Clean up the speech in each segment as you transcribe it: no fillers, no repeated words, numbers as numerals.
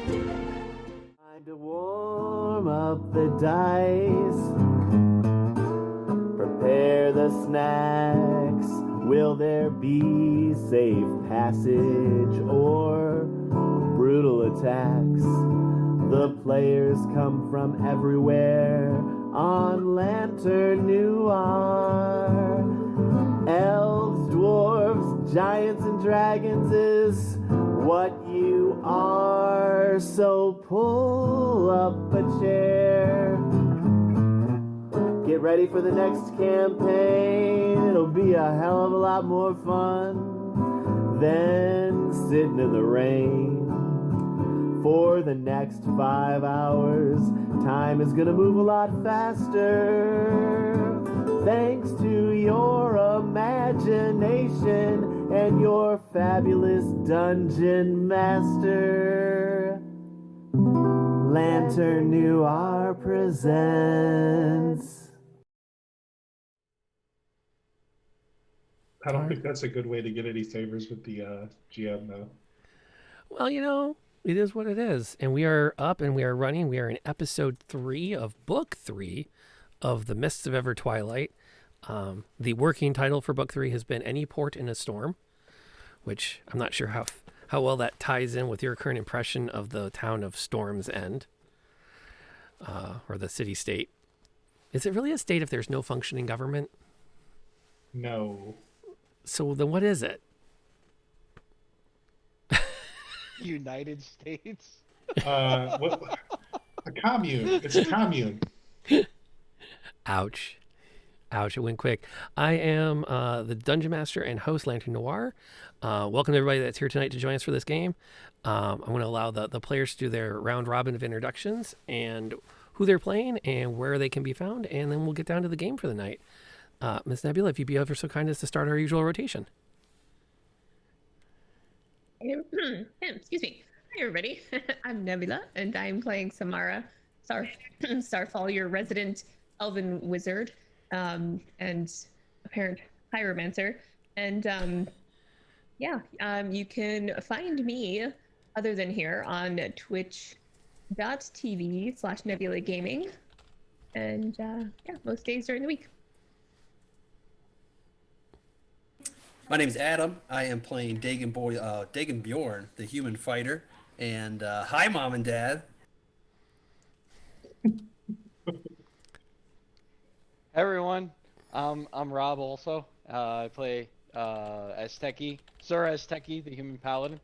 Time to warm up the dice. Prepare the snacks. Will there be safe passage or brutal attacks? The players come from everywhere on Lantern Noir. Elves, dwarves, giants, and dragons is what you are. So pull up a chair. Get ready for the next campaign. It'll be a hell of a lot more fun than sitting in the rain. For the next 5 hours, time is gonna move a lot faster. Thanks to your imagination and your fabulous dungeon master. Lantern Noir presents. I don't think that's a good way to get any favors with the GM, though. Well, it is what it is. And we are up and we are running. We are in episode 3 of book 3 of The Mists of Ever Twilight. The working title for book 3 has been Any Port in a Storm, which I'm not sure how well that ties in with your current impression of the town of Storm's End, or the city-state. Is it really a state if there's no functioning government? No. So then what is it? United States? What? A commune. It's a commune. Ouch. Ouch, it went quick. I am the Dungeon Master and host, Lantern Noir. Welcome to everybody that's here tonight to join us for this game. I'm going to allow the players to do their round robin of introductions and who they're playing and where they can be found, and then we'll get down to the game for the night. Miss Nebula, if you'd be ever so kind as to start our usual rotation. Excuse me. Hi, everybody. I'm Nebula, and I'm playing Samara Starfall, your resident elven wizard and apparent pyromancer. And you can find me, other than here, on twitch.tv/Nebula Gaming. And most days during the week. My name is Adam. I am playing Dagon Bjorn, the human fighter. And hi, Mom and Dad. Hey everyone, I'm Rob also. I play Azteki, Sir Azteki, the human paladin.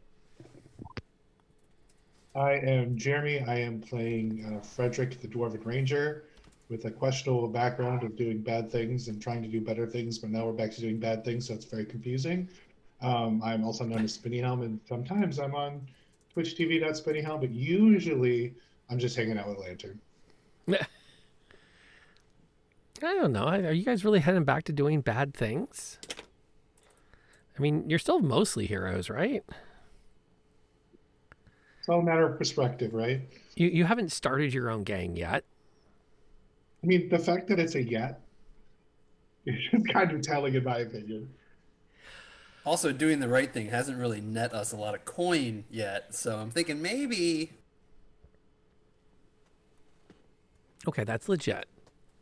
I am Jeremy. I am playing Frederick, the Dwarven Ranger, with a questionable background of doing bad things and trying to do better things, but now we're back to doing bad things, so it's very confusing. I'm also known as Spinnyhelm, and sometimes I'm on Twitch TV.Spinnyhelm, but usually I'm just hanging out with Lantern. I don't know. Are you guys really heading back to doing bad things? I mean, you're still mostly heroes, right? It's all a matter of perspective, right? You haven't started your own gang yet. I mean, the fact that it's a yet is just kind of telling, in my opinion. Also, doing the right thing hasn't really net us a lot of coin yet, so I'm thinking maybe... Okay, that's legit.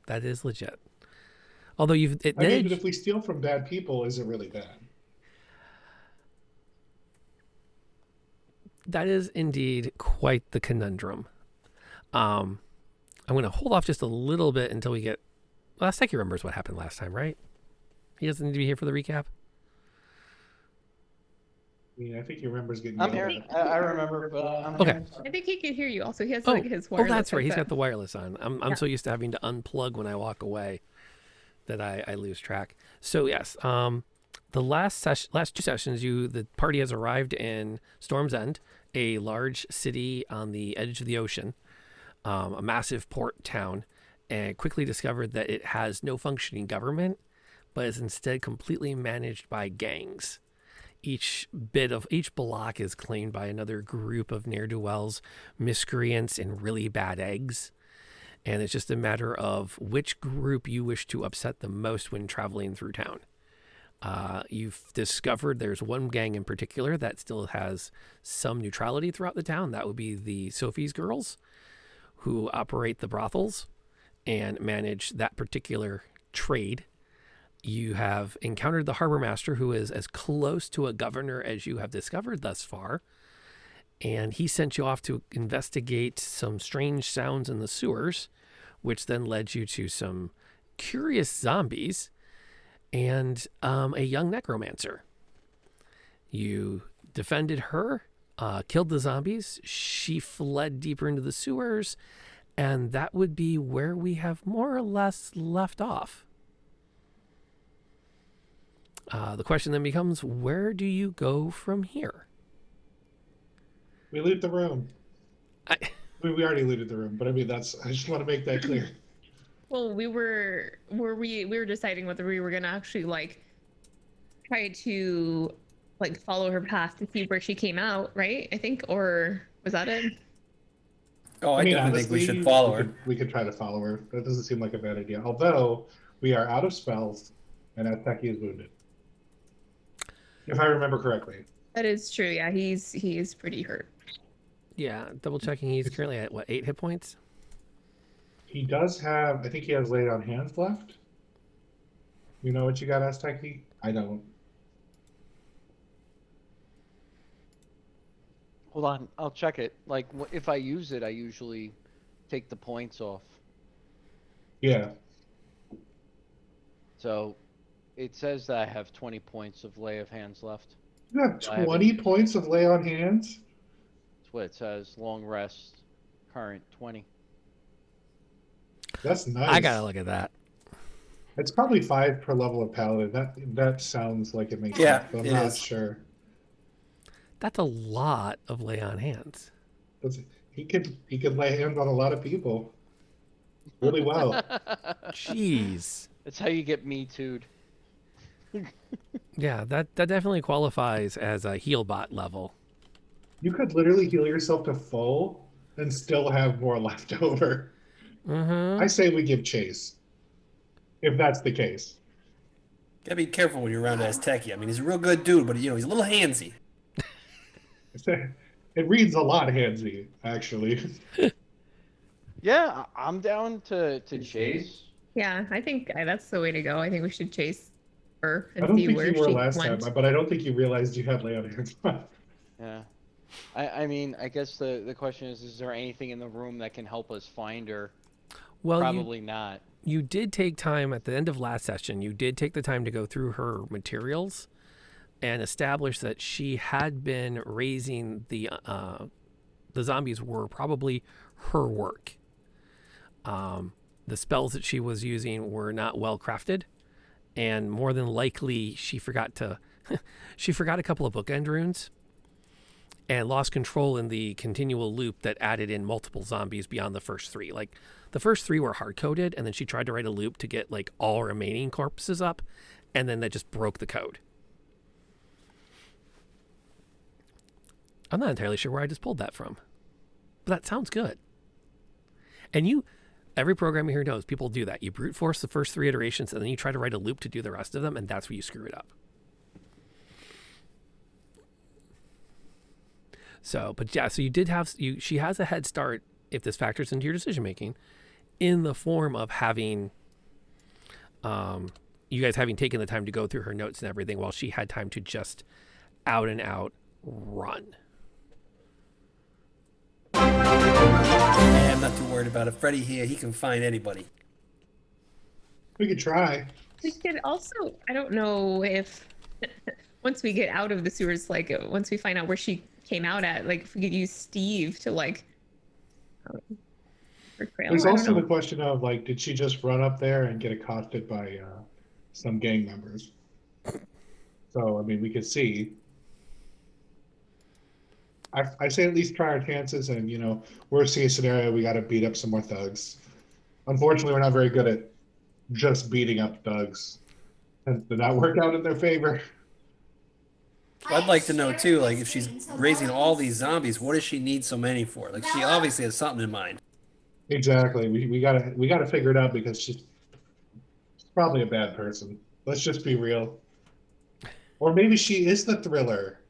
That is legit. Although I mean, but if we steal from bad people, is it really bad? That is indeed quite the conundrum. I'm going to hold off just a little bit until we get... Well, Azteki remembers what happened last time, right? He doesn't need to be here for the recap? I mean, I think he remembers getting... I'm here. I remember, but I'm okay. here. I think he can hear you also. He has like his wireless. Oh, that's right. He's headset. got the wireless on. I'm so used to having to unplug when I walk away that I lose track. So yes, the last 2 sessions, the party has arrived in Storm's End, a large city on the edge of the ocean, a massive port town, and quickly discovered that it has no functioning government, but is instead completely managed by gangs. Each block is claimed by another group of ne'er-do-wells, miscreants, and really bad eggs. And it's just a matter of which group you wish to upset the most when traveling through town. You've discovered there's one gang in particular that still has some neutrality throughout the town. That would be the Sophie's Girls, who operate the brothels and manage that particular trade. You have encountered the harbor master, who is as close to a governor as you have discovered thus far. And he sent you off to investigate some strange sounds in the sewers, which then led you to some curious zombies and a young necromancer. You defended her, killed the zombies. She fled deeper into the sewers, and that would be where we have more or less left off. The question then becomes, where do you go from here? We loot the room. I mean, we already looted the room, but I mean, I just want to make that clear. Well, we were deciding whether we were gonna actually like try to like follow her path to see where she came out, right? I think, or was that it? Oh, I mean, definitely think we honestly, should follow her. We could try to follow her. That doesn't seem like a bad idea. Although we are out of spells, and Azteki is wounded, if I remember correctly. That is true. Yeah, he is pretty hurt. Yeah, double checking. He's currently at what, 8 hit points? He does have. I think he has laid on hands left. You know what you got, Azteki? I don't. Hold on, I'll check it. Like, if I use it, I usually take the points off. Yeah. So, it says that I have 20 points of lay of hands left. You have I haven't 20 used- points of lay on hands. That's what it says. Long rest, current 20. That's nice. I gotta look at that. It's probably 5 per level of paladin. That sounds like it makes Yeah, sense, but I'm it not is. sure. That's a lot of lay on hands. He could lay hands on a lot of people really well. Jeez. That's how you get me too'd. Yeah, that definitely qualifies as a heal bot level. You could literally heal yourself to full and still have more left over. Mm-hmm. I say we give chase, if that's the case. Gotta be careful when you're around Azteki. I mean, he's a real good dude, but he's a little handsy. It reads a lot handsy, actually. Yeah, I'm down to chase. Yeah, I think that's the way to go. I think we should chase her I and don't see think where you were she last went. time, but I don't think you realized you had lay on hands. Yeah. I mean, I guess the question is there anything in the room that can help us find her? Well, Probably not. you did take time at the end of last session. You did take the time to go through her materials and establish that she had been raising the zombies were probably her work. The spells that she was using were not well crafted, and more than likely she forgot to she forgot a couple of bookend runes and lost control in the continual loop that added in multiple zombies beyond the first 3. Like, the first 3 were hard coded, and then she tried to write a loop to get like all remaining corpses up, and then that just broke the code. I'm not entirely sure where I just pulled that from, but that sounds good. And every programmer here knows people do that. You brute force the first 3 iterations, and then you try to write a loop to do the rest of them, and that's where you screw it up. So, but yeah, so you did have she has a head start if this factors into your decision making, in the form of having, you guys having taken the time to go through her notes and everything, while she had time to just out and out run. Yeah, I'm not too worried about it. Freddy here, he can find anybody. We could try. We could also, I don't know if once we get out of the sewers, like once we find out where she came out at, like if we could use Steve to like her trail. There's I don't also know. the question of like, did she just run up there and get accosted by some gang members? So I mean, we could see. I say at least try our chances, and worst case scenario, we got to beat up some more thugs. Unfortunately, we're not very good at just beating up thugs, and did not work out in their favor. I'd like to know too, like if she's raising all these zombies, what does she need so many for? Like she obviously has something in mind. Exactly. We gotta figure it out, because she's probably a bad person. Let's just be real. Or maybe she is the thriller,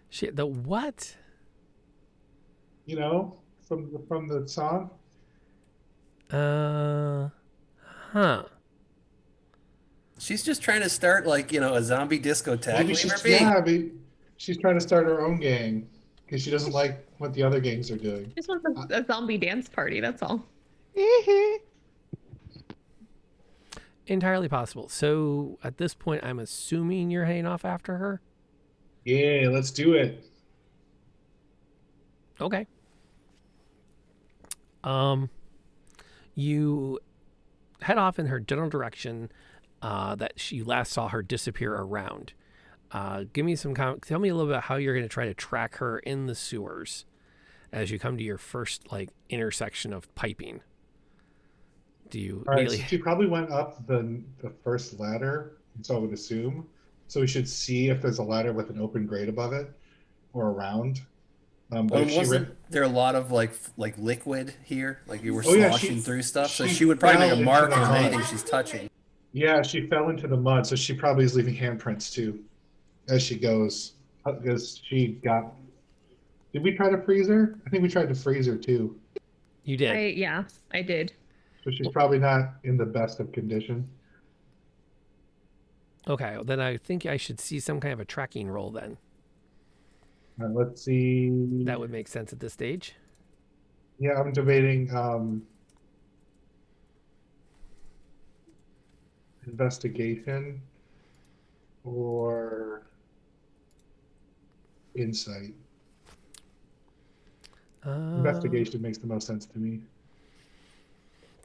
Shit, the what? you know, from the song. Uh, huh. She's just trying to start like a zombie discotheque. Maybe Leave her she's be. yeah, maybe she's trying to start her own gang because she doesn't like what the other gangs are doing. Just wants a zombie dance party. That's all. Entirely possible. So at this point, I'm assuming you're heading off after her. Yeah, let's do it. Okay. You head off in her general direction that she last saw her disappear around. Give me tell me a little bit how you're going to try to track her in the sewers as you come to your first like intersection of piping. Do you All right, immediately? so she probably went up the first ladder, so I would assume. So we should see if there's a ladder with an open grate above it or around. But if she Wasn't there a lot of like liquid here? Like you were Oh, yeah, sloshing she- through stuff, so she she would probably make fell a mark into the on mud. anything she's touching. yeah, she fell into the mud, so she probably is leaving handprints too as she goes. Because she got. Did we try to freeze her? I think we tried to freeze her too. You did. I did. So she's probably not in the best of condition. Okay, well, then I think I should see some kind of a tracking roll then. All right, let's see. That would make sense at this stage. Yeah, I'm debating investigation or insight. Investigation makes the most sense to me.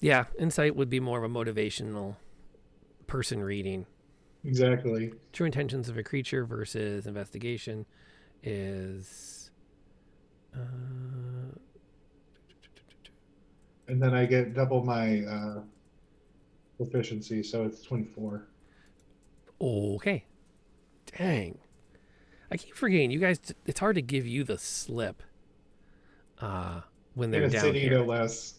Yeah, insight would be more of a motivational person reading. Exactly. True intentions of a creature versus investigation is. And then I get double my proficiency, so it's 24. Okay. Dang. I keep forgetting. You guys, it's hard to give you the slip when they're In a down city, here. no less.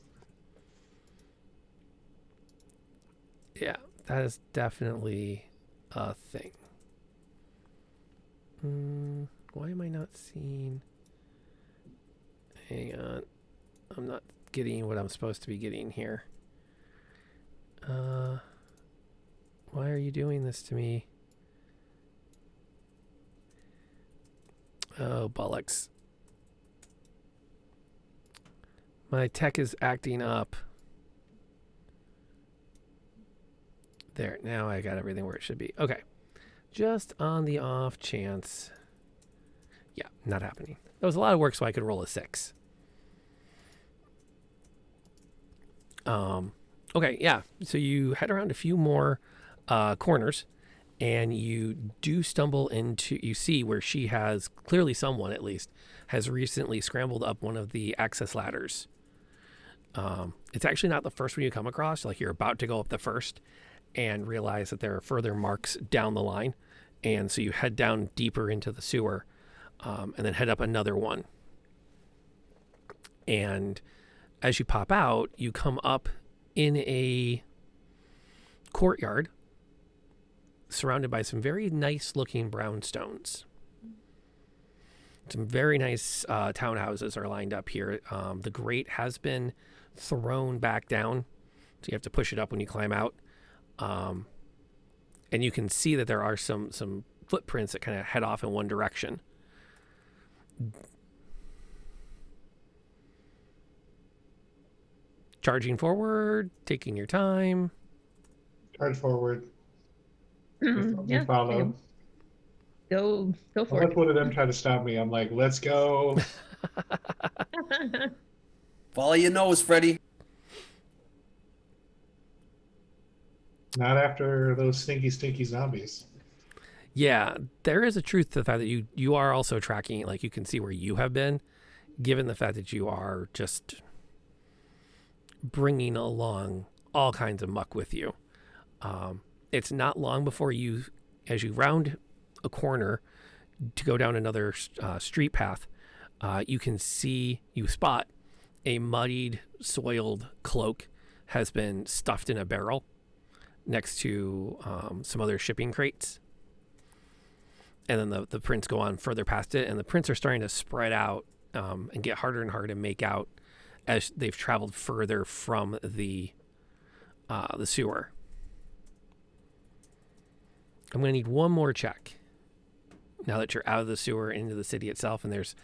Yeah, that is definitely a thing. Why am I not seeing? Hang on. I'm not getting what I'm supposed to be getting here. Why are you doing this to me? Oh, bollocks. My tech is acting up. There, now I got everything where it should be. Okay. Just on the off chance. Yeah, not happening. That was a lot of work so I could roll a 6. Okay, yeah. So you head around a few more corners and you do stumble into, you see where she has, clearly someone at least, has recently scrambled up one of the access ladders. It's actually not the first one you come across. Like you're about to go up the first and realize that there are further marks down the line. And so you head down deeper into the sewer and then head up another one. And as you pop out, you come up in a courtyard surrounded by some very nice looking brownstones. Some very nice townhouses are lined up here. The grate has been thrown back down, so you have to push it up when you climb out. And you can see that there are some footprints that kind of head off in one direction. Charging forward, taking your time. Charge forward. Yeah. Follow. Go for Unless it. one of them try to stop me, I'm like, let's go. Follow your nose, Freddy. Not after those stinky zombies. Yeah, there is a truth to the fact that you are also tracking, like you can see where you have been, given the fact that you are just bringing along all kinds of muck with you. It's not long before you, as you round a corner to go down another street path, you spot a muddied, soiled cloak has been stuffed in a barrel next to some other shipping crates. and then the prints go on further past it, and the prints are starting to spread out and get harder and harder to make out as they've traveled further from the sewer. I'm going to need one more check now that you're out of the sewer into the city itself, and there's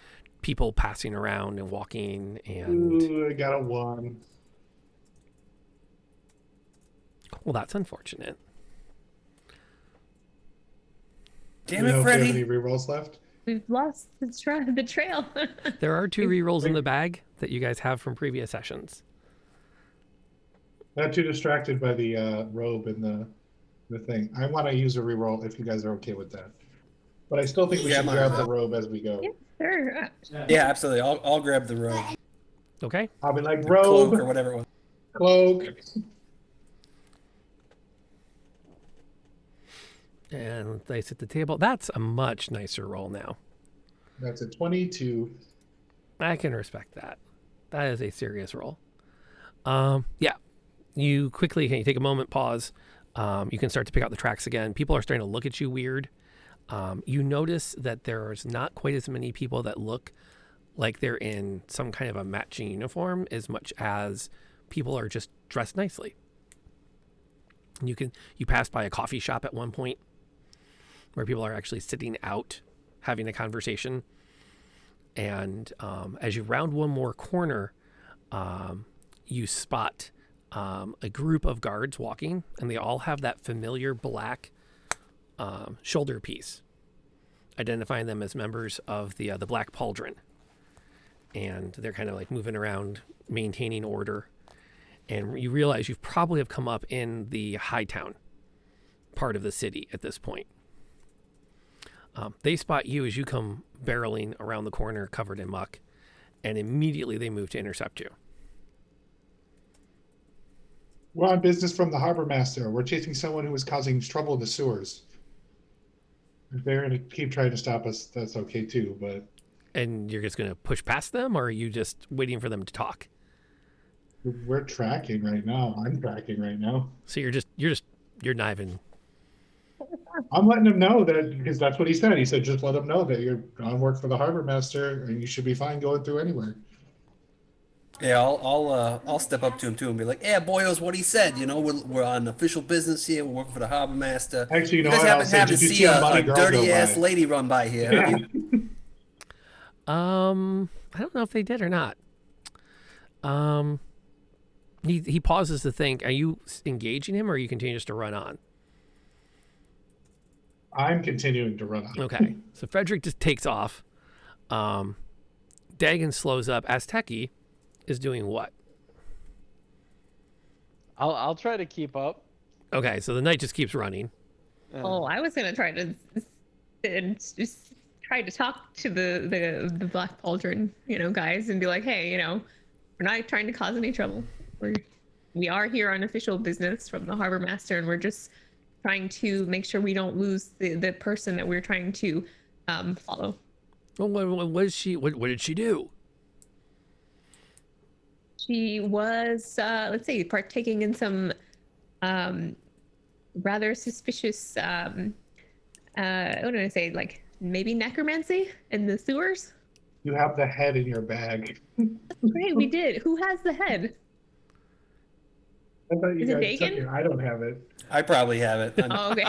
people passing around and walking, and Ooh, I got a 1. well, that's unfortunate. Damn Do you it, know if we have any Freddy. rerolls left? We've lost the trail. There are 2 rerolls in the bag that you guys have from previous sessions. Not too distracted by the robe and the thing. I want to use a reroll if you guys are okay with that. But I still think we Yeah, should might grab as the well. robe as we go. Yeah, sure. Yeah, absolutely. I'll grab the robe. Okay. I'll be like, Cloak or robe, whatever it was. cloak. And they sit at the table. That's a much nicer roll now. That's a 22. I can respect that. That is a serious roll. Yeah. You quickly, can you take a moment, pause? You can start to pick out the tracks again. People are starting to look at you weird. You notice that there's not quite as many people that look like they're in some kind of a matching uniform as much as people are just dressed nicely. You pass by a coffee shop at one point where people are actually sitting out having a conversation. And as you round one more corner, you spot a group of guards walking, and they all have that familiar black shoulder piece, identifying them as members of the Black Pauldron. And they're kind of like moving around, maintaining order. And you realize you've probably have come up in the Hightown part of the city at this point. They spot you as you come barreling around the corner covered in muck, and immediately they move to intercept you. We're on business from the harbor master. We're chasing someone who is causing trouble in the sewers. If they're going to keep trying to stop us, that's okay too, but... And you're just going to push past them, or are you just waiting for them to talk? We're tracking right now. I'm tracking right now. So you're not even... I'm letting him know that, because that's what he said. He said, just let him know that you're on work for the harbor master and you should be fine going through anywhere. Yeah, I'll step up to him too and be like, "Yeah, boyos, what he said. You know, we're on official business here. We're working for the harbor master. Actually, you know guys what? I'll haven't say, happened did to you see see a a money girl go dirty ass by?" lady run by here? Yeah. Have you? I don't know if they did or not. He pauses to think. Are you engaging him, or are you continuing just to run on? I'm continuing to run on. Okay, so Frederick just takes off. Dagon slows up. Azteki is doing what? I'll try to keep up. Okay, so the knight just keeps running. Oh, I was gonna try to just try to talk to the Black Pauldron, guys, and be like, hey, we're not trying to cause any trouble. We are here on official business from the harbor master, and we're just trying to make sure we don't lose the person that we're trying to follow. Well, what did she do? She was, let's say, partaking in some rather suspicious, what do I say, like maybe necromancy in the sewers? You have the head in your bag. That's great, we did. Who has the head? I thought you Is it guys took Dagon? it. I don't have it. I probably have it. Oh, okay.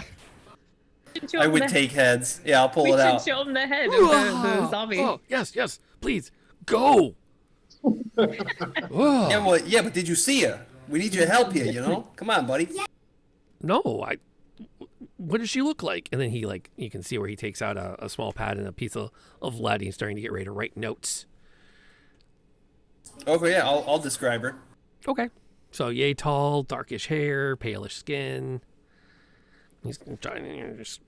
I would take heads. Yeah, I'll pull We it should out. show him the head of the zombie. Oh, yes, please, go. Oh. Yeah, but did you see her? We need your help here, you know? Come on, buddy. No, what does she look like? And then he, you can see where he takes out a small pad and a piece of lead, and he's starting to get ready to write notes. Okay, yeah, I'll describe her. Okay. So, yay tall, darkish hair, palish skin. He's trying to just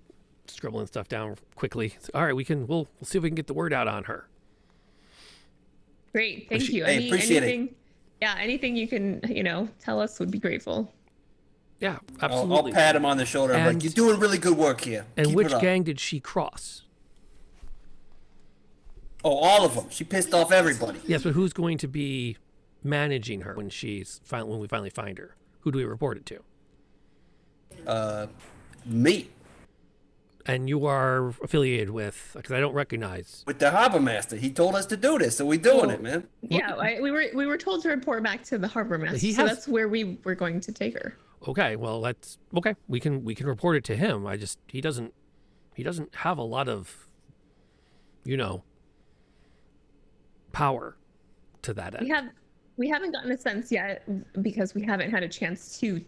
scribbling stuff down quickly. So, all right, we'll see if we can get the word out on her. Great, thank you. Hey, appreciate anything, yeah, anything you can, tell us would be grateful. Yeah, I'll absolutely. pat him on the shoulder. I'm And- like, you're doing really good work here. And Keep which it up. gang did she cross? Oh, all of them. She pissed off everybody. Yes, but who's going to be managing her when we finally find her? Who do we report it to? Me. And you are affiliated with, because I don't recognize. With the harbor master. He told us to do this, so we're doing it, man. Yeah, we were told to report back to the harbor master, He so has- that's where we were going to take her. Okay, well that's okay. We can report it to him. He doesn't have a lot of, power to that end. We haven't gotten a sense yet because we haven't had a chance to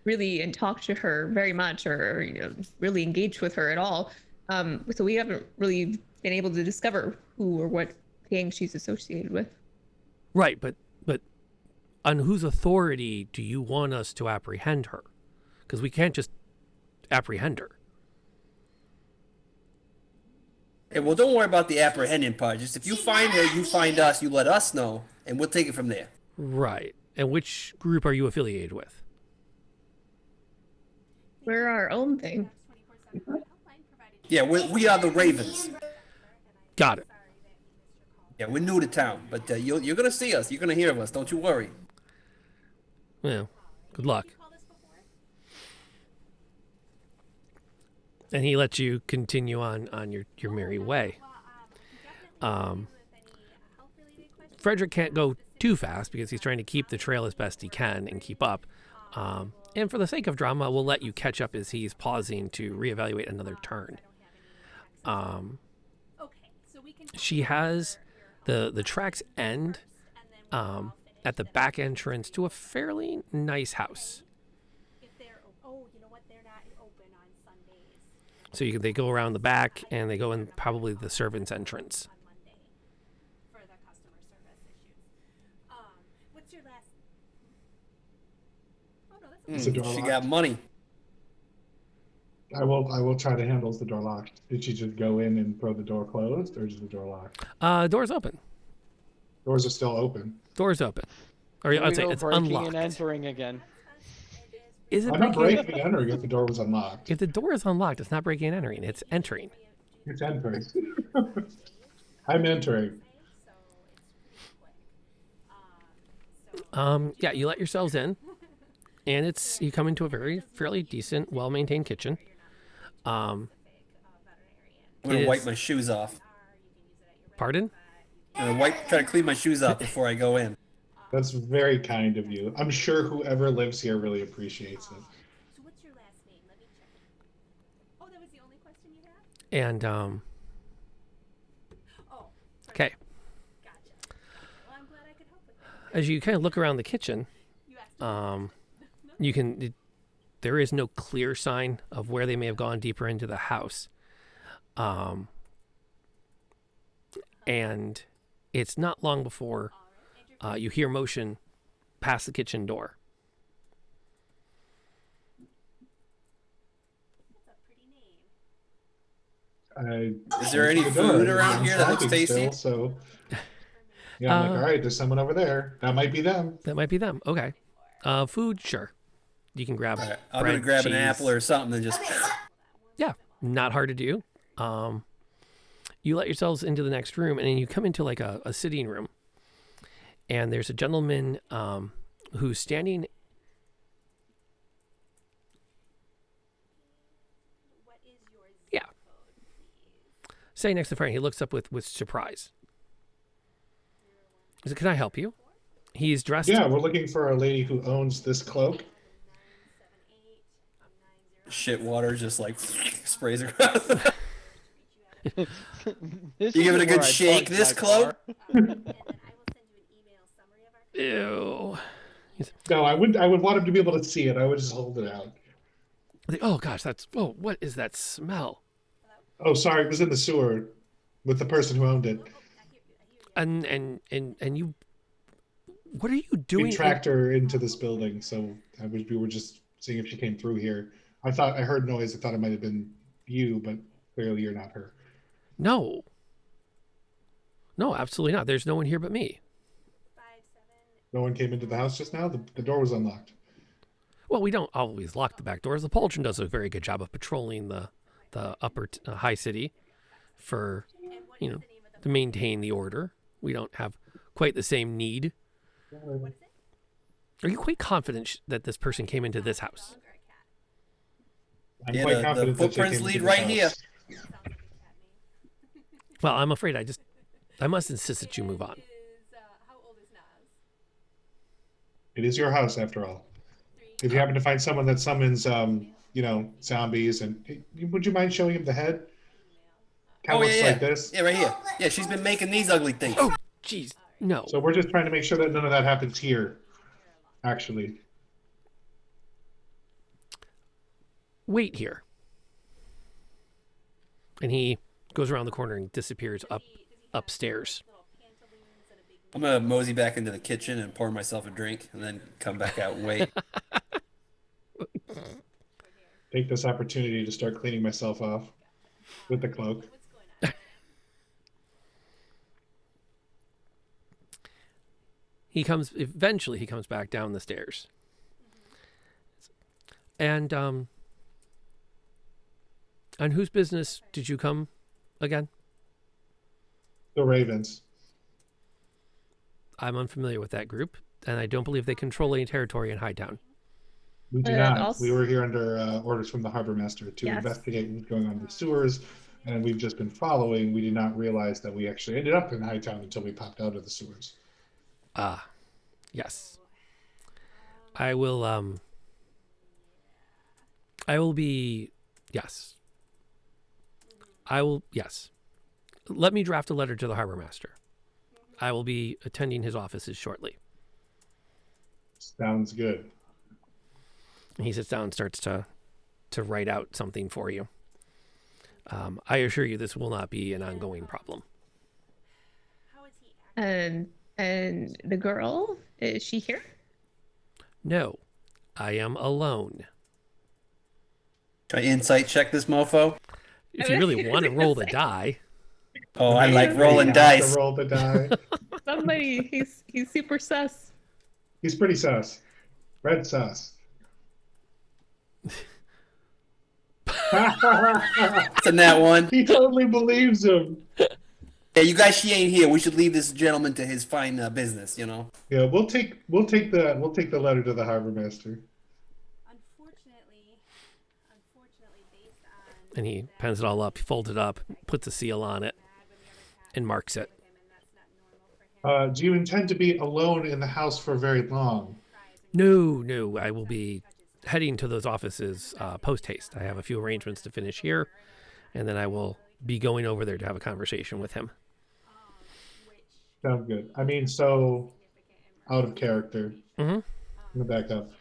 really and talk to her very much or really engage with her at all. So we haven't really been able to discover who or what gang she's associated with. Right, but on whose authority do you want us to apprehend her? Because we can't just apprehend her. Hey, well, don't worry about the apprehending part. Just if you find her, you find us, you let us know, and we'll take it from there. Right. And which group are you affiliated with? We're our own thing. Yeah, we are the Ravens. Got it. Yeah, we're new to town, but you're going to see us. You're going to hear of us. Don't you worry. Well, good luck. And he lets you continue on your merry way. Frederick can't go too fast because he's trying to keep the trail as best he can and keep up. And for the sake of drama, we'll let you catch up as he's pausing to reevaluate another turn. She has the tracks end at the back entrance to a fairly nice house. So they go around the back and they go in probably the servant's entrance. Is the door She locked? got money. I will try to handle the door locked. Did she just go in and throw the door closed, or is the door locked? Door's open. Doors are still open. Door's open. Or Here I'd we say go, it's breaking unlocked. and entering again. Is it I'm not breaking? breaking and entering if the door was unlocked. If the door is unlocked, it's not breaking and entering. It's entering. It's entering. I'm entering. Yeah, you let yourselves in, and you come into a fairly decent, well-maintained kitchen. I'm going to wipe my shoes off. Pardon? I'm going to try to clean my shoes off before I go in. That's very kind of you. I'm sure whoever lives here really appreciates it. So what's your last name? Let me check. Oh, that was the only question you had? And Oh, okay, gotcha. Well, I'm glad I could help with that. as you kind of look around the kitchen, You asked me. there is no clear sign of where they may have gone deeper into the house. And it's not long before you hear motion past the kitchen door. That's a pretty name. Is there any The door, food around I'm here that looks sleeping tasty? still, so yeah, I'm like, all right, there's someone over there. That might be them. That might be them. Okay. Food, sure. You can grab All right, I'm bread, going to grab an cheese. apple or something and just... Yeah, not hard to do. You let yourselves into the next room, and then you come into like a sitting room. And there's a gentleman who's standing. What is your zip Yeah. code, please? Sitting next to Frank. He looks up with surprise. He said, "Can I help you?" He's dressed. Yeah, we're looking for a lady who owns this cloak. 978 Shit water just like sprays across. This You give is it a where good I shake, parked this my cloak? car. and then I will send you an email summary of our Ew. No, I would want him to be able to see it. I would just hold it out. Oh gosh, what is that smell? Oh, sorry, it was in the sewer with the person who owned it. And you, what are you doing? We tracked her into this building, so we were just seeing if she came through here. I heard noise. I thought it might have been you, but clearly you're not her. No, absolutely not. There's no one here but me. 57. No one came into the house just now. The door was unlocked. Well, we don't always lock the back doors. The Pauldron does a very good job of patrolling the upper high city for, And what you is know, the name of the to maintain the order. We don't have quite the same need. what is it? Are you quite confident that this person came into this house? Dog or a cat? I'm Yeah, quite the confident that they footprints came lead into this right house. here. Well, I'm afraid I must insist that you move on. How old is Naz? It is your house, after all. If you happen to find someone that summons, zombies, and would you mind showing him the head? Kind Oh of yeah, looks yeah. like this. Yeah, right here. Yeah, she's been making these ugly things. Oh, jeez, no. So we're just trying to make sure that none of that happens here. Actually, Wait here. And he goes around the corner and disappears upstairs. I'm gonna mosey back into the kitchen and pour myself a drink, and then come back out and wait. take this opportunity to start cleaning myself off with the cloak. Eventually he comes back down the stairs. And on whose business did you come again? The Ravens. I'm unfamiliar with that group, and I don't believe they control any territory in Hightown. We do not. Also- We were here under orders from the harbor master to Yes. investigate what's going on in the sewers, and we've just been following. We did not realize that we actually ended up in Hightown until we popped out of the sewers. Ah, yes. I will be, yes. Yes. Let me draft a letter to the harbor master. I will be attending his offices shortly. Sounds good. And he sits down and starts to write out something for you. I assure you this will not be an ongoing problem. How is he acting? And the girl, is she here? No, I am alone. Can I insight check this mofo? If you really want to roll the die, Oh, I like rolling We have to dice. roll the die. Somebody, he's super sus. He's pretty sus. Red sus. It's a nat one. He totally believes him. Yeah, you guys, she ain't here. We should leave this gentleman to his fine business. You know. Yeah, we'll take the letter to the harbor master. Unfortunately, based on and he pens it all up, folds it up, puts a seal on it, and marks it. him, and that's not normal for him. Do you intend to be alone in the house for very long? No, I will be heading to those offices post haste. I have a few arrangements to finish here, and then I will be going over there to have a conversation with him. Sounds good. I mean, so out of character. Mm-hmm. I'm gonna back up.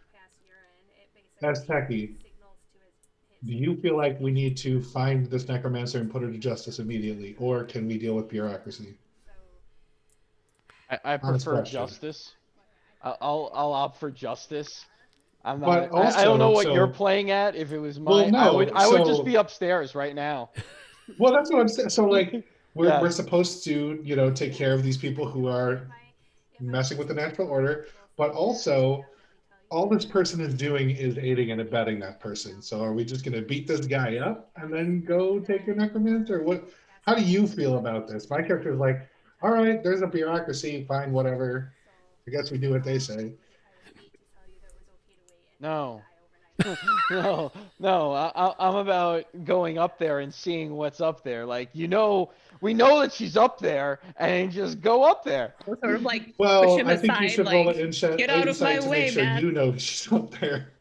As techie, do you feel like we need to find this necromancer and put her to justice immediately, or can we deal with bureaucracy? I Honest prefer question. justice. I'll opt for justice. I'm But not. I don't know also- what you're playing at. If it was Well, mine, no, I would so- just be upstairs right now. Well, that's what I'm saying. So, like, we're Yeah. supposed to, take care of these people who are messing with the natural order, but also all this person is doing is aiding and abetting that person. So, are we just going to beat this guy up and then go take a necromancer? How do you feel about this? My character is like, all right, there's a bureaucracy, fine, whatever. I guess we do what they say. No. no. I'm about going up there and seeing what's up there. Like, we know that she's up there, and just go up there. Sort of like push Well, him I aside, think you should like, roll an insight get out of my to way, make sure man. you know she's up there.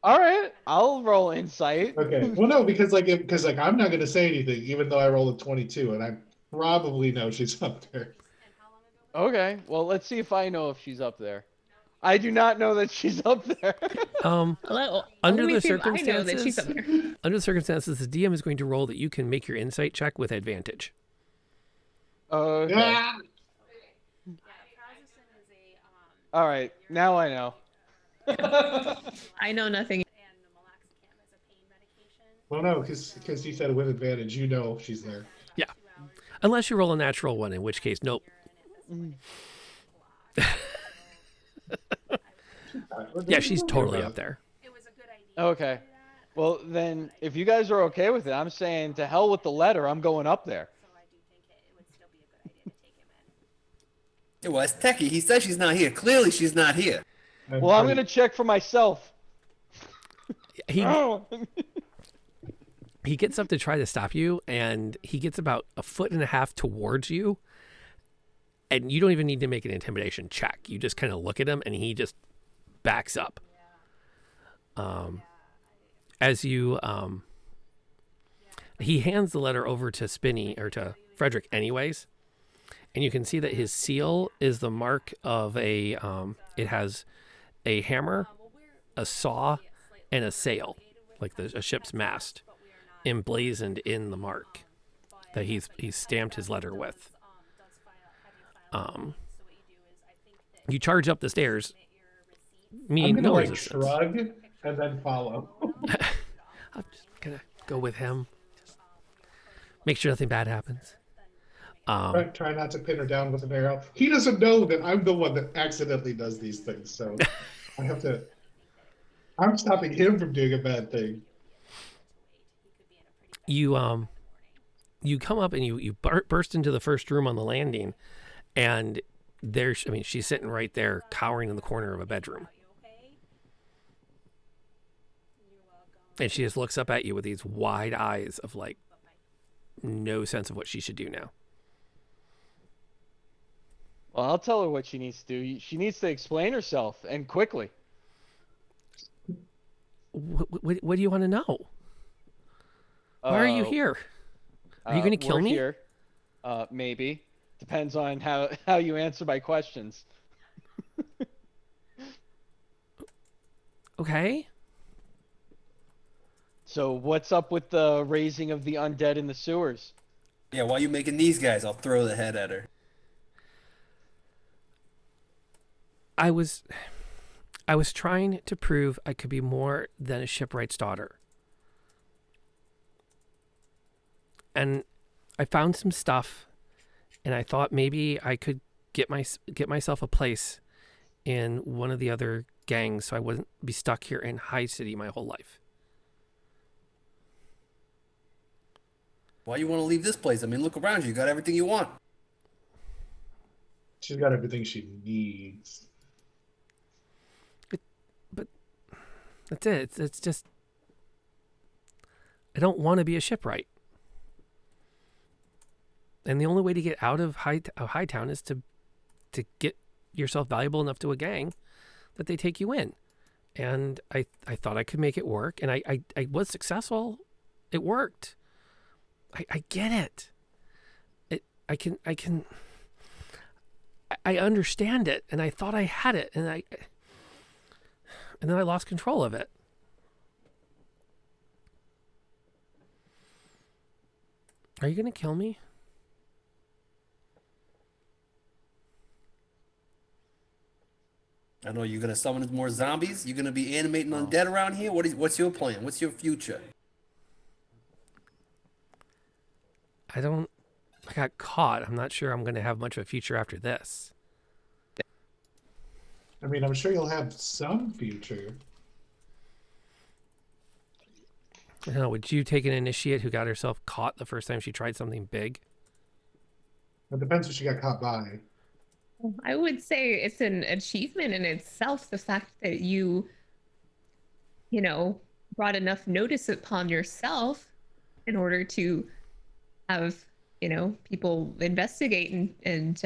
All right, I'll roll insight. Okay. Well, no, because I'm not going to say anything, even though I rolled a 22, and I probably know she's up there. Okay, well, let's see if I know if she's up there. I do not know that she's up there. Hello. Under Let me the see if I know that she's up circumstances, there. under the circumstances, the DM is going to roll that you can make your insight check with advantage. Okay. Ah! All right, now I know. I know nothing. And the meloxicam is a pain medication. Well, no, because he said with advantage, she's there. Yeah, unless you roll a natural one, in which case, nope. Yeah, she's totally up there. It was a good idea. Okay. Well, then, if you guys are okay with it, I'm saying to hell with the letter. I'm going up there. So I do think it would still be a good idea to take him in. Yeah, well, it's Techie. He says she's not here. Clearly, she's not here. Well, I'm gonna check for myself. He Oh. he gets up to try to stop you, and he gets about 1.5 feet towards you, and you don't even need to make an intimidation check. You just kind of look at him, and he just backs up. As you he hands the letter over to Spinny, or to Frederick anyways, and you can see that his seal is the mark of a it has a hammer, a saw, and a sail, like a ship's mast, emblazoned in the mark that he's stamped his letter with. You charge up the stairs. Me, I'm gonna no like resistance. shrug and then follow. I'm just gonna go with him. Make sure nothing bad happens. Try not to pin her down with an arrow. He doesn't know that I'm the one that accidentally does these things, so I have to. I'm stopping him from doing a bad thing. You come up and you burst into the first room on the landing, and she's sitting right there, cowering in the corner of a bedroom. And she just looks up at you with these wide eyes of like no sense of what she should do now. Well, I'll tell her what she needs to do. She needs to explain herself, and quickly. What do you want to know? Why are you here? Are you going to kill we're me? Here. Maybe. Depends on how you answer my questions. Okay. So what's up with the raising of the undead in the sewers? Yeah, why are you making these guys? I'll throw the head at her. I was trying to prove I could be more than a shipwright's daughter. And I found some stuff, and I thought maybe I could get myself a place in one of the other gangs so I wouldn't be stuck here in High City my whole life. Why you want to leave this place? I mean, look around you. You got everything you want. She's got everything she needs. But that's it. It's just I don't want to be a shipwright. And the only way to get out of Hightown is to get yourself valuable enough to a gang that they take you in. And I thought I could make it work, and I was successful. It worked. I get it. I understand it, and I thought I had it, and then I lost control of it. Are you gonna kill me? I know you're gonna summon more zombies. You're gonna be animating undead around here. What's your plan? What's your future? I got caught. I'm not sure I'm going to have much of a future after this. I mean, I'm sure you'll have some future. I don't know, would you take an initiate who got herself caught the first time she tried something big? It depends what she got caught by. I would say it's an achievement in itself, the fact that you brought enough notice upon yourself in order to have, people investigate and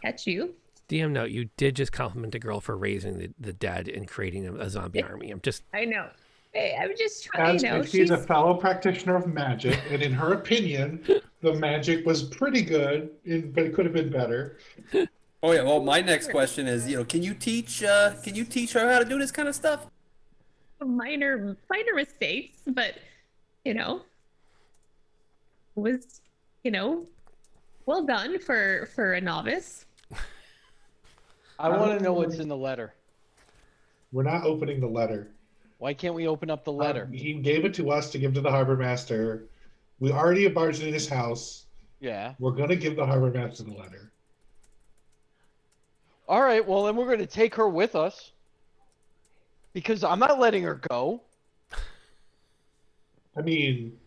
catch you. DM note, you did just compliment a girl for raising the dead and creating a zombie army. I know. Hey, I'm just trying, She's a fellow practitioner of magic, and in her opinion, the magic was pretty good, but it could have been better. Oh yeah. Well, my next question is, can you teach her how to do this kind of stuff? minor mistakes, but was well done for a novice. I want to know what's in the letter. We're not opening the letter. Why can't we open up the letter? He gave it to us to give to the harbor master. We already have barged in his house. Yeah. We're going to give the harbor master the letter. All right, well, then we're going to take her with us. Because I'm not letting her go. I mean...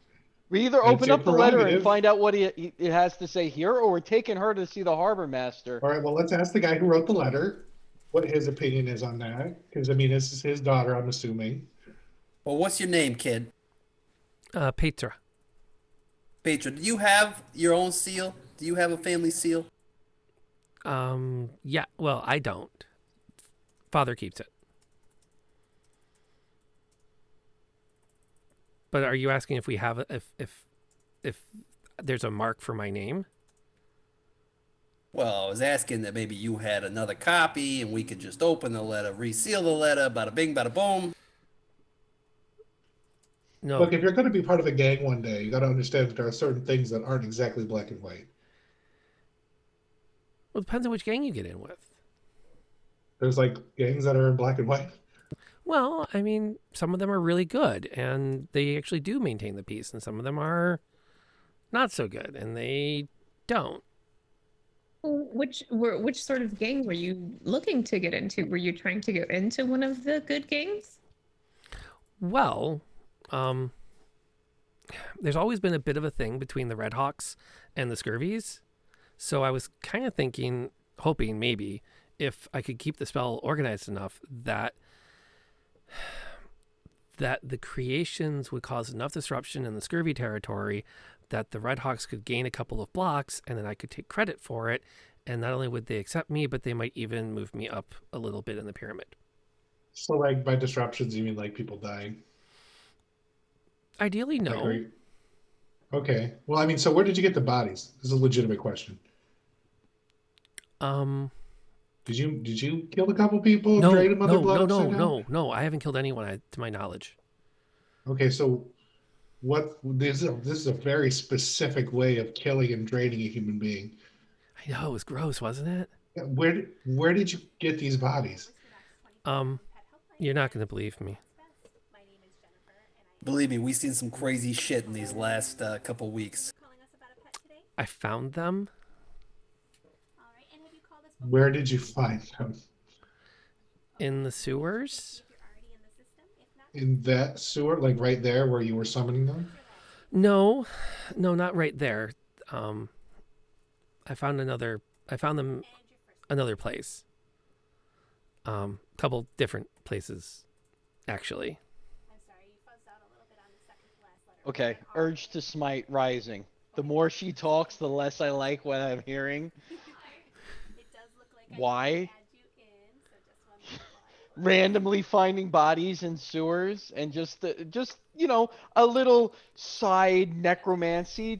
We either open up the letter and find out what it has to say here, or we're taking her to see the harbor master. All right, well, let's ask the guy who wrote the letter what his opinion is on that. Because, I mean, this is his daughter, I'm assuming. Well, what's your name, kid? Petra. Petra, do you have your own seal? Do you have a family seal? Yeah. Well, I don't. Father keeps it. But are you asking if we have if there's a mark for my name? Well, I was asking that maybe you had another copy and we could just open the letter, reseal the letter, bada bing, bada boom. No. Look, if you're going to be part of a gang one day, you got to understand that there are certain things that aren't exactly black and white. Well, it depends on which gang you get in with. There's like gangs that are in black and white. Well, I mean, some of them are really good and they actually do maintain the peace, and some of them are not so good and they don't. Which sort of gang were you looking to get into? Were you trying to get into one of the good gangs? Well, there's always been a bit of a thing between the Red Hawks and the Scurvies. So I was kind of thinking, hoping maybe, if I could keep the spell organized enough that the creations would cause enough disruption in the Scurvy territory that the Red Hawks could gain a couple of blocks, and then I could take credit for it. And not only would they accept me, but they might even move me up a little bit in the pyramid. So, like, by disruptions, you mean like people dying? Ideally, Like, no. okay. Well, I mean, so where did you get the bodies? This is a legitimate question. Did you kill a couple people, No, drain them of their no, blood no, upside no, down? no. I haven't killed anyone, to my knowledge. Okay, so what? This is a very specific way of killing and draining a human being. I know, it was gross, wasn't it? Where did you get these bodies? You're not going to believe me. My name is Jennifer, and Believe me, we've seen some crazy shit in these last couple weeks. calling us about a pet today. I found them All right, and have you called us Where did you find them? in the sewers. if you're already in the system? If not, In that sewer, like right there where you were summoning them? No, not right there. I found them another place. Couple different places, actually. I'm sorry, you fuzzed out a little bit on the second to last letter. Okay, urge to smite rising. The more she talks, the less I like what I'm hearing. It does look like Why? I had you in, so just one more slide. Randomly finding bodies in sewers and just a little side necromancy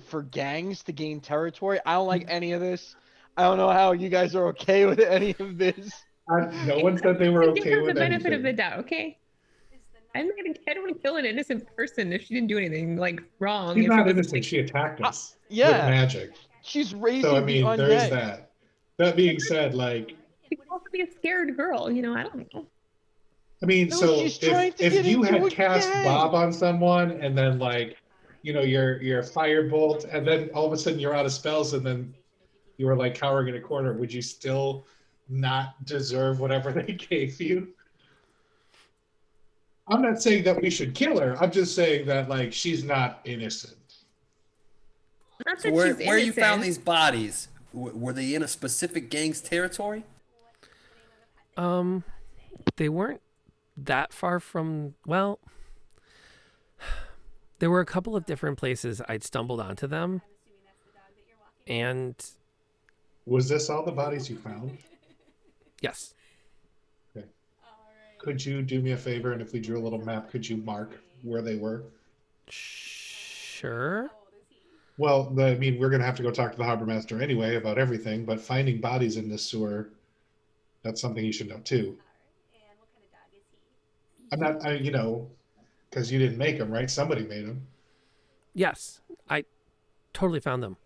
for gangs to gain territory. I don't like any of this. I don't know how you guys are okay with any of this. No one said they were Give okay her the with benefit of the anything. doubt, okay? Is the I don't want to kill an innocent person if she didn't do anything like wrong. She's if not it was, innocent. like, She attacked us with Yeah, magic. she's raising So I the mean, there is undead. that. That being said, like, she could also be a scared girl, I don't know. I mean, No, so she's trying to if get you into had a cast gang. Bob on someone and then like, your firebolt, and then all of a sudden you're out of spells, and then you were like cowering in a corner, would you still not deserve whatever they gave you? I'm not saying that we should kill her. I'm just saying that like she's not innocent. Not So that where she's where you found innocent. these bodies? Were they in a specific gang's territory? They weren't that far from. Well, there were a couple of different places I'd stumbled onto them, and Was this all the bodies you found? yes, Could you do me a favor, and if we drew a little map, could you mark where they were? sure. Well, I mean, we're gonna have to go talk to the harbor master anyway about everything, but finding bodies in this sewer, that's something you should know too. And what kind of dog is he? I'm not, because you didn't make them, right? Somebody made them. Yes, I totally found them.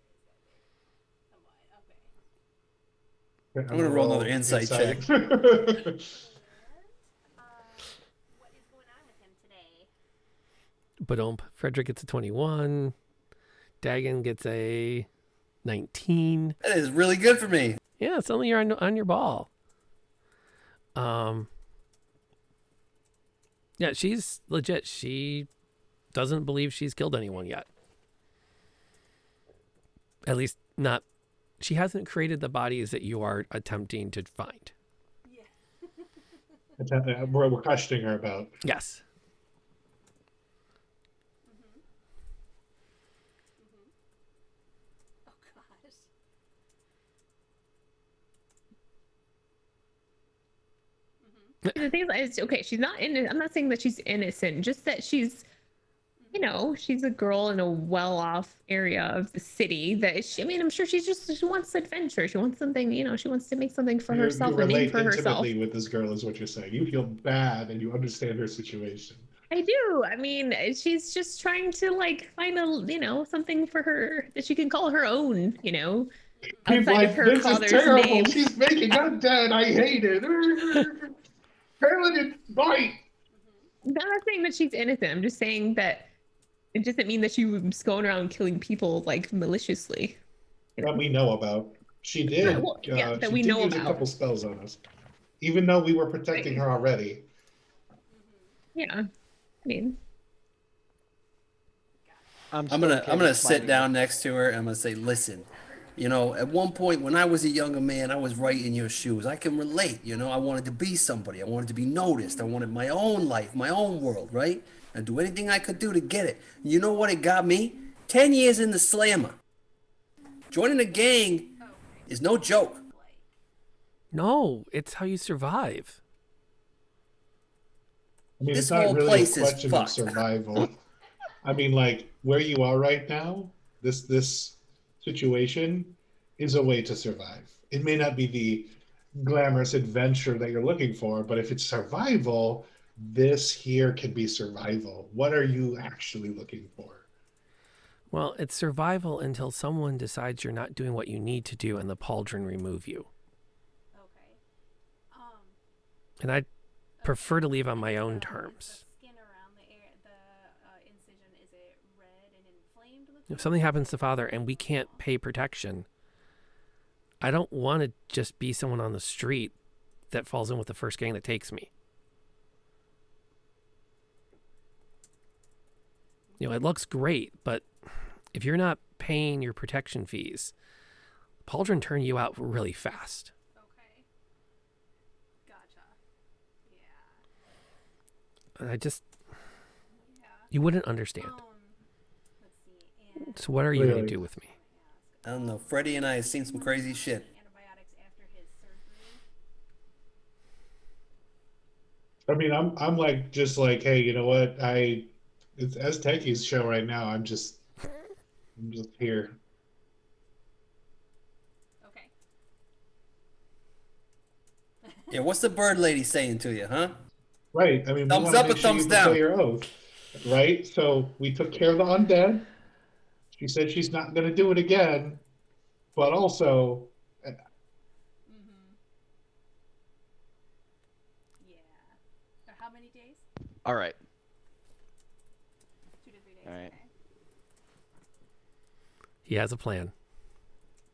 I'm gonna roll another insight check. What is going on with him today? But Frederick gets a 21. Dagon gets a 19. That is really good for me. Yeah, suddenly you're on your ball. Yeah, she's legit. She doesn't believe she's killed anyone yet. At least not. She hasn't created the bodies that you are attempting to find. We're questioning her about. Yes. The thing is, okay, she's not innocent. I'm not saying that she's innocent, just that she's, she's a girl in a well-off area of the city. That she, I mean, I'm sure she wants adventure. She wants something, she wants to make something for herself, You a name relate for herself. intimately with this girl, is what you're saying. You feel bad and you understand her situation. I do. I mean, she's just trying to like find something for her that she can call her own, He's outside of like, her this is father's terrible. name. She's making undead. I hate it. Carolyn, bite. I'm not saying that she's innocent. I'm just saying that it doesn't mean that she was going around killing people like maliciously. That we know about. She did. That she we did know use about. a couple spells on us, even though we were protecting her already. Yeah, I mean, I'm gonna sit down next to her and I'm gonna say, listen, at one point when I was a younger man, I was right in your shoes. I can relate, I wanted to be somebody. I wanted to be noticed. I wanted my own life, my own world, right? And do anything I could do to get it. You know what it got me? 10 years in the slammer. Joining a gang is no joke. No, it's how you survive. I mean, This it's not whole really a place is question of fucked. survival. I mean, like where you are right now, this situation is a way to survive. It may not be the glamorous adventure that you're looking for, but if it's survival, this here can be survival. What are you actually looking for? Well, it's survival until someone decides you're not doing what you need to do and the pauldron remove you. Okay. And I'd prefer to leave on my own terms. The skin around the incision, is it red and inflamed? If something happens to father and we can't pay protection, I don't want to just be someone on the street that falls in with the first gang that takes me. It looks great, but if you're not paying your protection fees, pauldron turn you out really fast. Okay. Gotcha. Yeah. And Yeah. you wouldn't understand. Let's see. And So what are you going Really? to do with me? I don't know. Freddie and I have seen some crazy shit. antibiotics after his surgery. I mean, I'm like just like, hey, you know what? It's Azteki's show right now. I'm just here. Okay. Yeah, what's the bird lady saying to you, huh? Right. I mean, we Thumbs want to up make or sure thumbs you fulfill down? your oath. Right. So we took care of the undead. She said she's not going to do it again, but also, Mm-hmm. Yeah. So how many days? All right. 2 to 3 days. All right. Okay. He has a plan.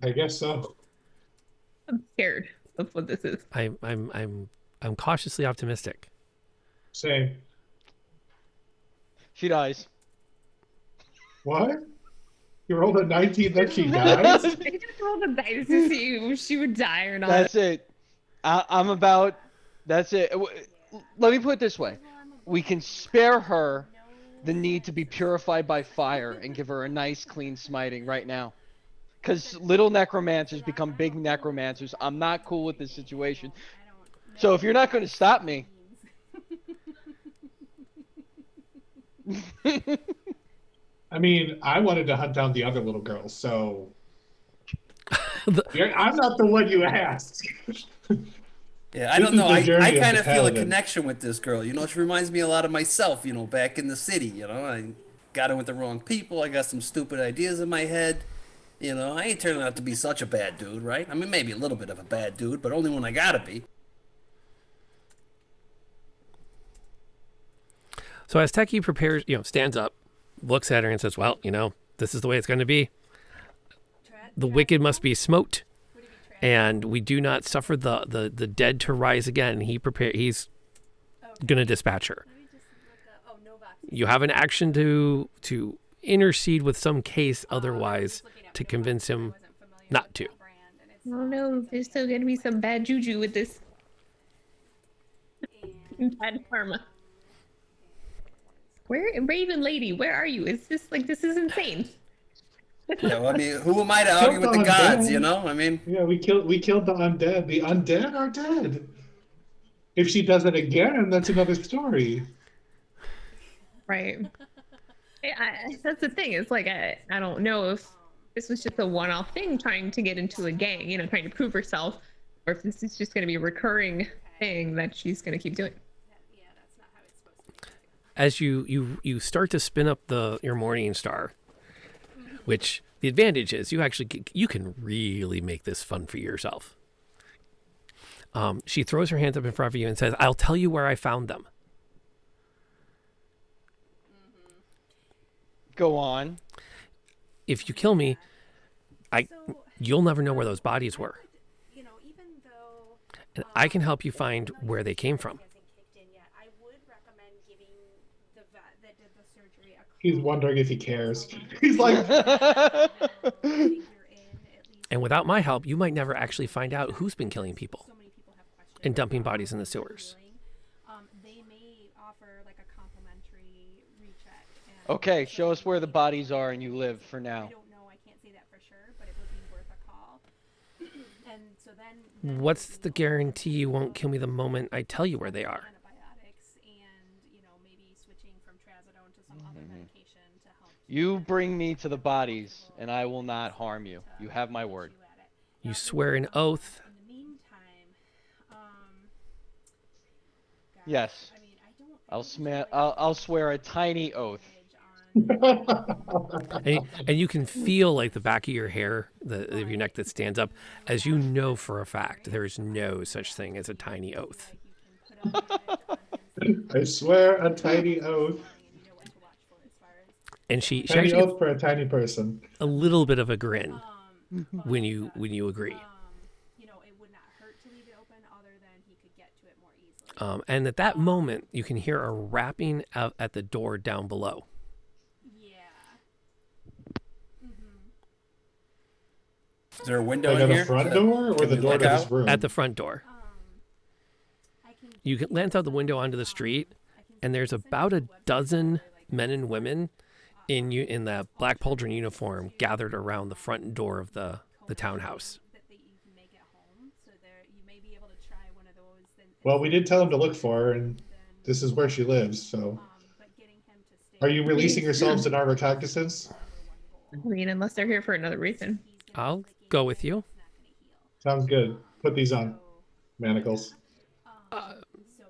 I guess so. I'm scared of what this is. I'm cautiously optimistic. Same. She dies. What? You rolled a 19 that she dies? They just rolled the dice to see if she would die or not. That's it. I'm about. That's it. Let me put it this way: we can spare her the need to be purified by fire and give her a nice clean smiting right now. Because little necromancers become big necromancers. I'm not cool with this situation. So if you're not going to stop me. I mean, I wanted to hunt down the other little girls, so I'm not the one you asked. Yeah, I This don't know. is the I journey of kind the of feel a paladin. connection with this girl. She reminds me a lot of myself, back in the city. I got in with the wrong people. I got some stupid ideas in my head. I ain't turning out to be such a bad dude, right? I mean, maybe a little bit of a bad dude, but only when I gotta be. So as Techie prepares, stands up, looks at her and says, well, this is the way it's going to be. The wicked must be smote, and we do not suffer the dead to rise again. He's going to dispatch her. Let me just look up. Oh, no vaccine. You have an action to intercede with some case otherwise Looking up to Novavax, convince I him wasn't familiar not with to. that brand, and it's Oh no, there's still gonna be some bad juju with this. and Bad karma. Where, Raven Lady, where are you? Is this this is insane. Yeah, well, I mean, who am I to argue with the gods? I mean, Yeah, we killed the undead. The undead are dead. If she does it again, that's another story. Right. That's the thing. It's like I don't know if this was just a one-off thing trying to get into a gang, you know, trying to prove herself, or if this is just going to be a recurring thing that she's going to keep doing. Yeah, that's not how it's supposed to be. As you start to spin up your morning star, which the advantage is you can really make this fun for yourself. She throws her hands up in front of you and says, "I'll tell you where I found them." Go on. If you kill me, you'll never know where those bodies were. You know, even though And I can help you find where they came from. hasn't kicked in yet, I would recommend giving the vet that did the surgery a call. He's wondering if he cares. He's like, Figure in at least And without my help, you might never actually find out who's been killing people so many people have questions and dumping about bodies in the what they're sewers. doing. They may offer like a complimentary recheck. And Okay, so show us where the maybe- bodies are and you live for I now. don't know. I can't say that for sure, but it would be worth a call. And so then What's the guarantee you won't kill me the moment I tell you where they are? antibiotics and, you know, maybe switching from trazodone to some other medication to help You bring me to the bodies, and I will not harm you. You have my word. you at it. You Now, swear an oath. in the meantime, God, Yes. I mean, I don't I'll swear a tiny oath. And you can feel like the back of your hair, of your neck that stands up, as you know for a fact there is no such thing as a tiny oath. I swear a tiny oath. And she Tiny actually gets oath for a tiny person. a little bit of a grin when you agree. You know, it would not hurt to leave it open other than he could get to it more easily. And at that moment, you can hear a rapping out at the door down below. Yeah. Is there a window Like in at here? the front door or Can the we door look to his out? room? At the front door. I can You can glance out the window onto the street, and there's about a dozen men and women in the black pauldron uniform gathered around the front door of the townhouse. that you can make it home, so there you may be able to try one of those. Then Well, we did tell him to look for her, and this is where she lives, so. but getting him to stay. Are you releasing yourselves in our recognizance? I mean, unless they're here for another reason. I'll go with you. Sounds good. Put these on. Manacles. So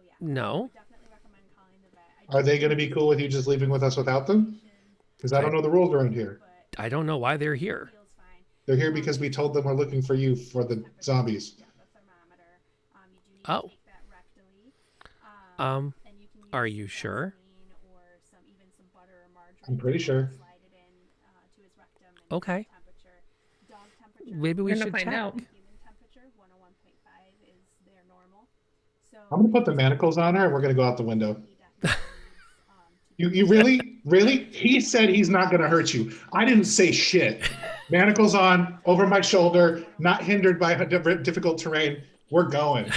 yeah, No. definitely recommend calling the vet. Are they going to be cool with you just leaving with us without them? Because I don't know the rules around here. I don't know why they're here. Feels fine. They're here because we told them we're looking for you for the zombies. Get the thermometer. You do need Oh. to take that rectally. And you can use Are you sure? Vaseline or even some butter or margarine. I'm pretty sure. Slide it in to his rectum and Okay. temperature. Dog temperature. Maybe we We're gonna should find check. out. Human temperature 101.5 is their normal. So I'm going to put the manacles on her and we're going to go out the window. he definitely needs, You really? Really? He said he's not going to hurt you. I didn't say shit. Manacles on, over my shoulder, not hindered by difficult terrain. We're going.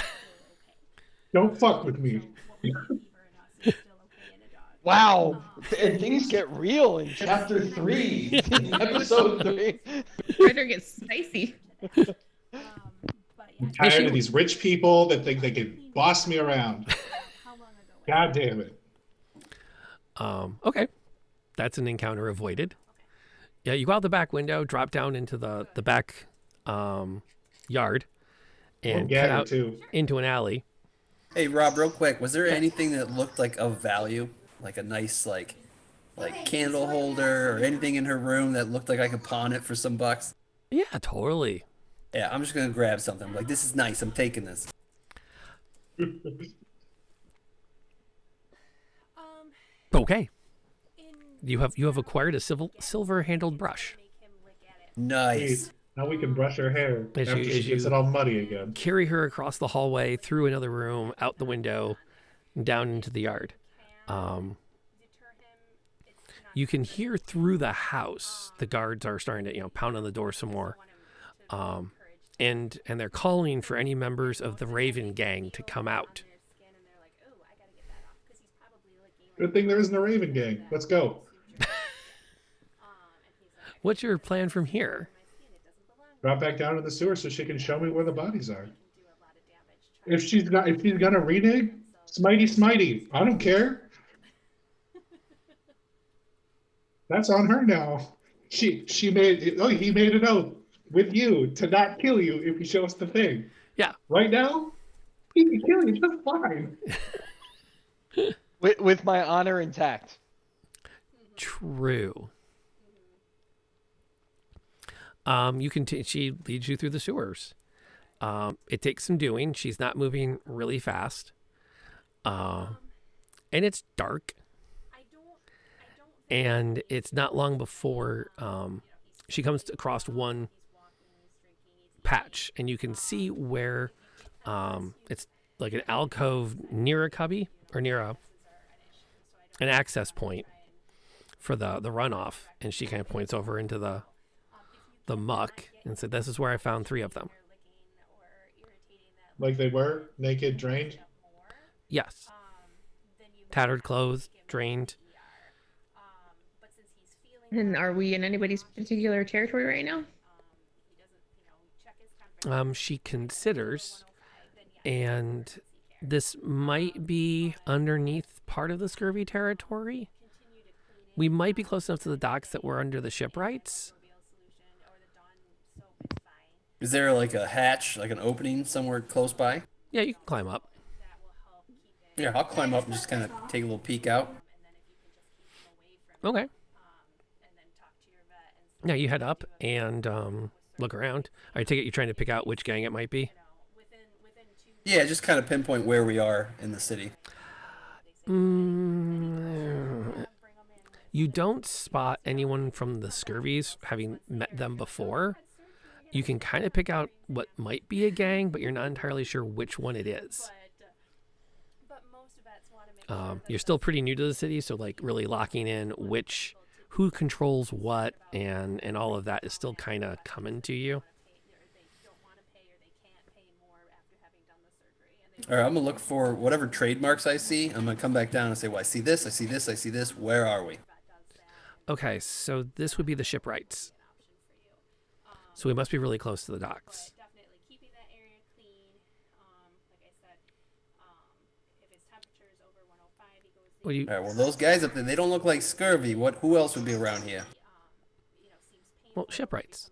Don't fuck with me. fever in us is still okay in a dog. Wow, and things get real in chapter 3, episode 3. Frederick gets spicy. But yeah, I'm tired of these rich people that think they can boss me around. how long ago? God damn it. Okay. That's an encounter avoided. Yeah, you go out the back window, drop down into the back yard, We'll and gag cut her out too. into an alley. Hey Rob, real quick, was there anything that looked like of value, like a nice like candle holder or anything in her room that looked like I could pawn it for some bucks? Yeah, totally. Yeah, I'm just gonna grab something. I'm like, this is nice. I'm taking this. Okay. In You have acquired a silver-handled brush. make him lick at it. Nice. Now we can brush her hair As after you- she as gets you- it all muddy again. Carry her across the hallway, through another room, out the window, and down into the yard. Deter him. It's not You can hear through the house the guards are starting to pound on the door some more, and they're calling for any members of the Raven Gang to come out. their skin, and they're like, "Oh, I gotta get that off because he's probably licking." Good thing there isn't a Raven gang. Let's go. And he's like, What's your plan from here? "My skin, it doesn't belong." Drop back down in the sewer so she can show me where the bodies are. Can do a lot of damage If she's gonna renege, Smitey, I don't care. That's on her now. He made an oath with you to not kill you if you show us the thing. Yeah. Right now, he can kill you just fine. With my honor intact. True. She leads you through the sewers. It takes some doing. She's not moving really fast. And it's dark. And it's not long before she comes across one patch, and you can see where it's like an alcove near a cubby or near an access point for the runoff. And she kind of points over into the muck and said, "This is where I found 3 of them." Like they were naked, drained. Yes. Tattered clothes, drained. And are we in anybody's particular territory right now? She considers, and this might be underneath part of the scurvy territory. We might be close enough to the docks that we're under the shipwrights. Is there like a hatch, like an opening somewhere close by? Yeah, you can climb up. Yeah, I'll climb up and just kind of take a little peek out. Okay. Yeah, you head up and look around. I take it you're trying to pick out which gang it might be? Yeah, just kind of pinpoint where we are in the city. You don't spot anyone from the scurvies, having met them before. You can kind of pick out what might be a gang, but you're not entirely sure which one it is. You're still pretty new to the city, so like really locking in who controls what and all of that is still kind of coming to you. All right, I'm gonna look for whatever trademarks I see. I'm gonna come back down and say, "Well, I see this, I see this, I see this. Where are we?" Okay, so this would be the shipwrights. So we must be really close to the docks. All right, well, those guys up there, they don't look like scurvy. Who else would be around here? Well, shipwrights.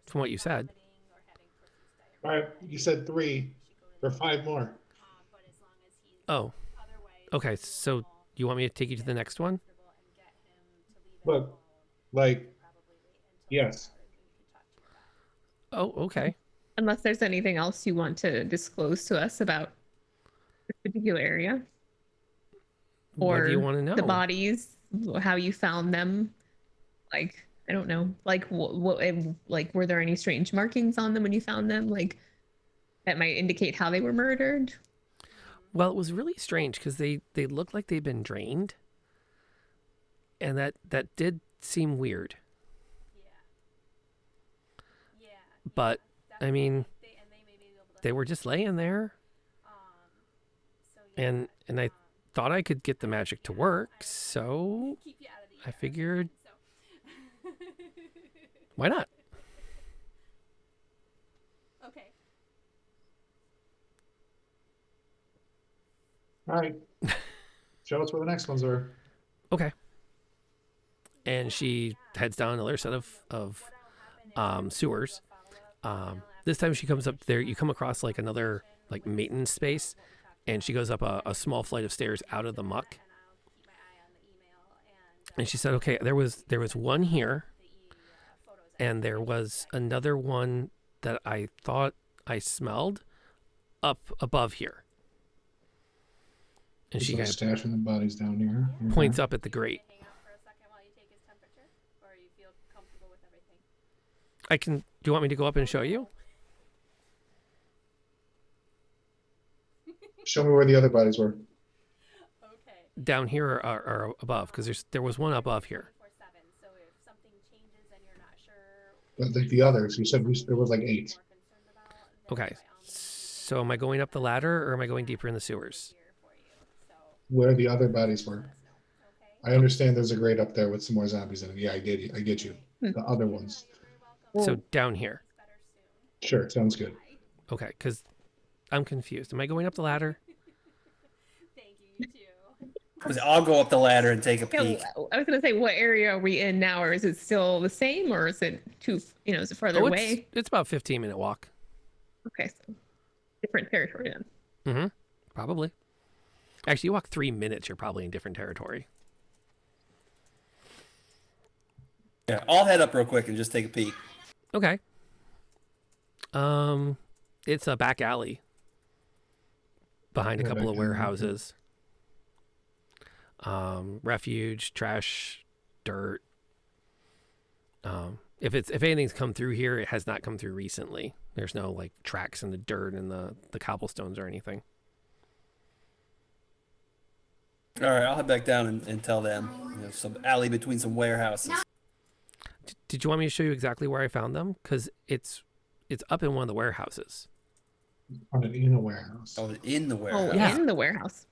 From what you said. All right, you said 3. There are 5 more. Oh. Okay, so you want me to take you to the next one? Look, yes. Oh, okay. Unless there's anything else you want to disclose to us about this particular area. Or what do you want to know? the bodies, how you found them. Like, I don't know. Like, like, were there any strange markings on them when you found them? Like, that might indicate how they were murdered. Well, it was really strange because they looked like they'd been drained. And that did seem weird. But, I mean, they were just laying there. And I thought I could get the magic to work, so I figured, why not? Okay. All right. Show us where the next ones are. Okay. And she heads down another set of sewers. This time she comes up there. You come across like another like maintenance space, and she goes up a small flight of stairs out of the muck. And she said, "Okay, there was one here, and there was another one that I thought I smelled up above here." And she kind of stashing the bodies down here. points up at the grate. I can. Do you want me to go up and show you? Show me where the other bodies were. Down here or above? Because there was one above here. But the others, you said there was like 8. Okay. So am I going up the ladder or am I going deeper in the sewers? Where the other bodies were. I understand there's a grate up there with some more zombies in it. Yeah, I get you. The other ones. So down here. Sure, sounds good. Okay, because I'm confused. Am I going up the ladder? Thank you. You too. I'll go up the ladder and take a Yeah, peek. I was gonna say, what area are we in now, or is it still the same, or is it is it farther away? It's about 15-minute walk. Okay, so different territory then. Mm-hmm. Probably. Actually, you walk 3 minutes, you're probably in different territory. Yeah, I'll head up real quick and just take a peek. Okay. It's a back alley behind a Yeah, couple back of alley, warehouses. Refuge, trash, dirt. If anything's come through here, it has not come through recently. There's no like tracks in the dirt and the cobblestones or anything. All right, I'll head back down and tell them. Some alley between some warehouses. Did you want me to show you exactly where I found them? Because it's up in one of the warehouses. In a warehouse. Oh, in the warehouse. Oh, Yeah. in the warehouse.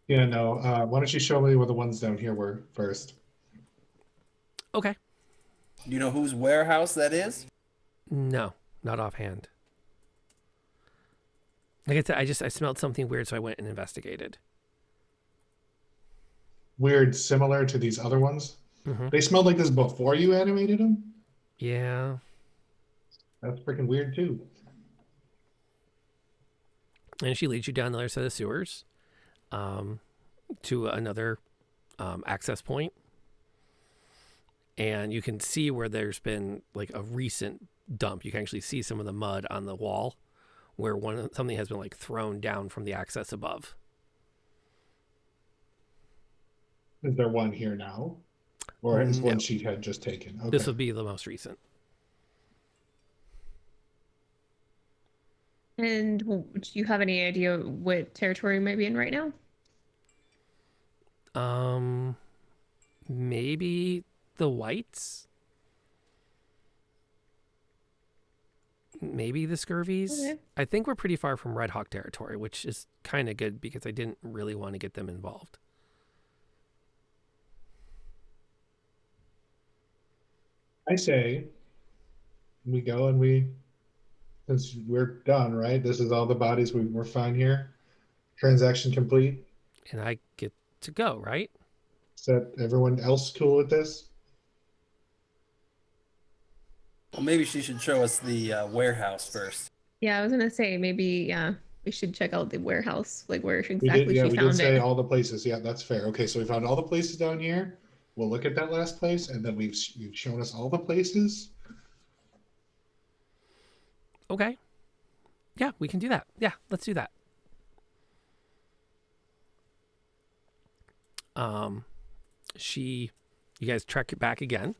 Yeah, no. Why don't you show me where the ones down here were first? Okay. You know whose warehouse that is? No, not offhand. Like I said, I smelled something weird, so I went and investigated. Weird, similar to these other ones. Mm-hmm. They smelled like this before you animated them. Yeah. That's freaking weird too. And she leads you down the other set of sewers to another access point. And you can see where there's been like a recent dump. You can actually see some of the mud on the wall where something has been like thrown down from the access above. Is there one here now? Or is No. one she had just taken? Okay. This would be the most recent. And do you have any idea what territory we might be in right now? Maybe the whites? Maybe the scurvies? Okay. I think we're pretty far from Red Hawk territory, which is kind of good because I didn't really want to get them involved. I say we go and since we're done, right? This is all the bodies. We're fine here. Transaction complete. And I get to go, right? Is that everyone else cool with this? Well, maybe she should show us the warehouse first. Yeah, I was gonna say maybe we should check out the warehouse, like where We exactly did, yeah, she we found did say it. all the places. Yeah, that's fair. Okay, so we found all the places down here. We'll look at that last place, and then you've shown us all the places. Okay. Yeah, we can do that. Yeah, let's do that. You guys trek it back again,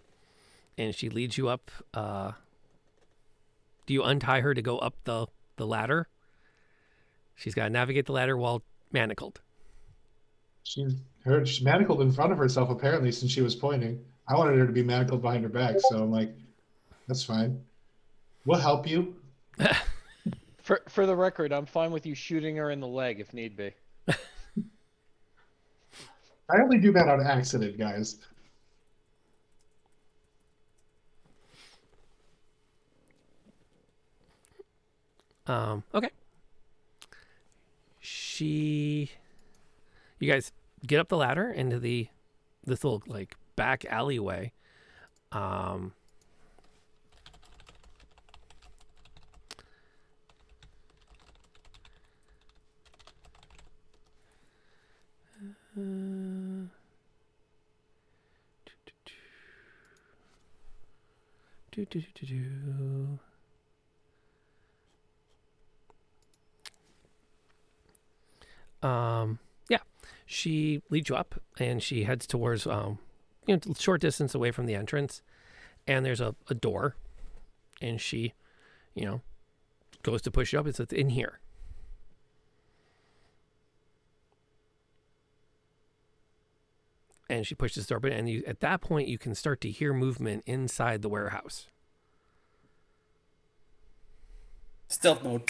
and she leads you up. Do you untie her to go up the ladder? She's got to navigate the ladder while manacled. She's manacled in front of herself, apparently, since she was pointing. I wanted her to be manacled behind her back, so I'm like, that's fine. We'll help you. For the record, I'm fine with you shooting her in the leg if need be. I only do that on accident, guys. Okay. You guys get up the ladder into this little like back alleyway. Yeah, she leads you up and she heads towards, short distance away from the entrance, and there's a door, and she, goes to push it up. It's in here. And she pushes the door open, and at that point, you can start to hear movement inside the warehouse. Stealth mode.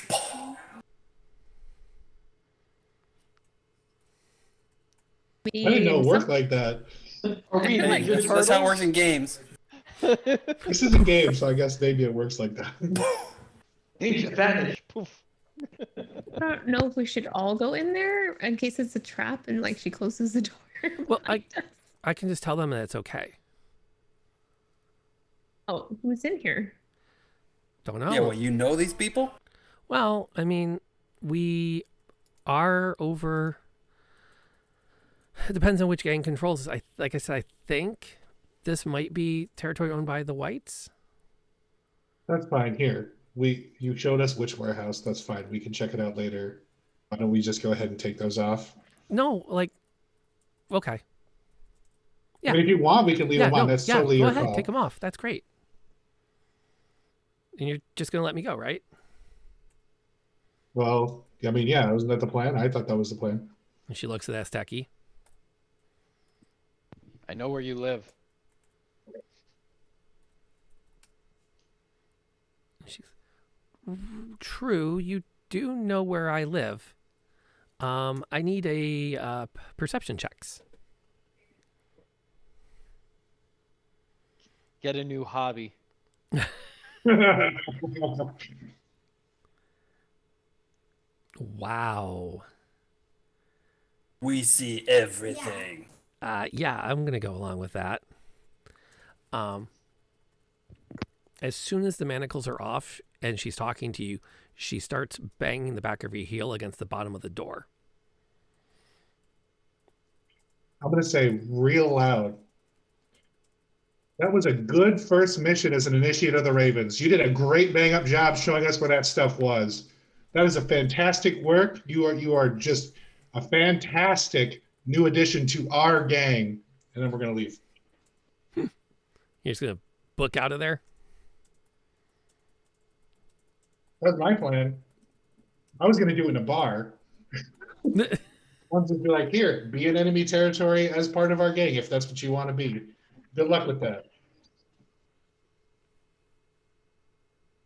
I didn't know it worked like that. Hey, that's how it works in games. This is a game, so I guess maybe it works like that. He just vanished. Poof. I don't know if we should all go in there in case it's a trap and like she closes the door. Well, behind us. I can just tell them that it's okay. Oh, who's in here? Don't know. Yeah, well, you know these people? Well, I mean, we are over. It depends on which gang controls this. Like I said, I think this might be territory owned by the whites. That's fine. Here, you showed us which warehouse. That's fine. We can check it out later. Why don't we just go ahead and take those off? No, like, okay. Yeah. I mean, if you want, we can leave them on. That's totally go your ahead, call. take them off. That's great. And you're just gonna let me go, right? Well, I mean, yeah, wasn't that the plan? I thought that was the plan. And she looks at Asteki. I know where you live. She's true. You do know where I live. I need a perception checks. Get a new hobby. Wow. We see everything. Yeah, I'm gonna go along with that. As soon as the manacles are off and she's talking to you, she starts banging the back of your heel against the bottom of the door. I'm going to say real loud. That was a good first mission as an initiate of the Ravens. You did a great bang up job showing us where that stuff was. That is a fantastic work. You are just a fantastic new addition to our gang. And then we're going to leave. You're just gonna book out of there? That was my plan. I was going to do it in a bar. Ones would be like, here, be in enemy territory as part of our gang if that's what you want to be. Good luck with that.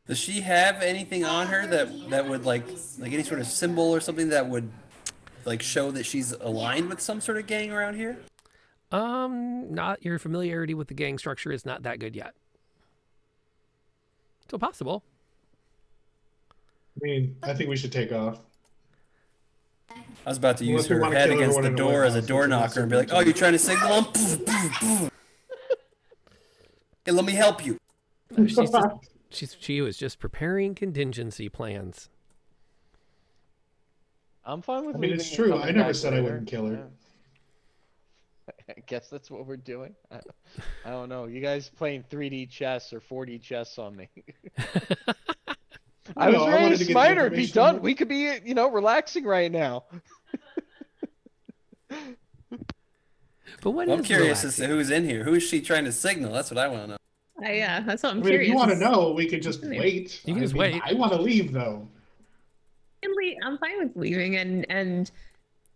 Does she have anything on her that would like any sort of symbol or something that would like show that she's aligned with some sort of gang around here? Not your familiarity with the gang structure is not that good yet. Still possible. I mean, I think we should take off. I was about to use Unless we her wanna head kill against everyone the in the door as a warehouse, door which is knocker and be like, also "Oh, you're trying to signal him? Poof, poof, poof. Hey, let me help you." No, she was just preparing contingency plans. I'm fine with I mean, leaving it's and true. coming I never back said I later. wouldn't kill her. Yeah. I guess that's what we're doing. I don't know. You guys playing 3D chess or 4D chess on me. I was wanted raised to get the smarter. Be information. done. We could be, relaxing right now. But what Well, I'm is curious as to relaxing? who's in here. Who is she trying to signal? That's what I want to know. Yeah, that's what I'm I mean, curious. if you want to know, we could just in there? wait. You can just I mean, wait. I want to leave, though. I'm fine with leaving and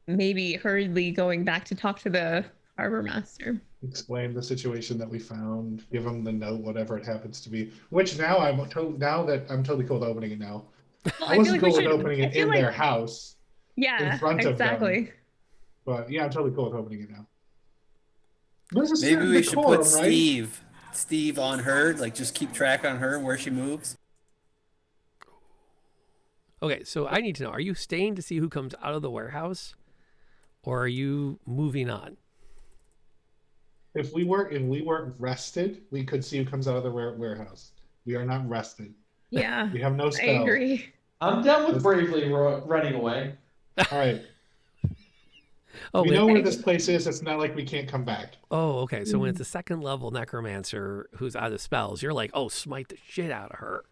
maybe hurriedly going back to talk to the harbor master. Explain the situation that we found. Give them the note, whatever it happens to be. Which now now that I'm totally cool with opening it now. Well, I wasn't we cool with should- opening I it feel in like- their house, Yeah, front of them. exactly. but yeah, I'm totally cool with opening it now. There's a Maybe certain we should decorum, put right? Steve on her, like just keep track on her where she moves. Okay, so I need to know, are you staying to see who comes out of the warehouse? Or are you moving on? If we weren't rested, we could see who comes out of the warehouse. We are not rested. Yeah, We have no I spell. agree. I'm done with bravely running away. All right. Oh, we wait, know where this place is. It's not like we can't come back. oh, okay. So when it's a second level necromancer who's out of spells, you're like, oh, smite the shit out of her.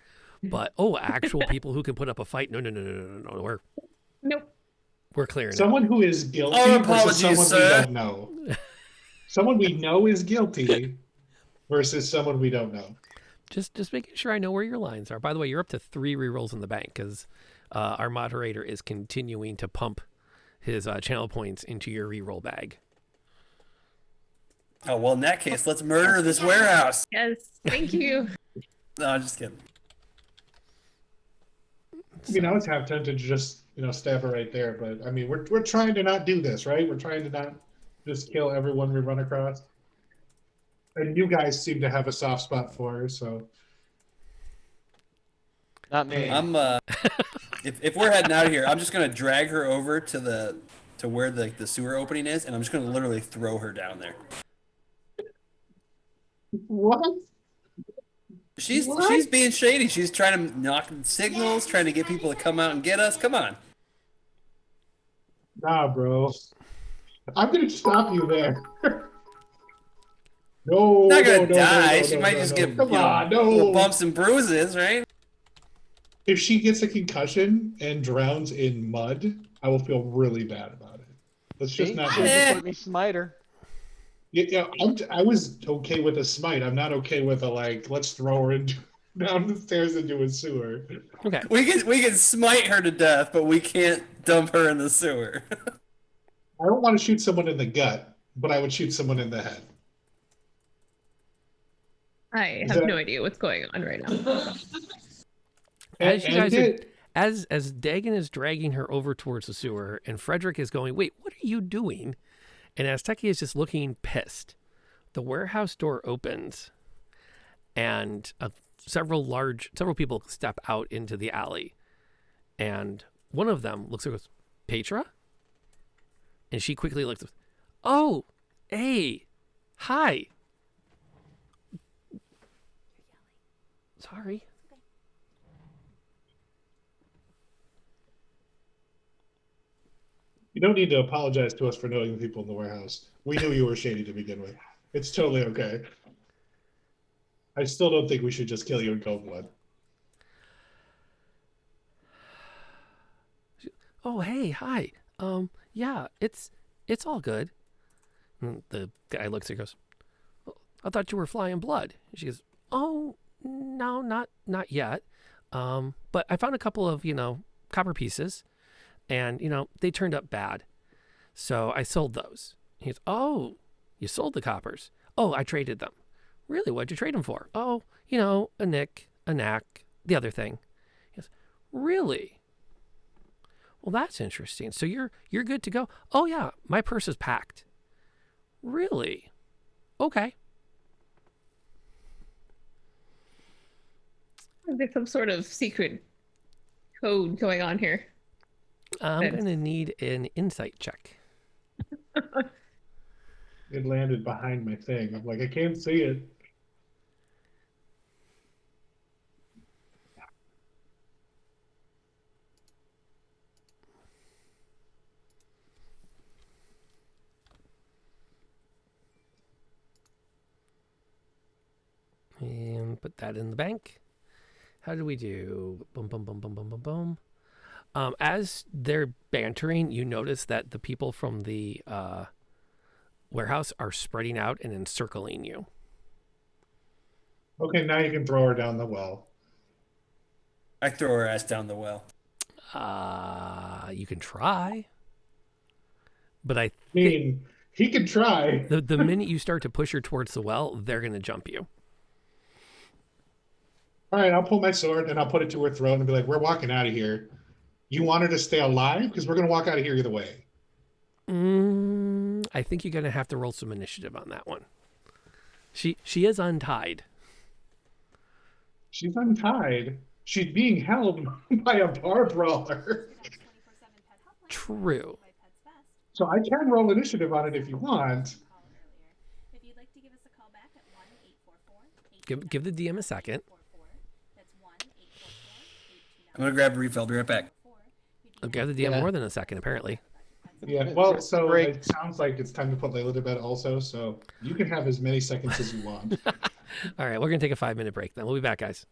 But actual people who can put up a fight, no. Nope. We're clearing it. Someone who is guilty Oh, versus apologies, someone we sir. don't know. Someone we know is guilty versus someone we don't know. Just making sure I know where your lines are. By the way, you're up to 3 rerolls in the bank because our moderator is continuing to pump his channel points into your reroll bag. Oh well, in that case, let's murder this warehouse. Yes, thank you. No, I'm just kidding. I mean, I was half tempted to just, stab her right there, but I mean, we're trying to not do this, right? We're trying to not just kill everyone we run across. And you guys seem to have a soft spot for her, so Not me. Hey. If we're heading out of here, I'm just gonna drag her over to where the sewer opening is, and I'm just gonna literally throw her down there. What? She's being shady. She's trying to knock signals, trying to get people to come out and get us. Come on. Nah, bro. I'm gonna stop you there. No, Not gonna no, no, die. no, She no, might no, just no. get Come on, no. little bumps and bruises, right? If she gets a concussion and drowns in mud, I will feel really bad about it. Let's just not do just that. let me smite her. Yeah, I was okay with a smite. I'm not okay with a let's throw her down the stairs into a sewer. Okay. We can smite her to death, but we can't dump her in the sewer. I don't want to shoot someone in the gut, but I would shoot someone in the head. I have no idea what's going on right now. As you guys are, as Dagon is dragging her over towards the sewer, and Frederick is going, "Wait, what are you doing?" And Azteki is just looking pissed. The warehouse door opens, and several people step out into the alley, and one of them looks and goes, "Petra?" And she quickly looks, "Oh, hey, hi." Sorry. You don't need to apologize to us for knowing the people in the warehouse. We knew you were shady to begin with. It's totally okay. I still don't think we should just kill you in cold blood. Oh, hey, hi. Yeah, it's all good. And the guy looks at her and goes, "Oh, I thought you were flying blood." And she goes, "Oh, no, not yet. But I found a couple of, copper pieces, and, they turned up bad. So I sold those." He goes, "Oh, you sold the coppers?" "Oh, I traded them." "Really? What'd you trade them for?" "Oh, a nick, a knack, the other thing." He goes, "Really? Well, that's interesting. So you're good to go." "Oh yeah, my purse is packed." "Really? Okay." There's some sort of secret code going on here. I'm going to need an insight check. It landed behind my thing. I'm like, I can't see it. And put that in the bank. How do we do? Boom, boom, boom, boom, boom, boom, boom. As they're bantering, you notice that the people from the warehouse are spreading out and encircling you. Okay, now you can throw her down the well. I throw her ass down the well. You can try. But I mean, he can try. The minute you start to push her towards the well, they're going to jump you. All right, I'll pull my sword and I'll put it to her throat and be like, we're walking out of here. You want her to stay alive? Because we're going to walk out of here either way. I think you're going to have to roll some initiative on that one. She is untied. She's untied. She's being held by a bar brawler. True. So I can roll initiative on it if you want. If you'd like to give us a call back at 1-844. Give the DM a second. That's 1-844. I'm going to grab a refill. Be right back. I'll give the DM more than a second, apparently. Yeah, well, so it sounds like it's time to put Layla to bed also, so you can have as many seconds as you want. All right, we're going to take a 5-minute break then. We'll be back, guys.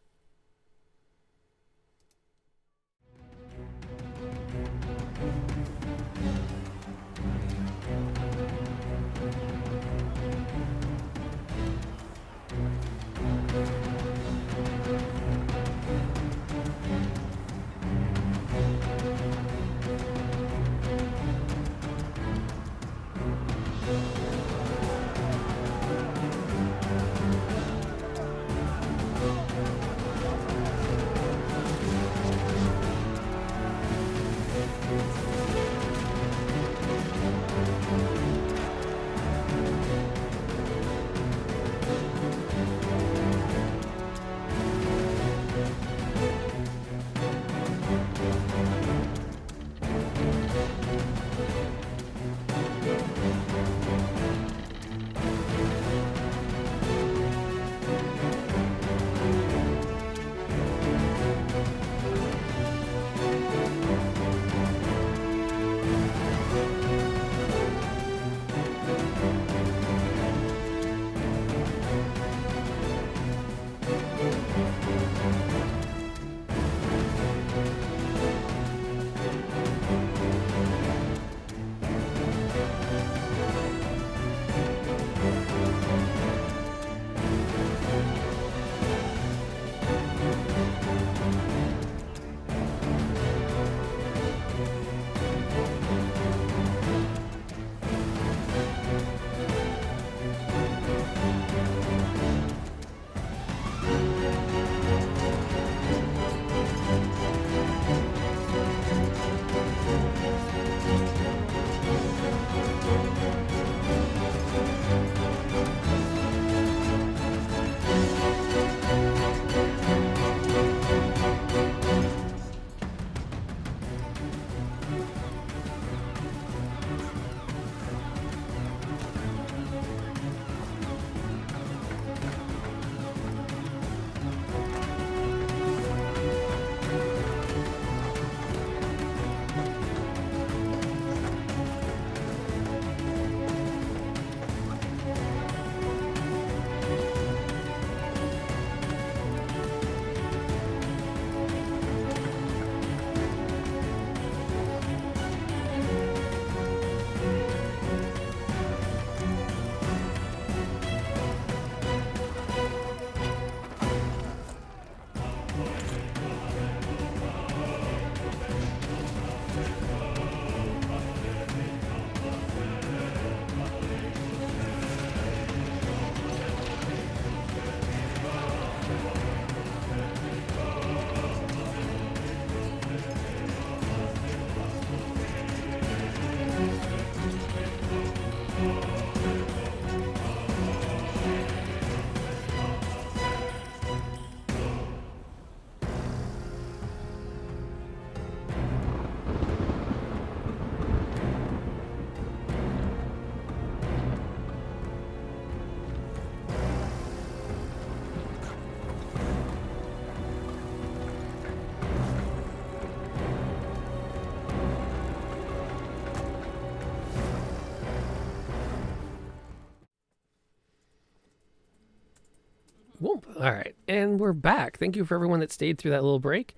Whoop. All right, and we're back. Thank you for everyone that stayed through that little break.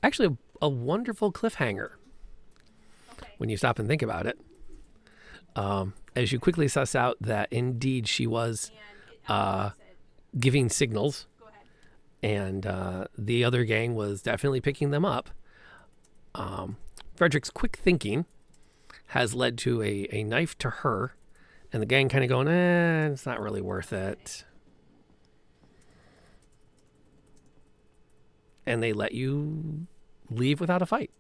Actually, a wonderful cliffhanger Okay. when you stop and think about it. As you quickly suss out that indeed she was And giving signals, go ahead. and the other gang was definitely picking them up. Frederick's quick thinking has led to a knife to her, and the gang kind of going, it's not really worth it. And they let you leave without a fight.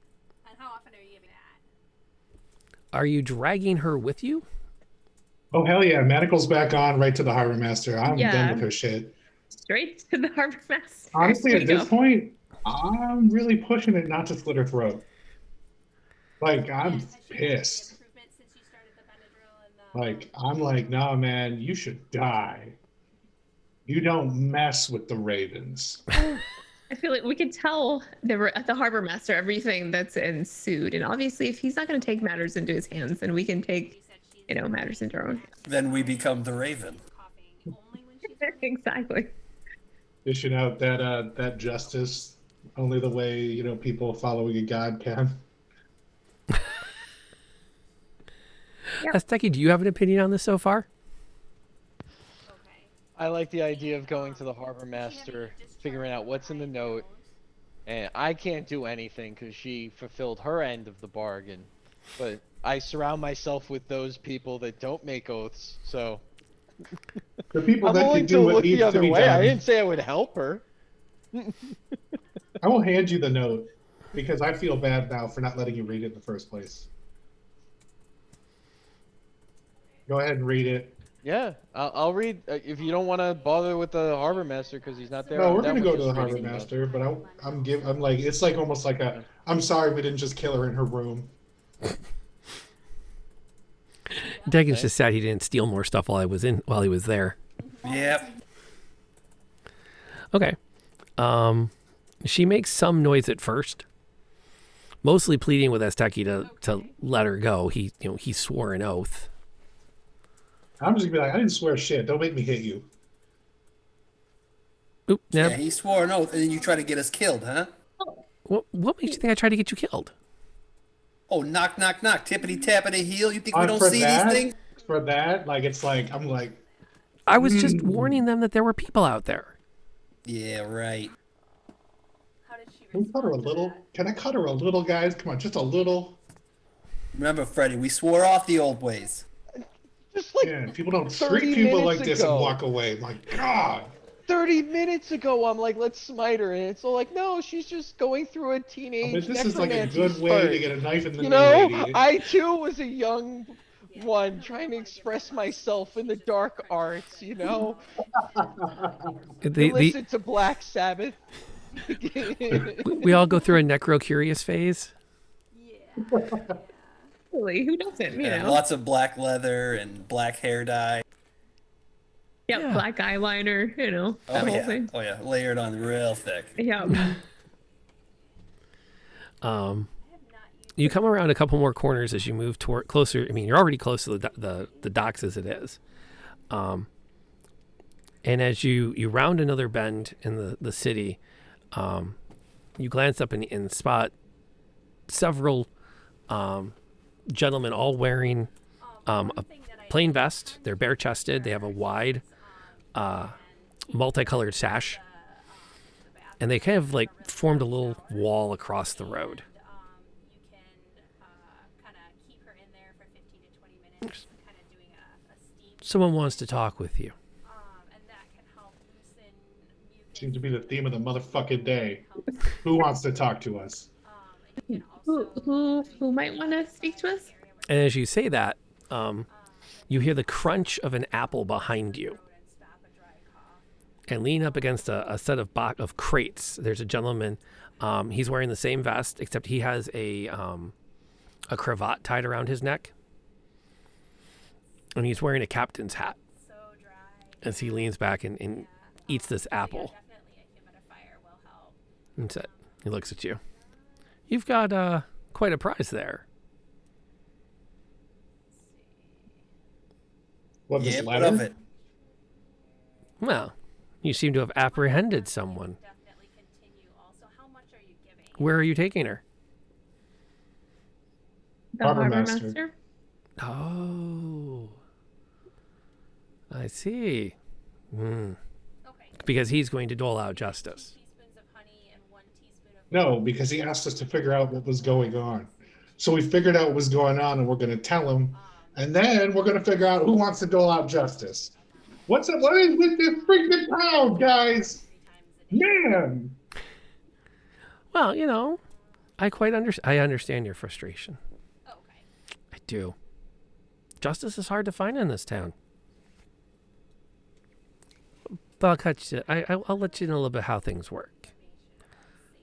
And how often are you giving that? Are you dragging her with you? Oh hell yeah, Manacle's back on right to the harbor master. I'm Yeah. done with her shit. Straight to the harbor master. Honestly, There at you this go. point, I'm really pushing it not to slit her throat. Like, I'm Has she made any pissed. improvement since you started the Benadryl and the Like, I'm like, nah, man, you should die. You don't mess with the Ravens. I feel like we could tell at the harbor master everything that's ensued, and obviously, if he's not going to take matters into his hands, then we can take, you said she's matters into our own hands. Then we become the Raven. coughing only when she's Exactly. Dishing out that justice only the way, people following a god can. Azteki, do you have an opinion on this so far? okay. I like the idea of going to the harbor master, figuring out what's in the note, and I can't do anything because she fulfilled her end of the bargain. But I surround myself with those people that don't make oaths, so The people I'm that willing can to do what look needs the to other be way. I done. didn't say I would help her. I will hand you the note because I feel bad now for not letting you read it in the first place. Go ahead and read it. Yeah, I'll read. If you don't want to bother with the harbor master because he's not there. No, I'm we're down gonna with go to the just harbor reading the note. master, but I'm like, it's like almost like I'm sorry we didn't just kill her in her room. Degan's just sad he didn't steal more stuff while he was there. Yep. Okay. She makes some noise at first, mostly pleading with Azteki to let her go. He swore an oath. I'm just gonna be like, I didn't swear shit. Don't make me hit you. Oop, Yeah, Neb. he swore an oath, and then you try to get us killed, huh? What makes you think I tried to get you killed? Oh, knock, knock, knock, tippity tappity heel. You think we don't For see that, these things? For that, like it's like I'm like, I was just warning them that there were people out there. Yeah, right. How did she can we cut her a respond to little? that? Can I cut her a little, guys? Come on, just a little. Remember, Freddie, we swore off the old ways. Just like Yeah, people don't 30 treat people minutes like this ago. and walk away. My God. 30 minutes ago, I'm like, let's smite her, and it's all like, no, she's just going through a I teenage mean, this is like a necromancy good way to spurt. get a knife in the You knee, know, lady. I too was a young one trying to express myself in the dark arts, you know? Listen to Black Sabbath. We all go through a necro-curious phase. Yeah. Really, who doesn't? You know. Lots of black leather and black hair dye. Yep, Yeah. black eyeliner. You know, Oh that whole yeah, thing. oh yeah, layered on real thick. Yeah. You come around a couple more corners as you move toward closer. I mean, you're already close to the docks as it is. And as you round another bend in the city, you glance up and spot several gentlemen all wearing a plain vest. They're bare-chested. They have a wide, multicolored sash. And they kind of like formed a little wall across the road. You can kind of keep her in there for 15 to 20 minutes, kind of doing a steam, Someone wants to talk with you. and that can help loosen mucus. Seems to be the theme of the motherfucking day. Who wants to talk to us? And you can also Who might want to speak to us? And as you say that, you hear the crunch of an apple behind you. and stop a dry cough. And lean up against a set of crates. There's a gentleman. He's wearing the same vest, except he has a cravat tied around his neck. And he's wearing a captain's hat So dry. as he leans back and eats this apple. Definitely a humidifier will help. That's it. He looks at you. You've got quite a prize there. What, Yeah, this what letter? of it? Well, You seem to have apprehended someone. Definitely continue. Also, how much are you giving? Where are you taking her? The Harbor harbor master. master. Oh, I see. Hmm. Okay. Because he's going to dole out justice. 2 teaspoons of honey and 1 teaspoon of No, because he asked us to figure out what was going on. So we figured out what was going on, and we're going to tell him, and then we're going to figure out who wants to dole out justice. What is with this freaking crowd, guys? 3 times a day. Man. Well, you know, I understand your frustration. Oh, okay. I do. Justice is hard to find in this town. But I'll cut you. I'll let you know a little bit how things work.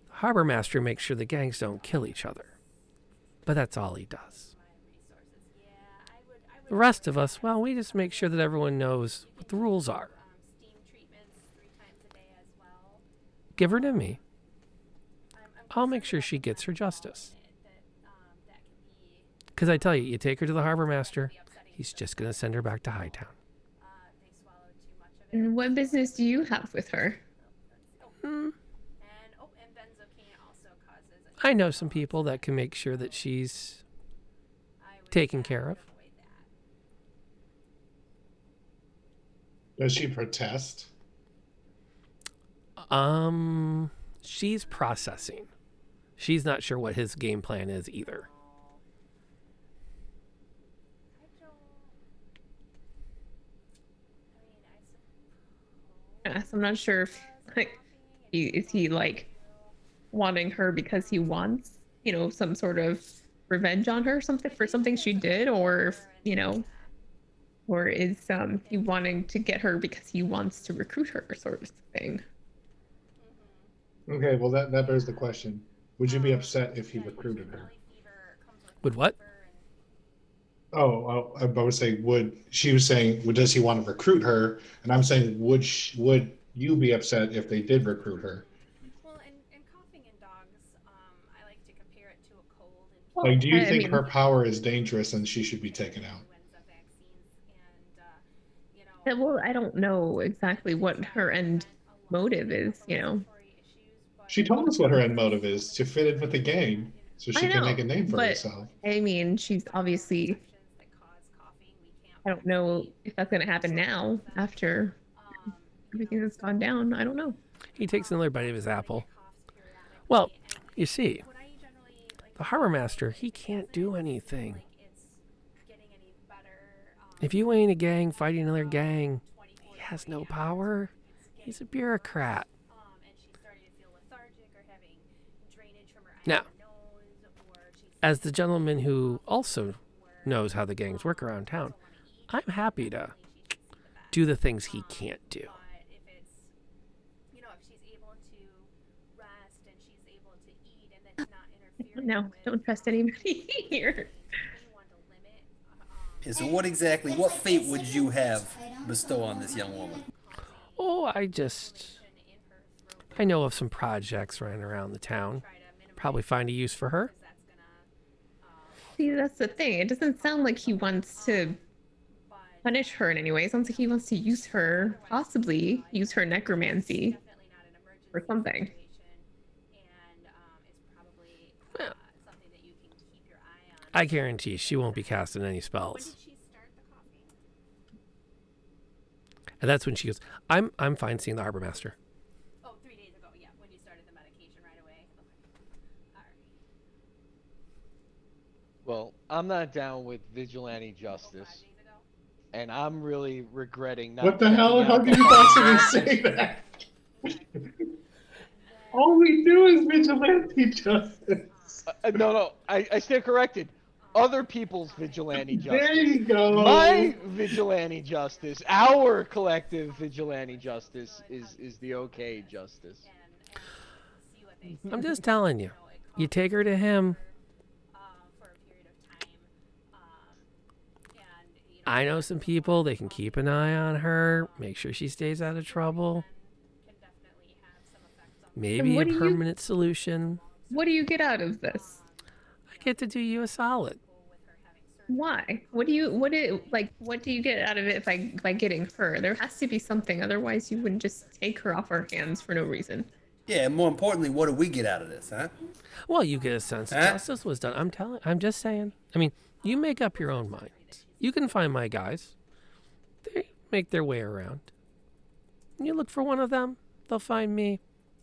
Harbor Master makes sure the gangs don't kill each other, but that's all he does. Yeah, I would The rest of us, well, we just make sure that everyone knows what the rules are. steam treatments 3 times a day as well. Give her to me. I'm I'll make sure she gets her justice. that can be Because I tell you, you take her to the Harbor Master, upsetting. he's just going to send her back to Hightown. They swallowed too much of it. And what business do you have with her? And benzocaine also causes. I know some people that can make sure that she's I would taken care of. avoid that. Does she protest? She's processing. She's not sure what his game plan is either. I don't. I mean, I suppose. Yes, I'm not sure if like is he like wanting her because he wants, you know, some sort of revenge on her, something for something she did, or if, you know, or is he wanting to get her because he wants to recruit her, sort of thing. Okay, well, that bears the question. Would you be upset if he recruited her? Would what? Oh, I was saying, she was saying, does he want to recruit her? And I'm saying, would you be upset if they did recruit her? Well, and coughing in dogs, I like to compare it to a cold. And Like, do you I think mean- her power is dangerous and she should be taken out? influenza vaccines, and you know. Well, I don't know exactly what her end motive is, you know. She told us what her end motive is, to fit in with the gang so she I can know, make a name for but- herself. I mean, she's obviously, I don't know if that's going to happen now after everything that's gone down. I don't know. He takes another bite of his apple. Well, you see, the Harbor Master, he can't do anything. If you ain't a gang fighting another gang, he has no power. He's a bureaucrat. Now, as the gentleman who also knows how the gangs work around town, I'm happy to do the things he can't do. But if it's, you know, if she's able to rest and she's able to eat and then not interfere. No, don't trust anybody here. We want to limit. Okay, so what fate would you have bestow on this young woman? Oh, I know of some projects running around the town. Probably find a use for her. See, that's the thing. It doesn't sound like he wants to punish her in any way. It sounds like he wants to use her, possibly use her necromancy or something. And it's probably something that you can keep your eye on. I guarantee she won't be casting any When spells. did she start the coughing? And that's when she goes, I'm fine seeing the Harbor Master. Oh, 3 days ago. Yeah, when you started the medication right away. Okay. All right. Well, I'm not down with vigilante 5 justice, days ago. and I'm really regretting not. What the hell? checking How out can the you harbor possibly say that? All we do is vigilante justice. No, I stand corrected. Other people's vigilante justice. There you go. My vigilante justice, our collective vigilante justice, is the okay justice. And see what they say. I'm just telling you. You take her to him. For a period of time. And you know, I know some people. They can keep an eye on her. Make sure she stays out of trouble. can definitely have some effects on Maybe a what do you- permanent solution. What do you get out of this? I get to do you a solid. with her having Why? What do you get out of it by getting her? There has to be something, otherwise you wouldn't just take her off our hands for no reason. Yeah, and more importantly, what do we get out of this, huh? Well, you get a sense Huh? justice was done. I'm just saying. I mean, you make up your own mind. You can find my guys. They make their way around. You look for one of them, they'll find me.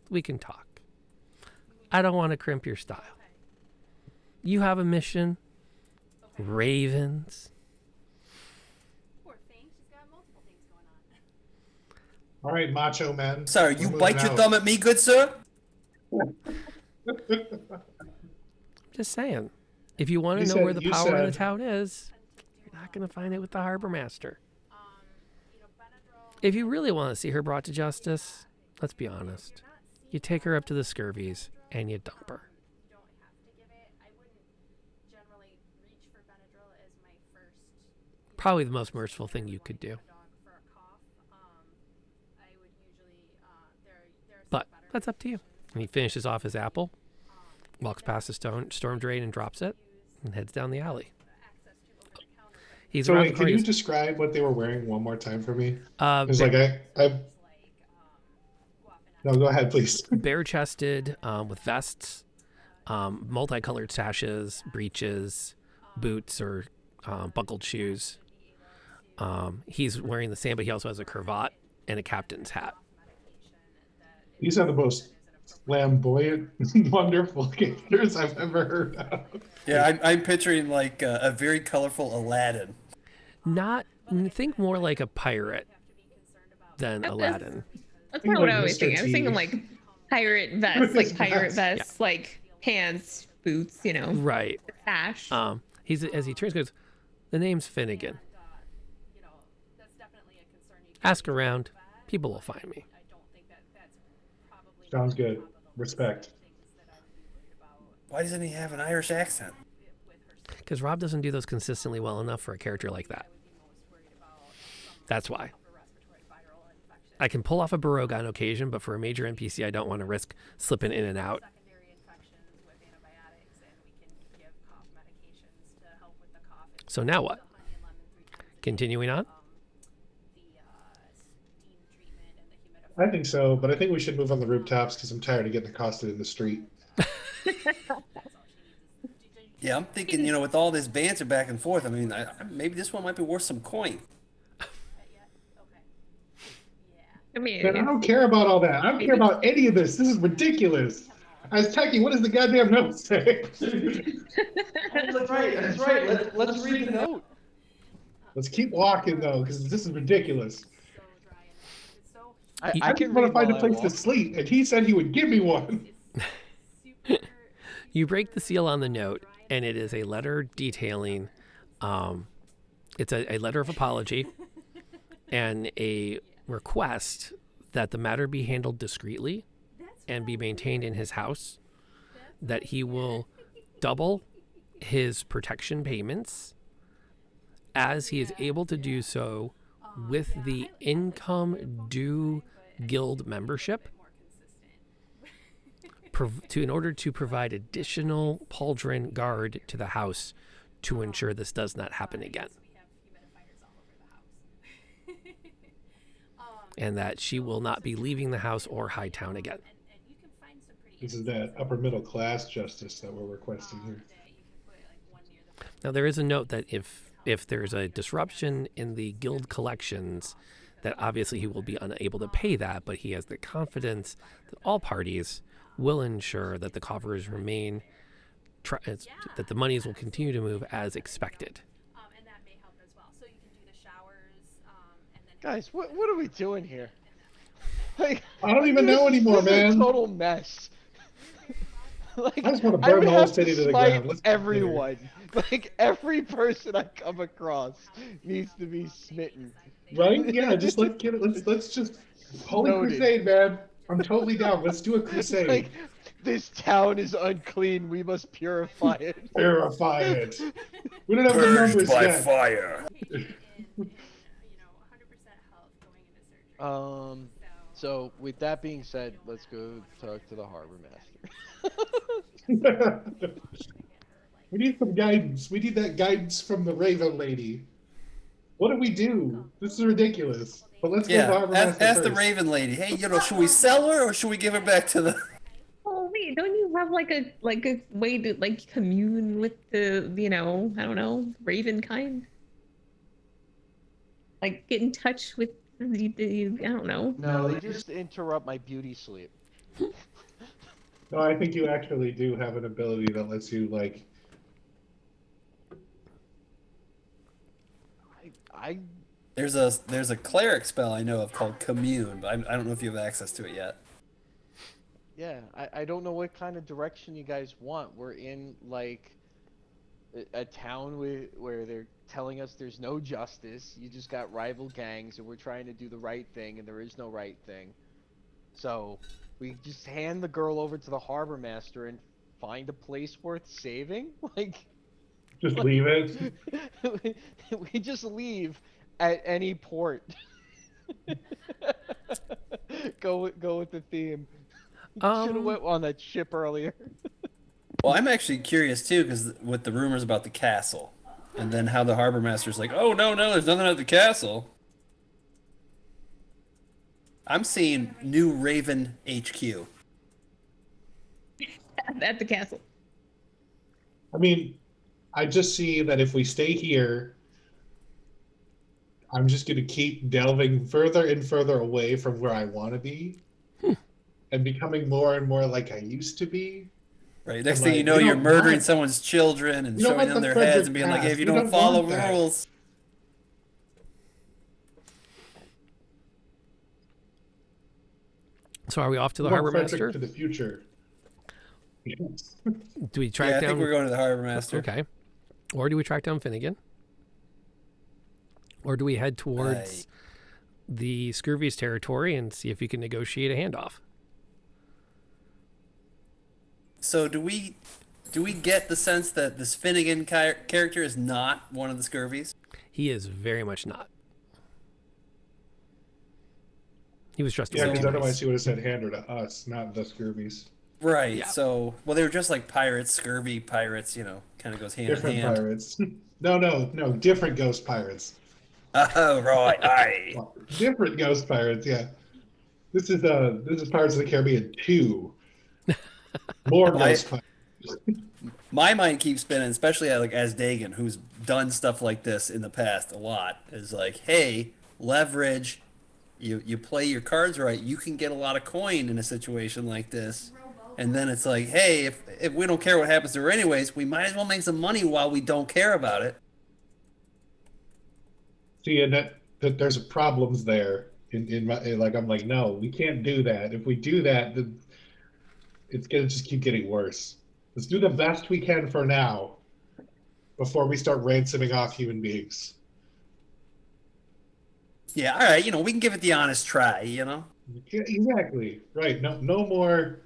We can talk. I don't want to crimp your style. You have a mission. Ravens. Poor thing, she's got multiple things going on. All right, macho man. Sorry, We're you moving bite your out. thumb at me, good sir? Just saying. If you want You to know said- where the you power in the said- town is, you're not going to find it with the harbor master. You know, Benadryl. If you really want to see her brought to justice, let's be honest. You take her up to the Scurvies and you dump her. You don't have to give it. I wouldn't generally reach for Benadryl as my first. Probably the most merciful thing you could do. Dog for a cough. I would usually. There are some But better that's up to you. And he finishes off his apple, walks past the storm drain and drops it, and heads down the alley. access to over the counter. He's So around wait, the can you corner. describe what they were wearing one more time for me? Uh, Because ba- like no, go ahead, please. bare-chested with vests, multicolored sashes, breeches, boots or buckled shoes. He's wearing the same, but he also has a cravat and a captain's hat. These are the most flamboyant, wonderful characters I've ever heard of. Yeah, I'm picturing like a very colorful Aladdin. Not think more like a pirate than That's- Aladdin. That's Think kind of what like I was Mr. thinking. I was thinking T. like pirate vest, With like his pirate vest. vest, like pants, boots, you know, Right. sash. He's as he turns goes, the name's Finnegan. You know, that's definitely a concern. You Ask around. People will find me. I don't think that's probably. Sounds good. Respect. Things that I would be worried about Why doesn't he have an Irish accent? with her. Because Rob doesn't do those consistently well enough for a character like that. Be most worried about some That's why. upper respiratory viral infection. I can pull off a Baroque on occasion, but for a major NPC, I don't want to risk slipping in and out. Secondary infections with antibiotics, and we can give cough medications to help with the cough. It's So now what? honey and lemon 3 times a day. Continuing on. The steam treatment and the humidifier. I think so, but I think we should move on the rooftops because I'm tired of getting accosted in the street. Yeah, I'm thinking, you know, with all this banter back and forth, I mean, maybe this one might be worth some coin. I mean, Man, I don't care about all that. I don't care about any of this. This is ridiculous. I was checking. What does the goddamn note say? That's right. That's right. Let's read the note. Let's keep walking though, because this is ridiculous. I I can just want to read find a while I place to walk. sleep, and he said he would give me one. You break the seal on the note, and it is a letter detailing. It's a letter of apology and a request that the matter be handled discreetly and be maintained in his house. That he will double his protection payments as he is able to do so with the income due guild membership in order to provide additional pauldron guard to the house to ensure this does not happen again. And that she will not be leaving the house or Hightown again. This is that upper middle class justice that we're requesting here. Now there is a note that if there's a disruption in the guild collections, that obviously he will be unable to pay that, but he has the confidence that all parties will ensure that the coffers remain, that the monies will continue to move as expected. And that may help as well. So you can do the showers, and then Guys, what are we doing here? Like, I don't even know anymore, this is a man. total mess. Like, I just want to I burn would the whole have city to the smite ground. Let's be clear. everyone. Like every person I come across needs to be smitten. Right? Yeah, just let's just holy Noted. crusade, man. I'm totally down. Let's do a crusade. Like, this town is unclean. We must purify it. Purify it. We don't have the numbers yet. fire. in 100% health going into surgery. So with that being said, let's go talk to the harbor master. We need some guidance. We need that guidance from the Raven lady. What do we do? This is ridiculous. But let's go to the Yeah, harbor ask, master ask the first. Raven lady. Hey, should we sell her or should we give her back to the? Oh wait, don't you have like a way to like commune with the I don't know, raven kind? Like get in touch with the I don't know. No, they just interrupt my beauty sleep. No, I think you actually do have an ability that lets you like. I There's a cleric spell I know of called Commune, but I don't know if you have access to it yet. Yeah, I don't know what kind of direction you guys want. We're in like a town where they're telling us there's no justice. You just got rival gangs, and we're trying to do the right thing, and there is no right thing. So we just hand the girl over to the harbor master and find a place worth saving. Like, Just leave it. we just leave at any port. Go with the theme. Should have went on that ship earlier. Well, I'm actually curious too, because with the rumors about the castle, and then how the harbor master's like, "Oh no, there's nothing at the castle." I'm seeing New Raven HQ. At the castle. I mean, I just see that if we stay here, I'm just going to keep delving further and further away from where I want to be and becoming more and more like I used to be. Right. Next And, thing you like, know, we you're don't murdering want- someone's children and we don't shoving want them the their heads Frederick and being like, pass. "Hey, if you We don't don't follow want that." rules." So are we off to the We want harbor Frederick master? to the future. Yes. Do we track Yeah, I down? think we're going to the harbor master. Okay. Or do we track down Finnegan? Or do we head towards the Scurvy's territory and see if we can negotiate a handoff? So do we get the sense that this Finnegan character is not one of the Scurvies? He is very much not. He was just Yeah, way because too otherwise nice. he would have said hand her to us, not the Scurvies. Right. Yeah. So, well, they were just like pirates, scurvy pirates. Kind of goes hand Different in hand. pirates. No, different ghost pirates. Oh, right. Aye. Different ghost pirates, yeah. This is Pirates of the Caribbean 2. More ghost pirates. My mind keeps spinning, especially like as Dagon, who's done stuff like this in the past a lot. Is like, hey, leverage. You play your cards right, you can get a lot of coin in a situation like this. And then it's like, hey, if we don't care what happens to her anyways, we might as well make some money while we don't care about it. See, and that there's problems there. Like I'm like, no, we can't do that. If we do that, then it's gonna just keep getting worse. Let's do the best we can for now, before we start ransoming off human beings. Yeah, all right, we can give it the honest try, Yeah, exactly. Right. No more.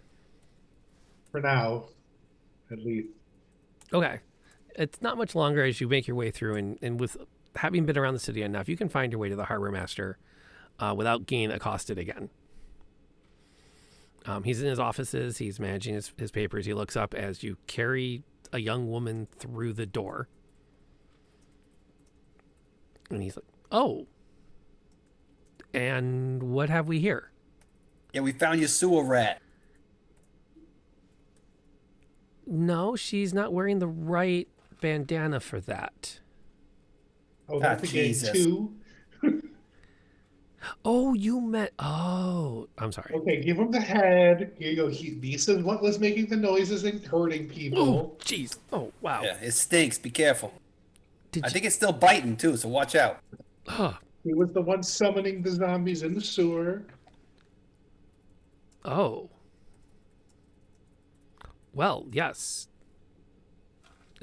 For now, at least. Okay. It's not much longer as you make your way through, and with having been around the city enough, you can find your way to the harbor master without being accosted again. He's in his offices. He's managing his papers. He looks up as you carry a young woman through the door. And he's like, "Oh. And what have we here?" Yeah, we found you sewer rat. No, she's not wearing the right bandana for that. Oh, that's again Jesus. 2. Oh, you meant... Oh, I'm sorry. Okay, give him the head. Here you go. This is what was making the noises and hurting Oh, people. jeez. Oh, wow. Yeah, it stinks. Be careful. Did I you... think it's still biting too, so watch out. He was the one summoning the zombies in the sewer. Oh. Well, yes.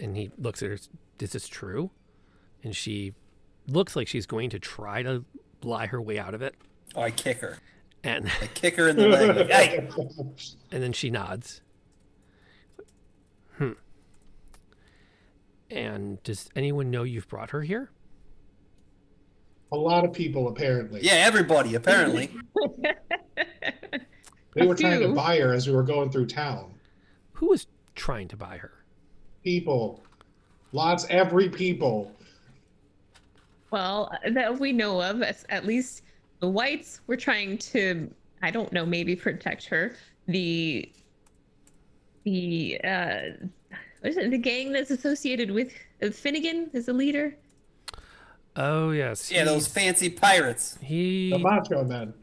And he looks at her. Is this true? And she looks like she's going to try to lie her way out of it. Oh, I kick her. And I kick her in the leg. Like, hey! and then she nods. And does anyone know you've brought her here? A lot of people, apparently. Yeah, everybody, apparently. They were trying to Phew. buy her as we were going through town. Who was trying to buy her? People. Lots every people. Well, that we know of, at least the whites were trying to, I don't know, maybe protect her. The what is it? The gang that's associated with Finnegan is the leader. Oh yes. Yeah, those fancy pirates. The He Macho Men.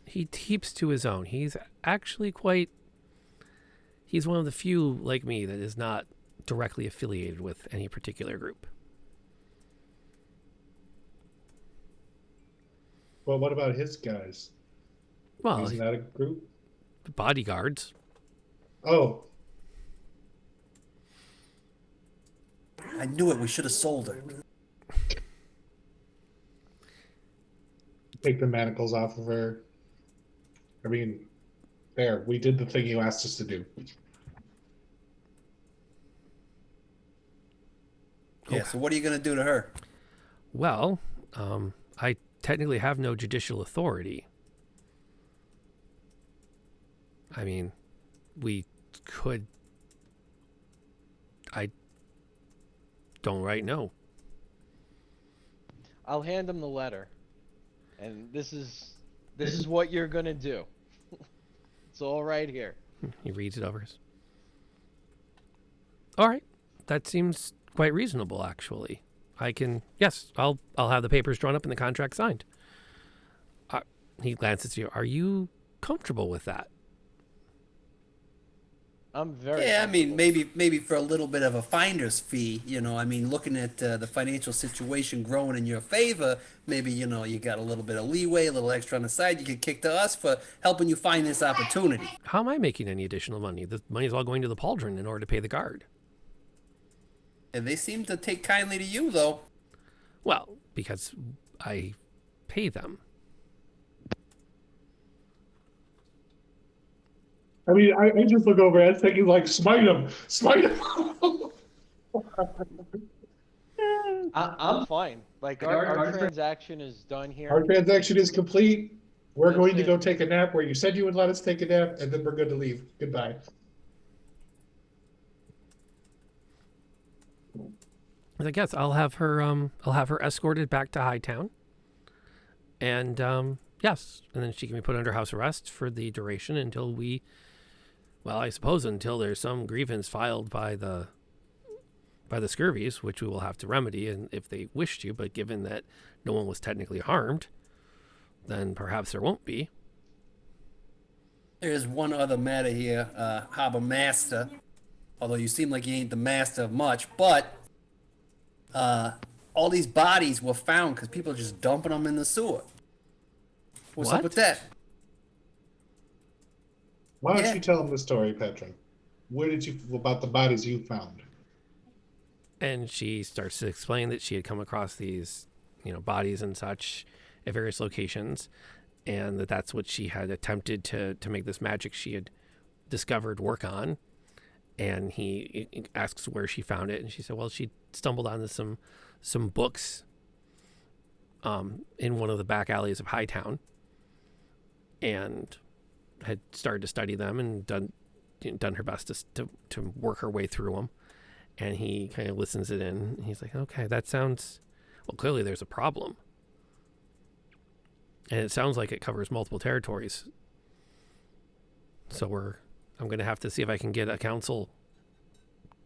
he keeps to his own. He's actually quite. He's one of the few like me that is not directly affiliated with any particular group. Well, what about his guys? Well, Isn't that a group? the bodyguards. Oh, I knew it. We should have sold her. take the manacles off of her. I mean, there. We did the thing you asked us to do. Yeah. So what are you gonna do to her? Well, I technically have no judicial authority. I mean, we could. I don't right know. I'll hand him the letter, and this is what you're gonna do. It's all right here. He reads it over. All right, that seems quite reasonable, actually. I can. Yes, I'll have the papers drawn up and the contract signed. He glances at you. Are you comfortable with that? I'm very. Yeah, I mean, comfortable. maybe for a little bit of a finder's fee, you know. I mean, looking at the financial situation growing in your favor, maybe you know you got a little bit of leeway, a little extra on the side. You could kick to us for helping you find this opportunity. How am I making any additional money? The money's all going to the pauldron in order to pay the guard. And they seem to take kindly to you, though. Well, because I pay them. I mean, I just look over at thinking like, smite him, smite him. I'm fine. Like our transaction is done here. Our transaction is complete. We're going to go Listen. take a nap where you said you would let us take a nap, and then we're good to leave. Goodbye. I guess I'll have her escorted back to Hightown. And yes, and then she can be put under house arrest for the duration until I suppose until there's some grievance filed by the Scurvies, which we will have to remedy, and if they wish to. But given that no one was technically harmed, then perhaps there won't be. There's one other matter here, Harbor Master. Although you seem like you ain't the master of much, but all these bodies were found because people are just dumping them in the sewer. What's up What? with that? Why don't Yeah. you tell them the story, Petra? Where did you about the bodies you found? And she starts to explain that she had come across these, bodies and such at various locations, and that's what she had attempted to make this magic she had discovered work on. And he asks where she found it, and she said, well, she stumbled onto some books in one of the back alleys of Hightown, and had started to study them and done her best to work her way through them. And he kind of listens it in. And he's like, okay, that sounds, well, clearly there's a problem. And it sounds like it covers multiple territories. So I'm going to have to see if I can get a council.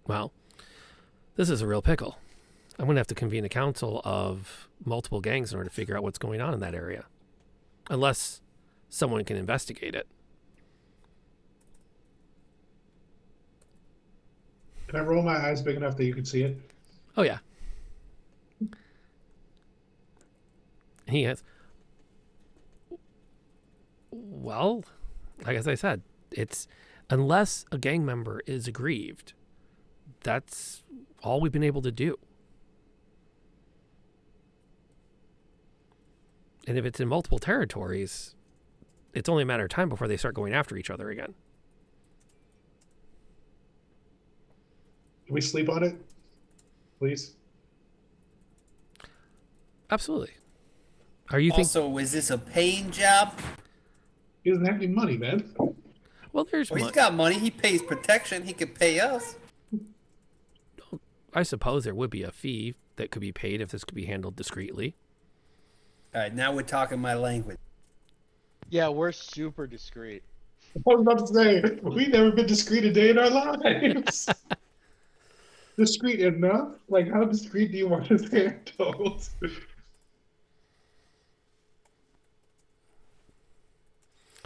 Well, this is a real pickle. I'm going to have to convene a council of multiple gangs in order to figure out what's going on in that area. Unless someone can investigate it. Can I roll my eyes big enough that you can see it? Oh, yeah. He has. Well, like as I said, it's unless a gang member is aggrieved, that's all we've been able to do. And if it's in multiple territories, it's only a matter of time before they start going after each other again. Can we sleep on it, please? Absolutely. Are you think? Also, is this a paying job? He doesn't have any money, man. Well, there's Well, he's got money. He pays protection. He could pay us. I suppose there would be a fee that could be paid if this could be handled discreetly. All right, now we're talking my language. Yeah, we're super discreet. I was about to say, we've never been discreet a day in our lives. Discreet enough? Like, how discreet do you want us handled?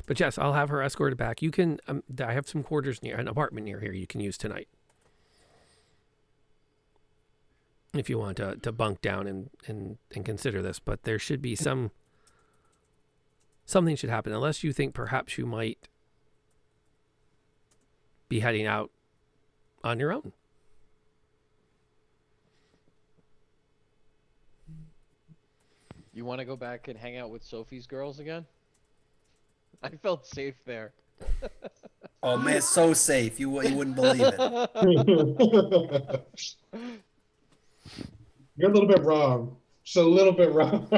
But yes, I'll have her escorted back. You can. I have some quarters near an apartment near here you can use tonight, if you want to bunk down and consider this. But there should be something should happen, unless you think perhaps you might be heading out on your own. You want to go back and hang out with Sophie's girls again? I felt safe there. Oh man, so safe. You wouldn't believe it. You're a little bit wrong. Just a little bit wrong.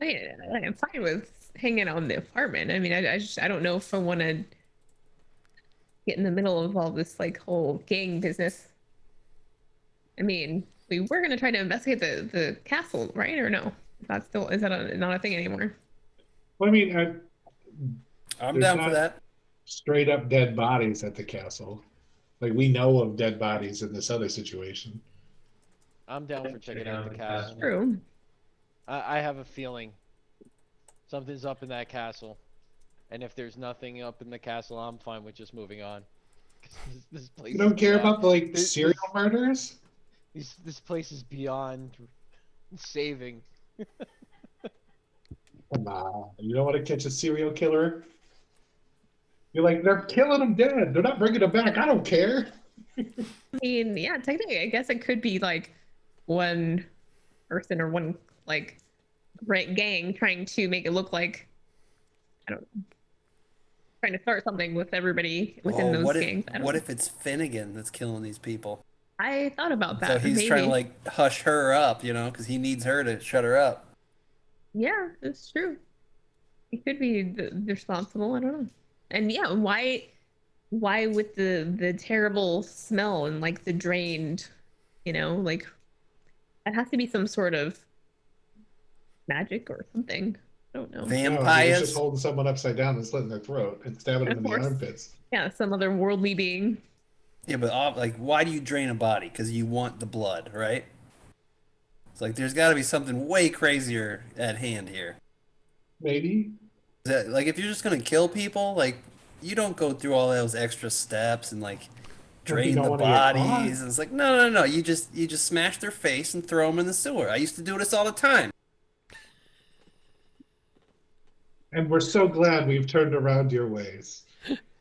I'm fine with hanging out in the apartment. I mean, I don't know if I want to get in the middle of all this like whole gang business. I mean, we were gonna try to investigate the castle, right? Or no? Is that not a thing anymore? Well, I mean, I'm there's down for not that. straight up dead bodies at the castle. Like, we know of dead bodies in this other situation. I'm down for checking out the castle. True. I have a feeling something's up in that castle, and if there's nothing up in the castle, I'm fine with just moving on. 'Cause this place You don't is care beyond- about the, like, this- serial murders? This place is beyond saving. Come on. You don't want to catch a serial killer? You're like, they're killing them dead. They're not bringing them back. I don't care. I mean, yeah, technically, I guess it could be like one person or one like gang trying to make it look like, I don't know, trying to start something with everybody within those gangs. What if it's Finnegan that's killing these people? I thought about that. So he's maybe. trying to like hush her up, because he needs her to shut her up. Yeah, that's true. It could be responsible. I don't know. And yeah, why with the terrible smell and like the drained, like it has to be some sort of magic or something. I don't know. No, I mean, it's Vampires. just holding someone upside down and slitting their throat and stabbing them in the course. armpits. Yeah, some other worldly being. Yeah, but like, why do you drain a body? Because you want the blood, right? It's like there's got to be something way crazier at hand here. Maybe. Like, if you're just gonna kill people, like, you don't go through all those extra steps and like drain don't the wanna get caught. bodies. And it's like, no. You just smash their face and throw them in the sewer. I used to do this all the time. And we're so glad we've turned around your ways.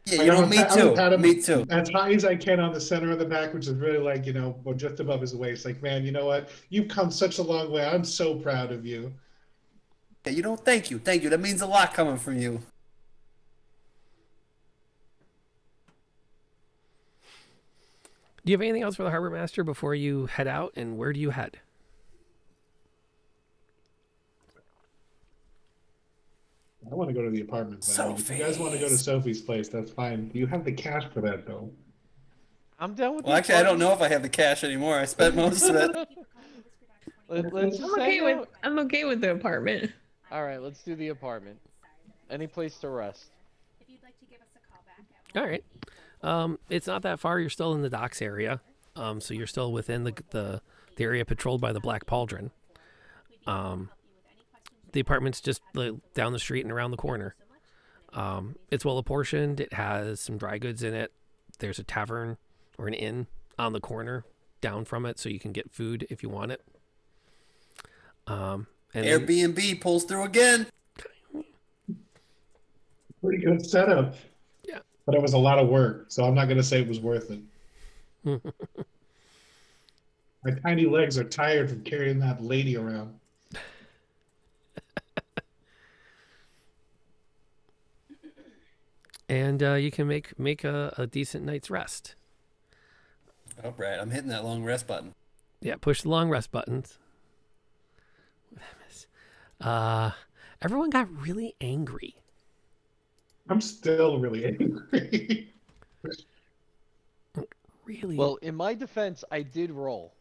Yeah, Like, I'm gonna me pat- I'm gonna too. pat him Me too. As high as I can on the center of the back, which is really like, well, just above his waist. Like, man, you know what? You've come such a long way. I'm so proud of you. Yeah, thank you. That means a lot coming from you. Do you have anything else for the harbor master before you head out? And where do you head? I want to go to the apartment. But I mean, if you guys want to go to Sophie's place, that's fine. Do you have the cash for that, though? I'm down with. Well, actually, I don't know if I have the cash anymore. I spent most of it. Let's just hang out. I'm okay with the apartment. All right, let's do the apartment. Any place to rest. If you'd like to give us a call back at All right. It's not that far. You're still in the docks area. So you're still within the area patrolled by the Black Pauldron. The apartment's just down the street and around the corner. It's well apportioned. It has some dry goods in it. There's a tavern or an inn on the corner down from it, so you can get food if you want it. And Airbnb pulls through again. Pretty good setup. Yeah. But it was a lot of work, so I'm not going to say it was worth it. My tiny legs are tired from carrying that lady around. And you can make a decent night's rest. Oh, right. I'm hitting that long rest button. Yeah, push the long rest buttons. Everyone got really angry. I'm still really angry. really. Well, in my defense, I did roll.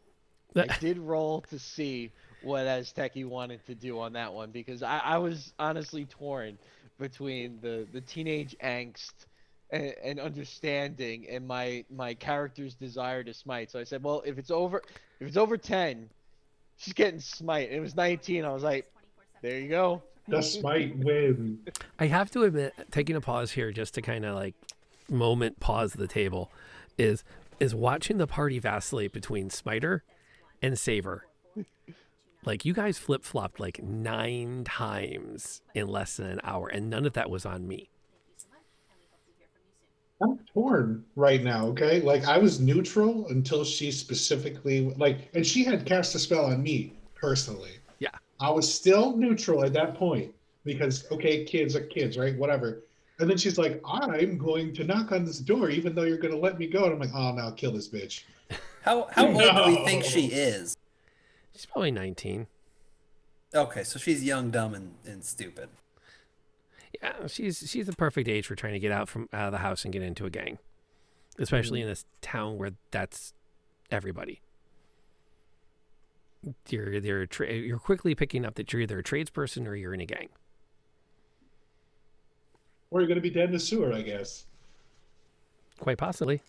I did roll to see what Azteki wanted to do on that one because I was honestly torn between the teenage angst and understanding and my character's desire to smite. So I said, well, if it's over 10, she's getting smite. And it was 19. I was like, there you go. The smite win. I have to admit, taking a pause here just to kind of like pause the table is watching the party vacillate between Smiter and Saver. Like, you guys flip-flopped like 9 times in less than an hour, and none of that was on me. I'm torn right now, okay? Like, I was neutral until she specifically, like, and she had cast a spell on me, personally. Yeah. I was still neutral at that point because, okay, kids are kids, right? Whatever. And then she's like, I'm going to knock on this door even though you're going to let me go. And I'm like, oh, no, kill this bitch. How old do we think she is? She's probably 19. Okay, so she's young, dumb, and stupid. Yeah, she's the perfect age for trying to get out of the house and get into a gang, especially in this town where that's everybody. You're quickly picking up that you're either a tradesperson or you're in a gang. Or you're going to be dead in the sewer, I guess. Quite possibly.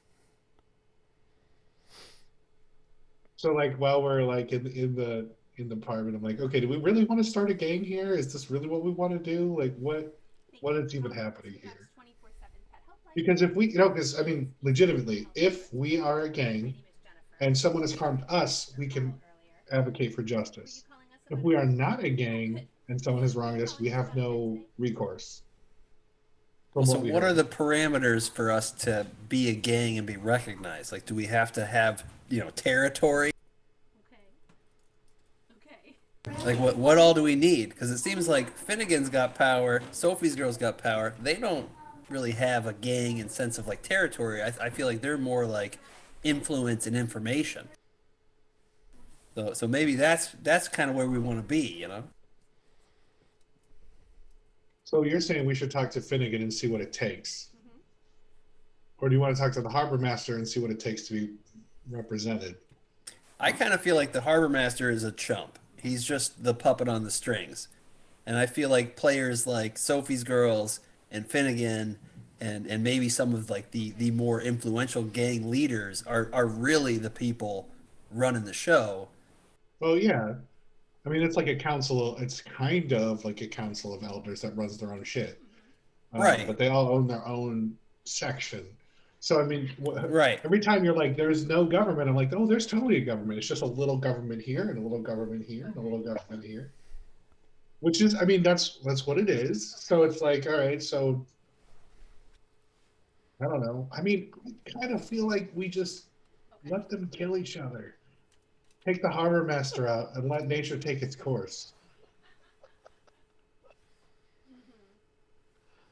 So, like, while we're like in the apartment, I'm like, okay, do we really want to start a gang here? Is this really what we want to do? Like, what is even happening here? Because if we, because I mean, legitimately, if we are a gang and someone has harmed us, we can advocate for justice. If we are not a gang and someone has wronged us, we have no recourse. So what are the parameters for us to be a gang and be recognized? Like, do we have to have, territory? Like, what all do we need? Because it seems like Finnegan's got power, Sophie's girl's got power. They don't really have a gang in sense of, like, territory. I feel like they're more like influence and information. So maybe that's kind of where we want to be, So you're saying we should talk to Finnegan and see what it takes? Or do you want to talk to the harbor master and see what it takes to be represented? I kind of feel like the harbor master is a chump. He's just the puppet on the strings. And I feel like players like Sophie's Girls and Finnegan and maybe some of like the more influential gang leaders are really the people running the show. Well, yeah. I mean, it's like it's kind of like a council of elders that runs their own shit. Right. But they all own their own section. So, I mean, right. Every time you're like, there's no government, I'm like, oh, there's totally a government. It's just a little government here and a little government here and a little government here. Which is, I mean, that's what it is. So it's like, all right, so, I don't know. I mean, I kind of feel like we just let them kill each other. Take the harbor master out and let nature take its course.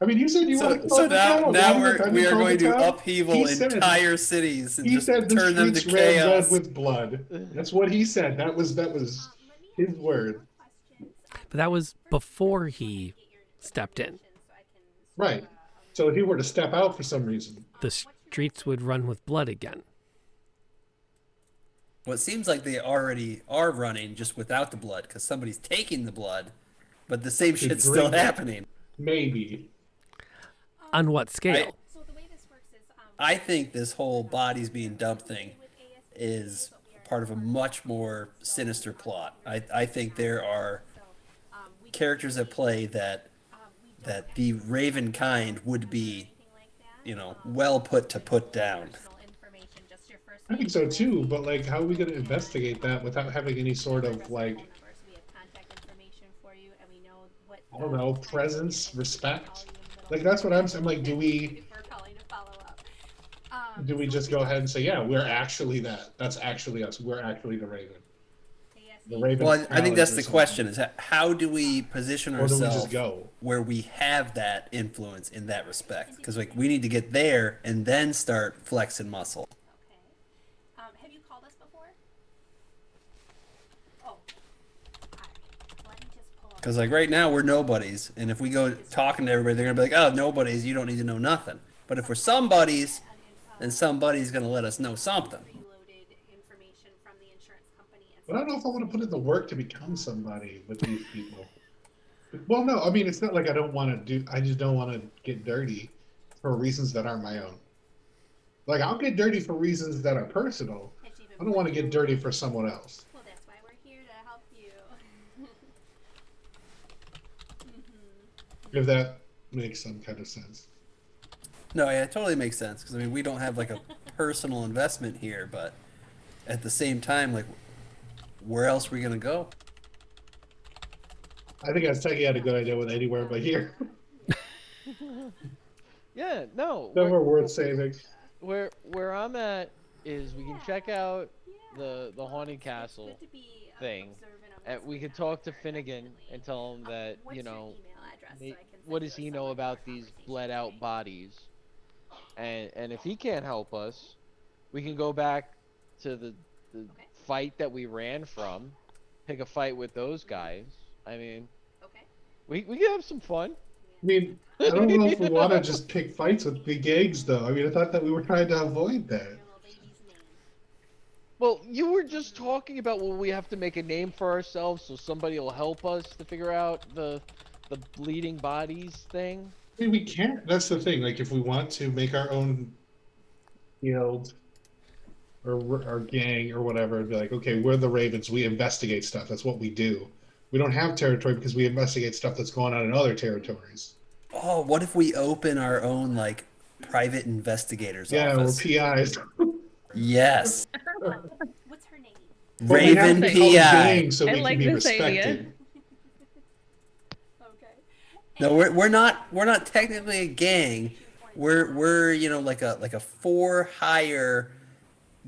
I mean, you said you want to so now we are going to upheaval entire cities and just turn them to chaos. Red with blood. That's what he said. That was his word. But that was before he stepped in. Right. So if he were to step out for some reason, the streets would run with blood again. Well, it seems like they already are running just without the blood because somebody's taking the blood, but the same shit's still happening. Maybe. On what scale? I think this whole bodies being dumped thing is part of a much more sinister plot. I think there are characters at play that the Raven kind would be, well put down. I think so too, but like, how are we going to investigate that without having any sort of like, I don't know, presence, respect? Like, that's what I'm saying. Like, do we just go ahead and say, yeah, we're actually that? That's actually us. We're actually the Raven. The Raven. Well, I think that's the question: is how do we position ourselves where we have that influence in that respect? Because like we need to get there and then start flexing muscle. Have you called us before? Oh. Let me just pull up. Because like right now we're nobodies, and if we go talking to everybody, they're gonna be like, "Oh, nobodies, you don't need to know nothing." But if we're somebodies, then somebody's gonna let us know something. preloaded information from the insurance company. And But I don't know if I want to put in the work to become somebody with these people. Well, no, I mean, it's not like I don't want to do, I just don't want to get dirty for reasons that aren't my own. Like, I'll get dirty for reasons that are personal. I don't want to get dirty for someone else. Well, that's why we're here to help you. If that makes some kind of sense. No, yeah, it totally makes sense because I mean we don't have like a personal investment here, but at the same time, like, where else are we gonna go? I think Azteki had a good idea with anywhere but here. Yeah, no. Somewhere worth saving. Where I'm at is we can check out the haunted castle Good to be thing. observant on And what's we going could on talk to there, Finnegan definitely. and tell him that, What's you your know, email address so I can what send does you he a know summary of our about these conversation bled out today? bodies? And if he can't help us, we can go back to the Okay. fight that we ran from, pick a fight with those guys. I mean, Okay. we can have some fun. I mean, I don't know if we want to just pick fights with big eggs, though. I mean, I thought that we were trying to avoid that. Your little baby's name. Well, you were just talking about, well, we have to make a name for ourselves so somebody will help us to figure out the bleeding bodies thing. I mean, we can't. That's the thing. Like, if we want to make our own guild or our gang or whatever, and be like, okay, we're the Ravens. We investigate stuff. That's what we do. We don't have territory because we investigate stuff that's going on in other territories. Oh, what if we open our own like private investigators Yeah, we're office? PIs. Yes, What's her name? But we have Raven to become a PI. gang so I we like can be this idea. respected. Okay. No, we're not technically a gang. We're you know like a for hire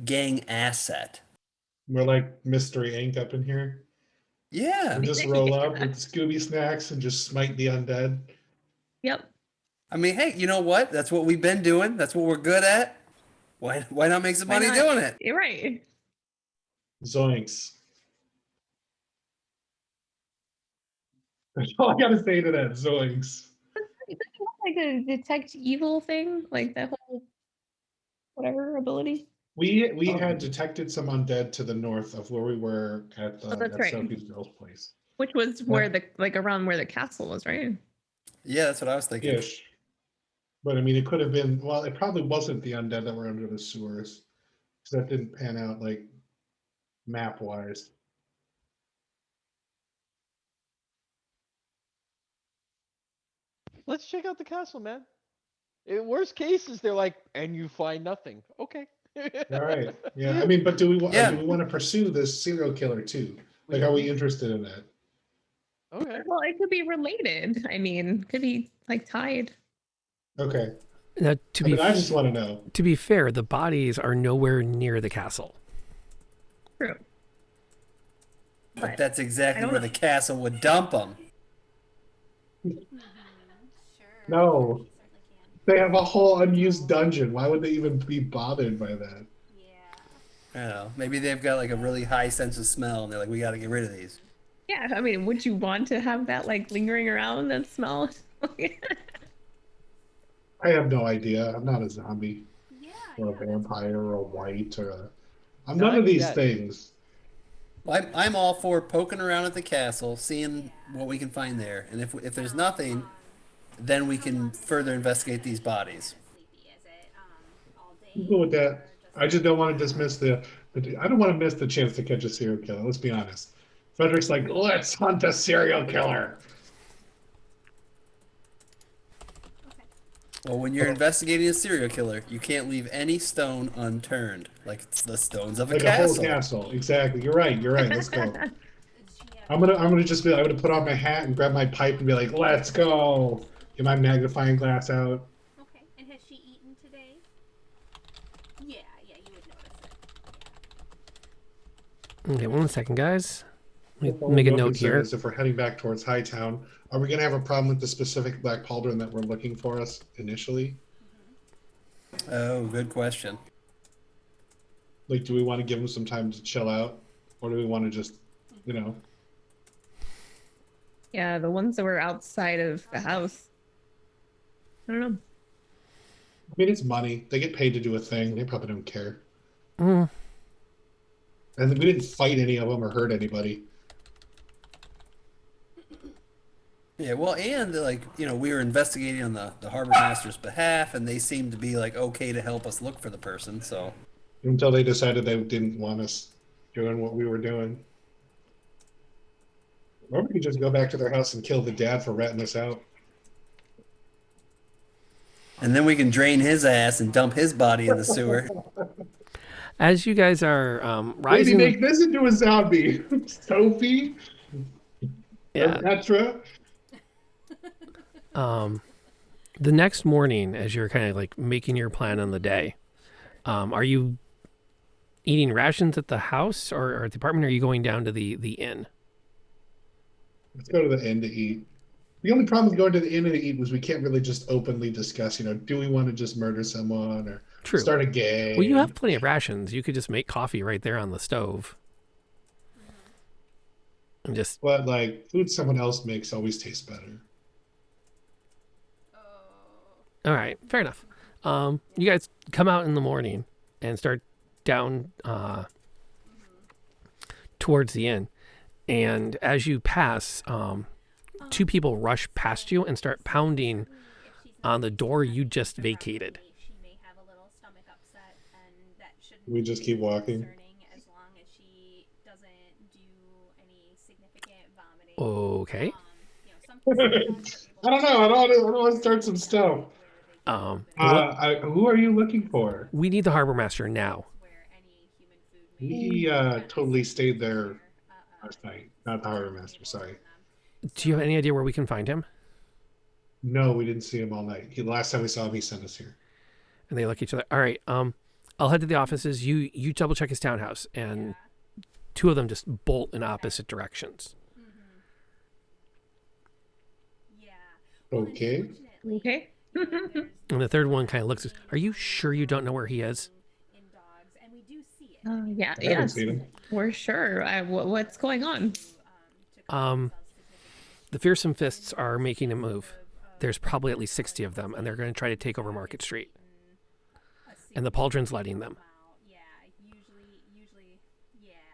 gang asset. We're like Mystery Inc. up in here. Yeah, We just roll up with Scooby snacks and just smite the undead. Yep. I mean, hey, you know what? That's what we've been doing. That's what we're good at. Why not make some Why money not? doing it? You're right. Zoinks. That's all I gotta say to that. Zoinks. Isn't it like a detect evil thing, like that whole whatever ability. We had detected some undead to the north of where we were at Oh, that's at right. Sophie's girl's place. Which was where the around where the castle was, right? Yeah, that's what I was thinking. Ish. But I mean, it could have been. Well, it probably wasn't the undead that were under the sewers, because that didn't pan out like map wise. Let's check out the castle, man. In worst cases, they're like, and you find nothing. Okay. All right. Yeah. I mean, but do we Yeah. do we want to pursue this serial killer too? Like, are we interested in that? Okay. Well, it could be related. I mean, could be like tied. Okay. Now, I just want to know. to be fair, the bodies are nowhere near the castle. True. But that's exactly don't where know. the castle would dump them. Sure. No. She certainly can. They have a whole unused dungeon. Why would they even be bothered by that? Yeah. I don't know. Maybe they've got like a really high sense of smell, and they're like, we got to get rid of these. Yeah, I mean, would you want to have that like lingering around, that smell? I have no idea. I'm not a zombie Yeah. or a yeah, that's vampire or a white or a. I'm Not none of these yet. things. Well, I'm all for poking around at the castle, seeing what we can find there, and if there's nothing, then we can further investigate these bodies. sleepy. Is it all day? I'm good with that. or I just don't want to dismiss the. I don't want to miss the chance to catch a serial killer. Let's be honest. Frederick's like, let's hunt a serial killer. Okay. Well, when you're investigating a serial killer, you can't leave any stone unturned, like it's the stones of a Like a whole castle. castle. Exactly. You're right. You're right. Let's go. Did she have I'm gonna just be. I'm gonna put on my hat and grab my pipe and be like, let's go. Get my magnifying glass out. Okay. And has she eaten today? Yeah. Yeah. You would notice it. Okay, one second, guys. Let The me make a real note concern here. is if we're heading back towards Hightown, are we gonna have a problem with the specific black pauldron that we're looking for us initially? Oh, good question. Like, do we want to give them some time to chill out, or do we want to just, Yeah, the ones that were outside of the house. I don't know. I mean, it's money. They get paid to do a thing. They probably don't care. Mm. And we didn't fight any of them or hurt anybody. Yeah, well, and like we were investigating on the harbor master's behalf, and they seemed to be like okay to help us look for the person. So Until they decided they didn't want us doing what we were doing. Or we could just go back to their house and kill the dad for ratting us out. and then we can drain his ass and dump his body in the sewer. As you guys are Maybe rising, make this into a zombie. Sophie or yeah. Petra. The next morning, as you're kind of like making your plan on the day, are you eating rations at the house or at the apartment? Or are you going down to the inn? Let's go to the inn to eat. The only problem with going to the inn to eat was we can't really just openly discuss, do we want to just murder someone or True. start a gang? Well, you have plenty of rations. You could just make coffee right there on the stove. And just. But like food someone else makes always tastes better. All right, fair enough. You guys come out in the morning and start down towards the inn. And as you pass, two people rush past you and start pounding on the door you just vacated. She may have a little stomach upset, and that shouldn't We just keep walking. concerning as long as she doesn't do any significant vomiting. Okay. I don't know. I don't want to start some stuff. Who are you looking for? We need the harbor master now. He totally stayed there last night. Not the harbor master, sorry. Do you have any idea where we can find him? No, we didn't see him all night. Last time we saw him, he sent us here. And they look at each other. All right. I'll head to the offices. You double check his townhouse, and two of them just bolt in opposite directions. Okay. Okay. And the third one kind of looks. Are you sure you don't know where he is? Yeah. I haven't Yes. seen him. We're sure. What's going on? The fearsome fists are making a move. There's probably at least 60 of them, and they're going to try to take over Market Street. And the Pauldron's letting them.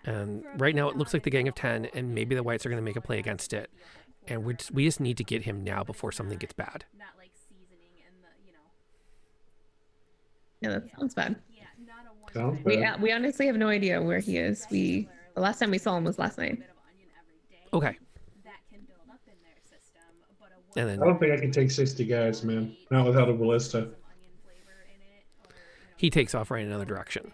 And right now it looks like the Gang of 10, and maybe the Whites are going to make a play against it. And we just need to get him now before something gets bad. Yeah, that sounds bad. Sounds bad. We honestly have no idea where he is. The last time we saw him was last night. Okay. And I then don't think I can take 60 guys, man. Not without a ballista. he takes off right in another direction.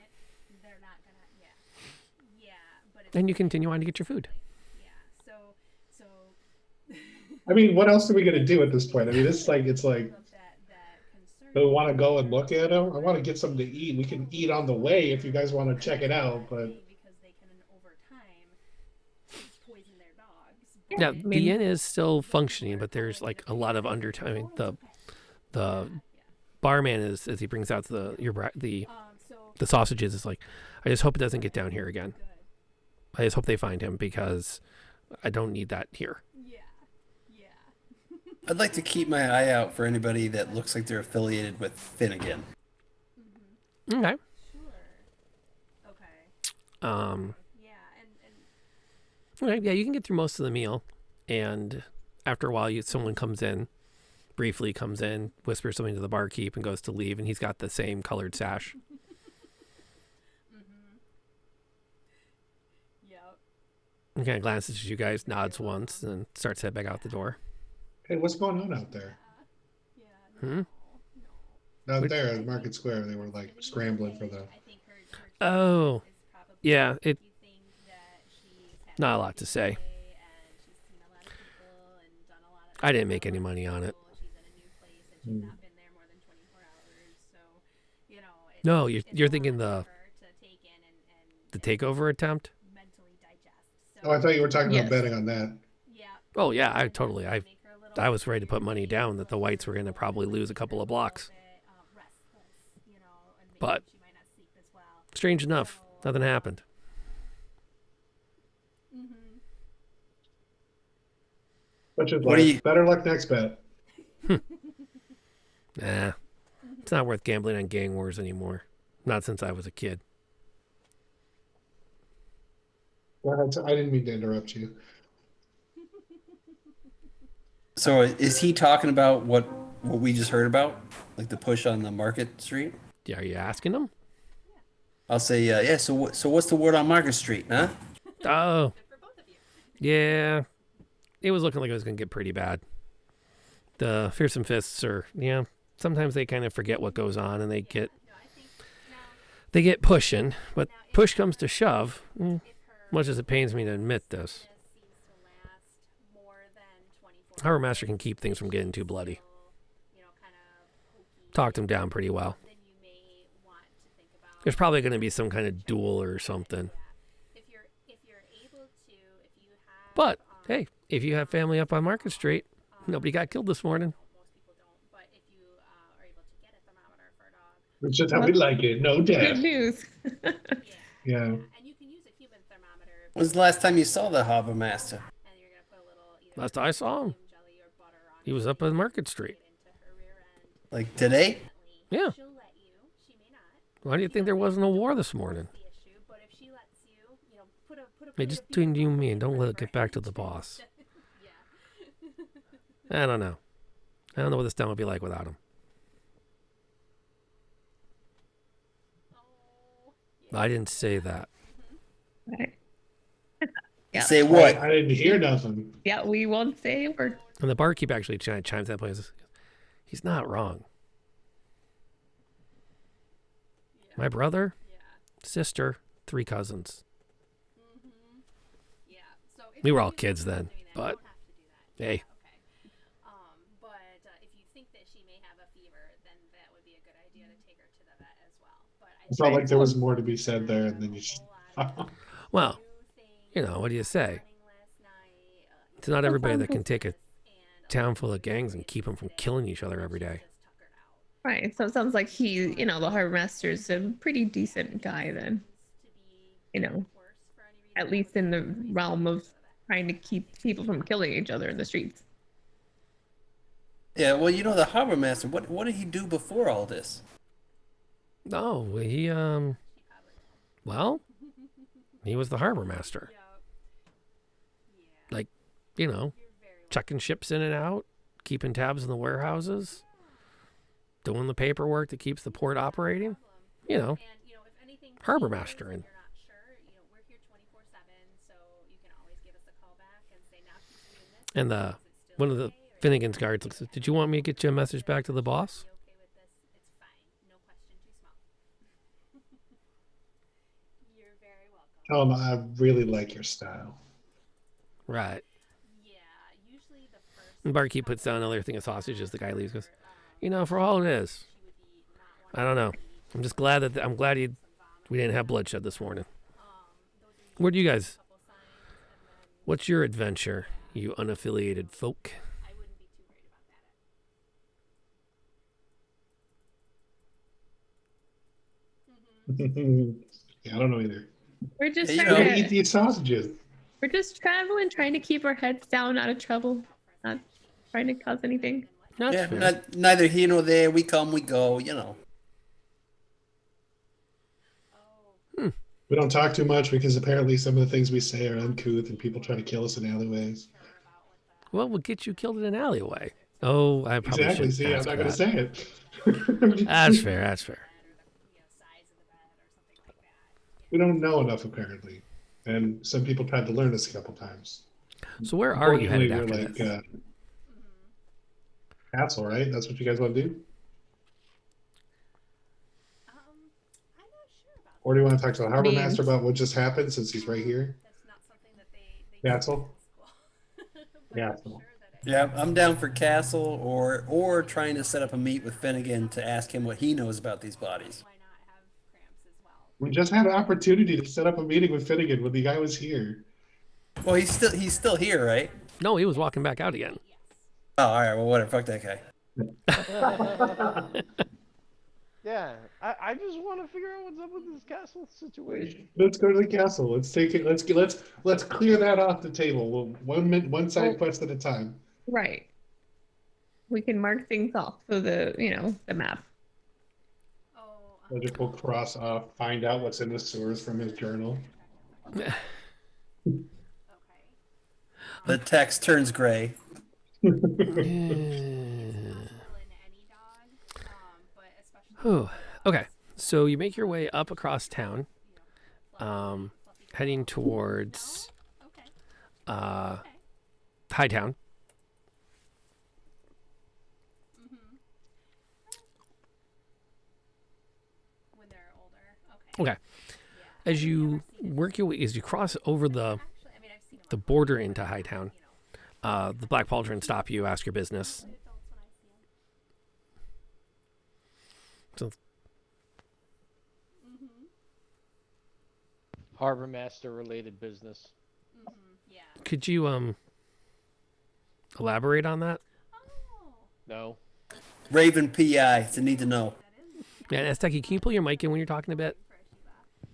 And you continue on to get your food. I mean, what else are we gonna do at this point? I mean, it's like do we want to go and look at him? I want to get something to eat. We can eat on the way if you guys want to check it out. But Yeah, the inn is still functioning, but there's like a lot of undertime. I mean, the barman is, as he brings out the sausages, is like, I just hope it doesn't get down here again. I just hope they find him because I don't need that here. I'd like to keep my eye out for anybody that looks like they're affiliated with Finnegan. Okay. Okay, yeah, you can get through most of the meal, and after a while, someone briefly comes in, whispers something to the barkeep, and goes to leave, and he's got the same colored sash. And kind of glances at you guys, nods once, and starts to head back out the door. hey, what's going on out there? Out there at Market Square, they were like scrambling for the. Oh, yeah, not a lot to say. I didn't make any money on it. No, you're thinking the takeover attempt? Oh, I thought you were talking Yes. about betting on that. Oh yeah, I was ready to put money down that the Whites were going to probably lose a couple of blocks. But strange enough, nothing happened. Which is What do like, you- better luck next bet. Nah, It's not worth gambling on gang wars anymore. Not since I was a kid. Go ahead. I didn't mean to interrupt you. So is he talking about what we just heard about, like the push on the Market Street? Yeah, are you asking him? I'll say yeah. So what's the word on Market Street, huh? Oh, For both of you. yeah. It was looking like it was going to get pretty bad. The Fearsome Fists are, yeah, sometimes they kind of forget what goes on and they get No, I think now pushing. But push comes to shove, if her much as it pains me to admit this. seems to last more than 24 Harbor Master can keep things from getting too bloody. you know, kind of hokey, Talked him down pretty well. then you may want to think about There's probably going to be some kind of duel or something. if you're able to, if you have But, hey, if you have family up on Market Street, nobody got killed this morning. most people don't, but if you are able to get a thermometer for a dog, It's just how we like it. No Good death. news. Yeah. and you can use a human thermometer When's the last time you saw the Harbor Master? and you're gonna put a little either Last I saw him, jelly or butter on he was up on Market Street. it into her rear end. Like today? Yeah. She'll let you. She may not. Why do you think there wasn't a war this morning? The issue, but if she lets you, you know, put a Hey, just between you and me, and don't let it get back to the boss. yeah. I don't know. I don't know what this town would be like without him. Oh, I didn't say that. Right. Yeah. Say what? I didn't hear nothing. Yeah, we won't say a word. And the barkeep actually chimes that place. He's not wrong. My brother, sister, 3 cousins. Yeah. So if We were you're all kids interested in then, doing that, you but don't have to do that. hey. Okay. But if you think that she may have a fever, then that would be a good idea to take her to the vet as well. But I I felt Right. like there was more to be said there, and then you. Well, you know, what do you say? It's not everybody that can take a town full of gangs and keep them from killing each other every day. Right. So it sounds like he, you know, the harbor master's a pretty decent guy then. You know, at least in the realm of trying to keep people from killing each other in the streets. Yeah, well, you know the Harbor Master. What did he do before all this? No, he well, he was the harbor master. Like, you know, checking ships in and out, keeping tabs in the warehouses, doing the paperwork that keeps the port operating. You know, harbor master. And and the one of the Finnegan's guards looks. Did you want me to get you a message back to the boss? Tell him I really like your style. Right. And barkeep puts down another thing of sausages. The guy leaves. Goes, you know, for all it is, I don't know. I'm just glad that we didn't have bloodshed this morning. Where do you guys? What's your adventure, you unaffiliated folk? Yeah, I don't know either. We're just Hey, you Go trying know, eat to, these sausages. we're just traveling, trying to keep our heads down, out of trouble, not trying to cause anything. That's Yeah, fair. neither here nor there. We come, we go. You know. We don't talk too much because apparently some of the things we say are uncouth and people try to kill us in alleyways. Well, we'll get you killed in an alleyway. Oh, I probably Exactly. should See, I'm ask not going to that. say it. That's fair. That's fair. We don't know enough apparently, and some people tried to learn us a couple times. So where are you headed after Unfortunately, we're this? Castle, right? That's what you guys want to do? I'm not sure about Or do you want to talk to the harbor mean- master about what just happened since he's right here? that's not something that they Castle? But I'm Castle. sure that it- Yeah, I'm down for Castle or trying to set up a meet with Finnegan to ask him what he knows about these bodies. why not have cramps as well? We just had an opportunity to set up a meeting with Finnegan when the guy was here. Well, he's still here, right? No, he was walking back out again. Oh, all right. Well, whatever. Fuck that guy. Yeah, I just want to figure out what's up with this castle situation. Let's go to the castle. Let's take it. Let's clear that off the table. One side quest at a time. Right. We can mark things off so the map. Frederick will cross off, find out what's in the sewers from his journal. Okay. The text turns gray. Yeah. Possible in any dog, but especially Oh, okay. So you make your way up across town, heading towards okay. uh, Okay. Hightown. When they're older. Okay. Okay. As you work your way, as you cross over the Actually, I mean, I've seen them the border into Hightown, the Black Pauldron stop you, ask your business. adults when I see them. So Harbor master related business. Yeah. could you elaborate on that? Oh, No. Raven PI. It's a need to know. Yeah, Esteki, can you pull your mic in when you're talking a bit?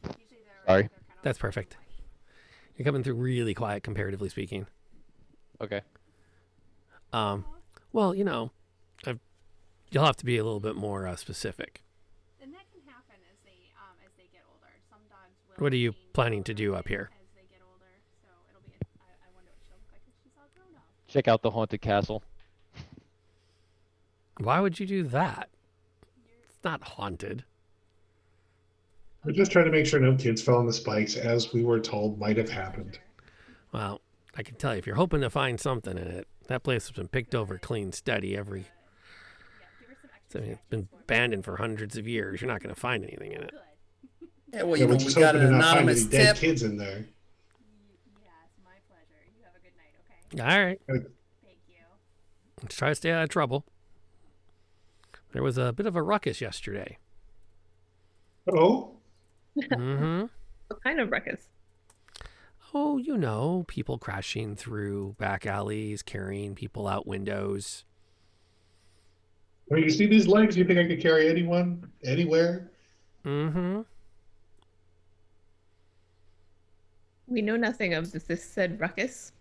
usually they're Sorry. kind of That's perfect. You're coming through really quiet, comparatively speaking. Okay. Well, you know, you'll have to be a little bit more specific. and that can happen as they get older. Some dogs will. What are you change planning to color do up here? as they get older? So it'll be. I wonder what she'll look like if she's all grown up. Check out the haunted castle. Why would you do that? It's not haunted. We're just trying to make sure no kids fell on the spikes, as we were told might have happened. Well, I can tell you, if you're hoping to find something in it, that place has been picked over clean, steady every. Yeah, give her some extra. I mean, it's been abandoned for hundreds of years. You're not going to find anything in it. Good. Yeah, well, Yeah, you know, we're we just got hoping an to not find anonymous any dead tip. kids in there. Yes, my pleasure. You have a good night. Okay. All right, Thank you. let's try to stay out of trouble. There was a bit of a ruckus yesterday. Oh, Mm-hmm. What kind of ruckus? Oh, you know, people crashing through back alleys, carrying people out windows. I mean, you see these legs? You think I could carry anyone, anywhere? Mm-hmm. We know nothing of this said ruckus.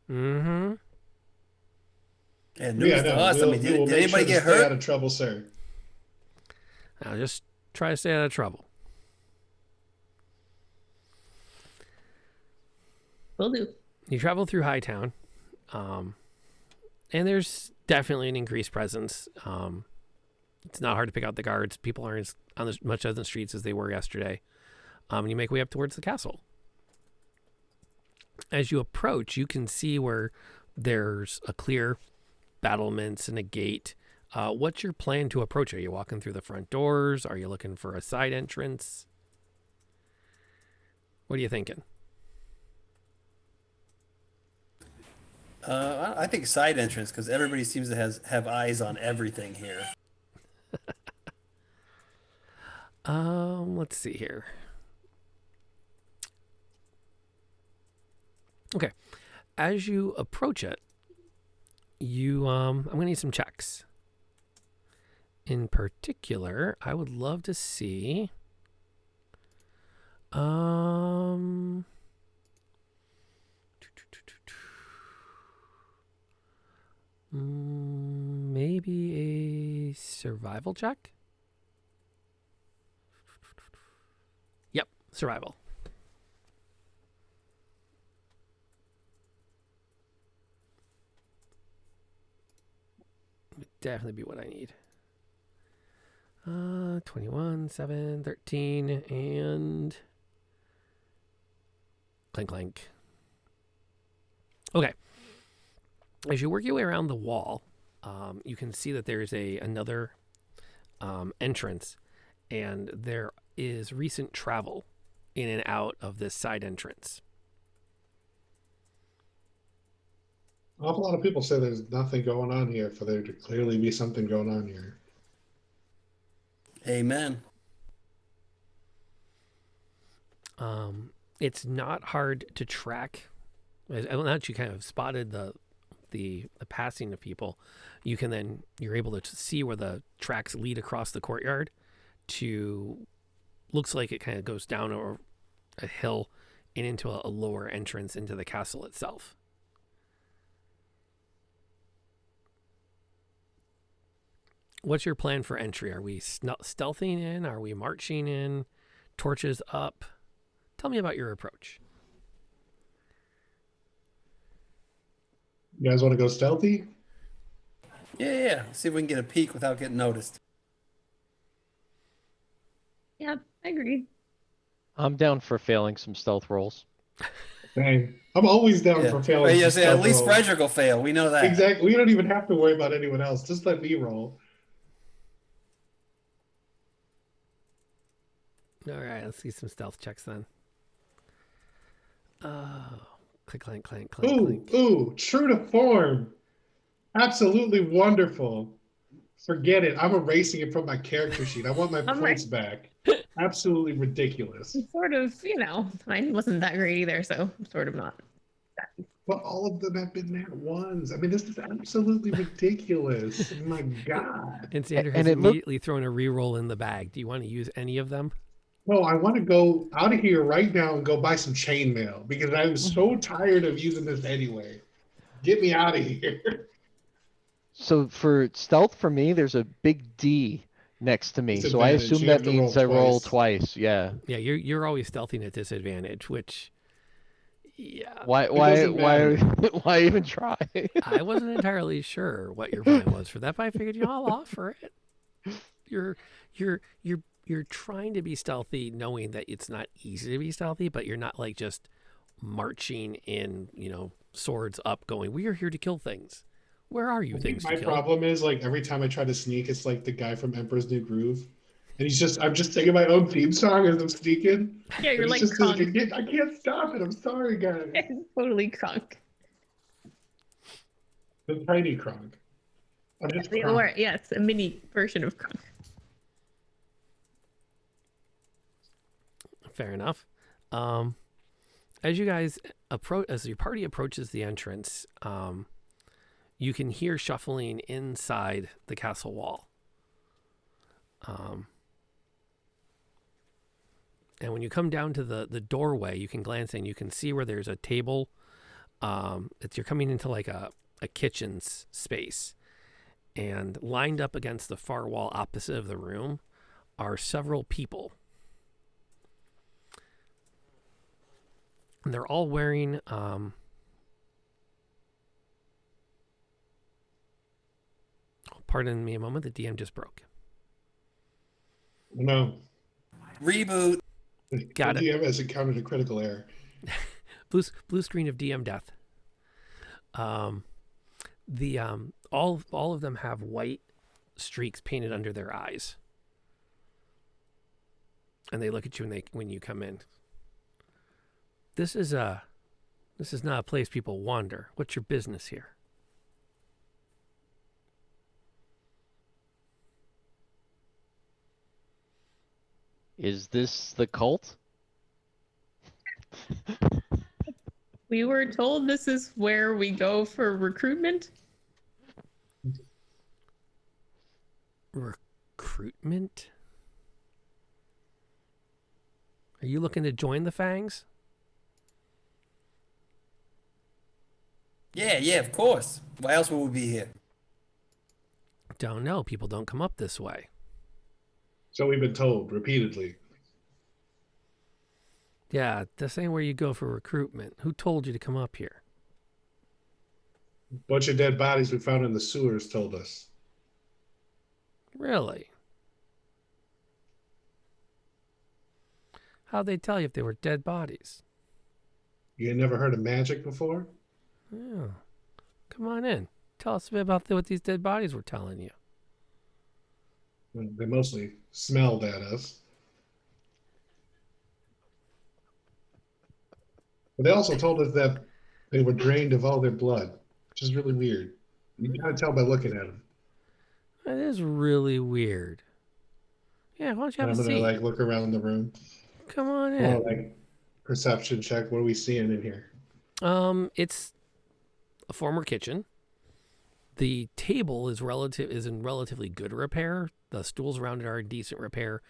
And Yeah, news to no, us. I mean, we will did make anybody sure to get stay hurt? out of trouble, sir. I'll just try to stay out of trouble. Will do. You travel through Hightown, and there's definitely an increased presence. It's not hard to pick out the guards. People aren't as much on the streets as they were yesterday. And you make your way up towards the castle. As you approach, you can see where there's a clear battlements and a gate. What's your plan to approach? Are you walking through the front doors? Are you looking for a side entrance? What are you thinking? I think side entrance, because everybody seems to have eyes on everything here. Let's see here. Okay. As you approach it, I'm gonna need some checks. In particular, I would love to see maybe a survival check? Yep, survival. Would definitely be what I need. 21, 7, 13, and clink clink. Okay. As you work your way around the wall, you can see that there's another entrance, and there is recent travel in and out of this side entrance. An awful lot of people say there's nothing going on here for there to clearly be something going on here. Amen. It's not hard to track. Now that you kind of spotted the passing of people, you're able to see where the tracks lead across the courtyard to, looks like it kind of goes down over a hill and into a lower entrance into the castle itself. what's your plan for entry? Are we stealthing in? Are we marching in? Torches up? Tell me about your approach. You guys want to go stealthy? Yeah. See if we can get a peek without getting noticed. Yeah, I agree. I'm down for failing some stealth rolls. Dang. I'm always down for failing. Yeah, some at stealth least rolls. Frederick will fail. We know that. Exactly. We don't even have to worry about anyone else. Just let me roll. All right, let's see some stealth checks then. Oh, click, clank, clank, clank, Ooh, clank. ooh, true to form. Absolutely wonderful. Forget it. I'm erasing it from my character sheet. I want my I'm points back. Absolutely ridiculous. Sort of, mine wasn't that great either, so I'm sort of not. But all of them have been nat ones. I mean, this is absolutely ridiculous. My God. And Xander has immediately thrown a reroll in the bag. Do you want to use any of them? No, I want to go out of here right now and go buy some chainmail because I'm so tired of using this anyway. Get me out of here. So for stealth, for me, there's a big D next to me. So I Disadvantage. assume You have that to roll means I roll twice. twice. Yeah. Yeah, you're always stealthing at disadvantage, which, yeah. Why why even try? I wasn't entirely sure what your plan was for that, but I figured, I'll offer it. You're trying to be stealthy, knowing that it's not easy to be stealthy, but you're not like just marching in, swords up, going, "We are here to kill things." Where are you, things to kill? My problem is like every time I try to sneak, it's like the guy from Emperor's New Groove, and I'm just singing my own theme song as I'm sneaking. Yeah, you're like just Kronk. I can't stop it. I'm sorry, guys. Totally Kronk. The tiny Kronk. I'm just Kronk. Yes, a mini version of Kronk. Fair enough. As you guys as your party approaches the entrance, you can hear shuffling inside the castle wall. And when you come down to the doorway, you can glance in. You can see where there's a table. You're coming into like a kitchen's space. And lined up against the far wall opposite of the room are several people. And they're all wearing pardon me a moment, the DM just broke. No. Reboot. Got the it. DM has encountered a critical error. Blue screen of DM death. All of them have white streaks painted under their eyes. And they look at you when you come in. This is not a place people wander. What's your business here? Is this the cult? We were told this is where we go for recruitment. Recruitment? Are you looking to join the Fangs? Yeah, of course. Why else would we be here? Don't know. People don't come up this way. So we've been told repeatedly. Yeah, this ain't where you go for recruitment. Who told you to come up here? A bunch of dead bodies we found in the sewers told us. Really? How'd they tell you if they were dead bodies? You had never heard of magic before? Yeah. Come on in. Tell us a bit about what these dead bodies were telling you. Well, they mostly smelled at us. But they also told us that they were drained of all their blood, which is really weird. You can kind of tell by looking at them. That is really weird. Yeah, why don't you have I'm a gonna seat? look around the room. Come on in. Perception check. What are we seeing in here? It's a former kitchen. The table is in relatively good repair. The stools around it are in decent repair.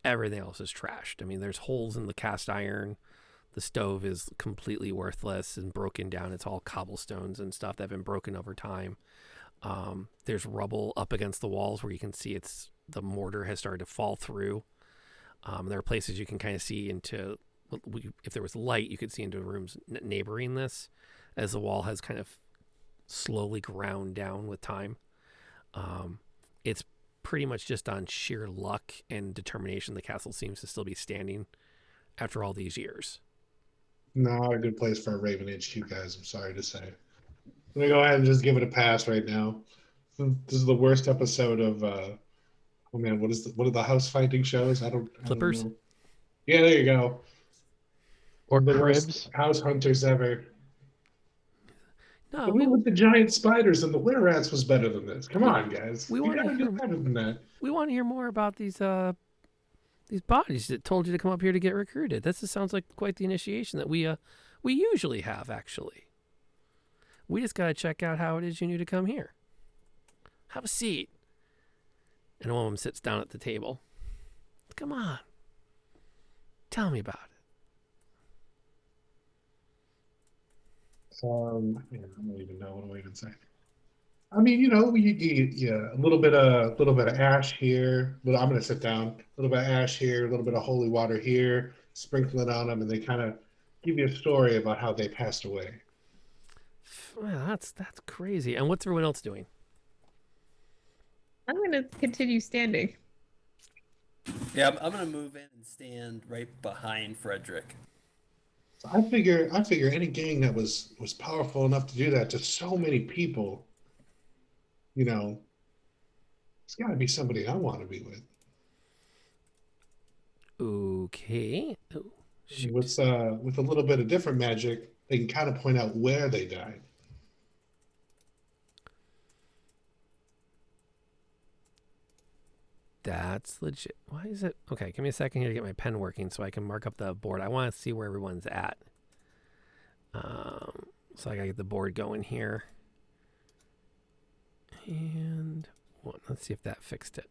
Everything else is trashed. I mean, there's holes in the cast iron. The stove is completely worthless and broken down. It's all cobblestones and stuff that have been broken over time. There's rubble up against the walls where you can see the mortar has started to fall through. There are places you can kind of see into, if there was light, you could see into rooms neighboring this, as the wall has kind of slowly ground down with time. It's pretty much just on sheer luck and determination the castle seems to still be standing after all these years. Not a good place for a Raven HQ, guys. I'm sorry to say. Let me go ahead and just give it a pass right now. This is the worst episode of. Oh man, what are the house fighting shows? I don't Flippers? know. Yeah, there you go. Or The cribs. worst house hunters ever. No, The one with the giant spiders and the were rats was better than this. Come on, guys. we You want to gotta do hear- better than that. we want to hear more about these bodies that told you to come up here to get recruited. This sounds like quite the initiation that we usually have, actually. We just got to check out how it is you knew to come here. Have a seat. And one of them sits down at the table. Come on. Tell me about it. Yeah, I don't even know what do I even say. I mean, a little bit of ash here. But I'm gonna sit down. A little bit of ash here, a little bit of holy water here. Sprinkle it on them, and they kind of give you a story about how they passed away. Well, that's crazy. And what's everyone else doing? I'm gonna continue standing. Yeah, I'm gonna move in and stand right behind Frederick. So I figure any gang that was powerful enough to do that to so many people, it's got to be somebody I want to be with. Okay. Oh, shoot. With a little bit of different magic, they can kind of point out where they died. That's legit. Why is it? Okay, give me a second here to get my pen working so I can mark up the board. I want to see where everyone's at. So I gotta get the board going here. And let's see if that fixed it.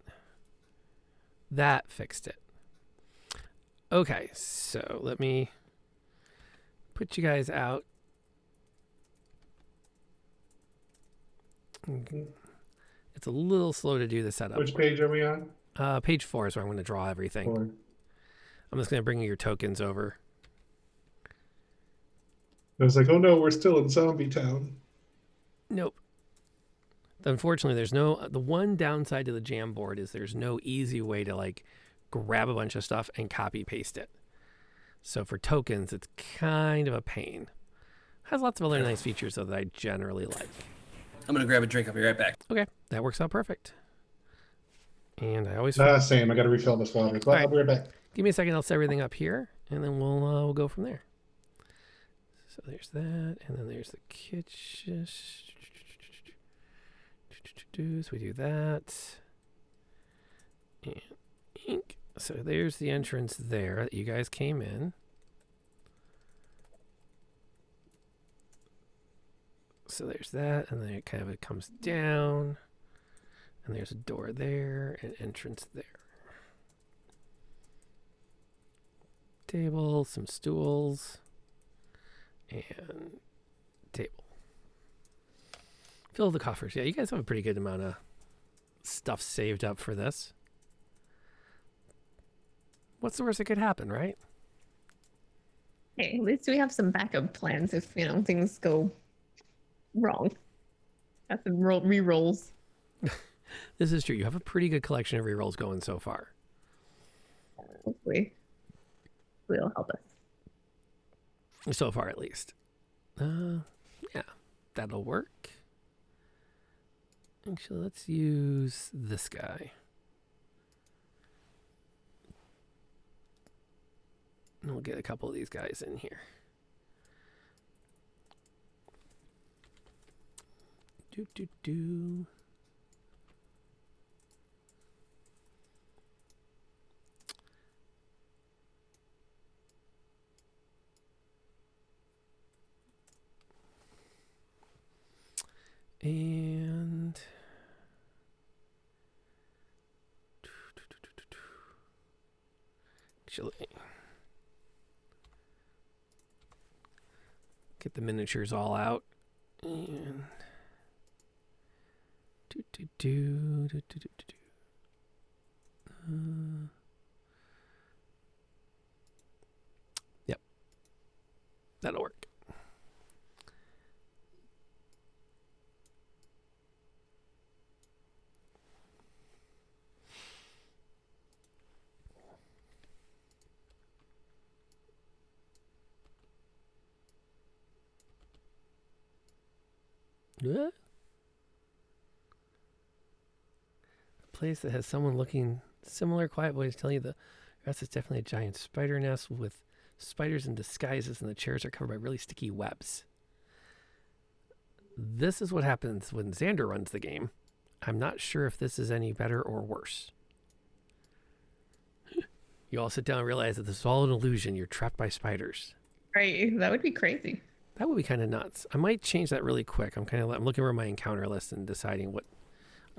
That fixed it. Okay, so let me put you guys out. It's a little slow to do the setup. Which page are we on? Page 4 is where I'm going to draw everything. 4. I'm just going to bring your tokens over. I was like, oh no, we're still in Zombie Town. Nope. Unfortunately, the one downside to the Jamboard is there's no easy way to grab a bunch of stuff and copy paste it. So for tokens, it's kind of a pain. Has lots of other nice features though that I generally like. I'm gonna grab a drink. I'll be right back. Okay, that works out perfect. And I always Same. I got to refill this water. But All right. I'll be right back. give me a second. I'll set everything up here, and then we'll go from there. So there's that, and then there's the kitchen. So we do that. And ink. So there's the entrance there that you guys came in. So there's that, and then it comes down, and there's a door there, and entrance there. Table, some stools, and table. Fill the coffers. Yeah, you guys have a pretty good amount of stuff saved up for this. What's the worst that could happen, right? Hey, at least we have some backup plans if things go wrong. Have some re-rolls. This is true. You have a pretty good collection of rerolls going so far. Hopefully, will help us. So far, at least. Yeah, that'll work. Actually, let's use this guy. And we'll get a couple of these guys in here. Do. And actually, get the miniatures all out. And Do, do, do, do, do, do, do. Yep. That'll work. What? A place that has someone looking similar, quiet voice telling you the rest is definitely a giant spider nest with spiders in disguises, and the chairs are covered by really sticky webs. This is what happens when Xander runs the game. I'm not sure if this is any better or worse. You all sit down and realize that this is all an illusion. You're trapped by spiders. Right. That would be crazy. That would be kind of nuts. I might change that really quick. I'm looking over my encounter list and deciding what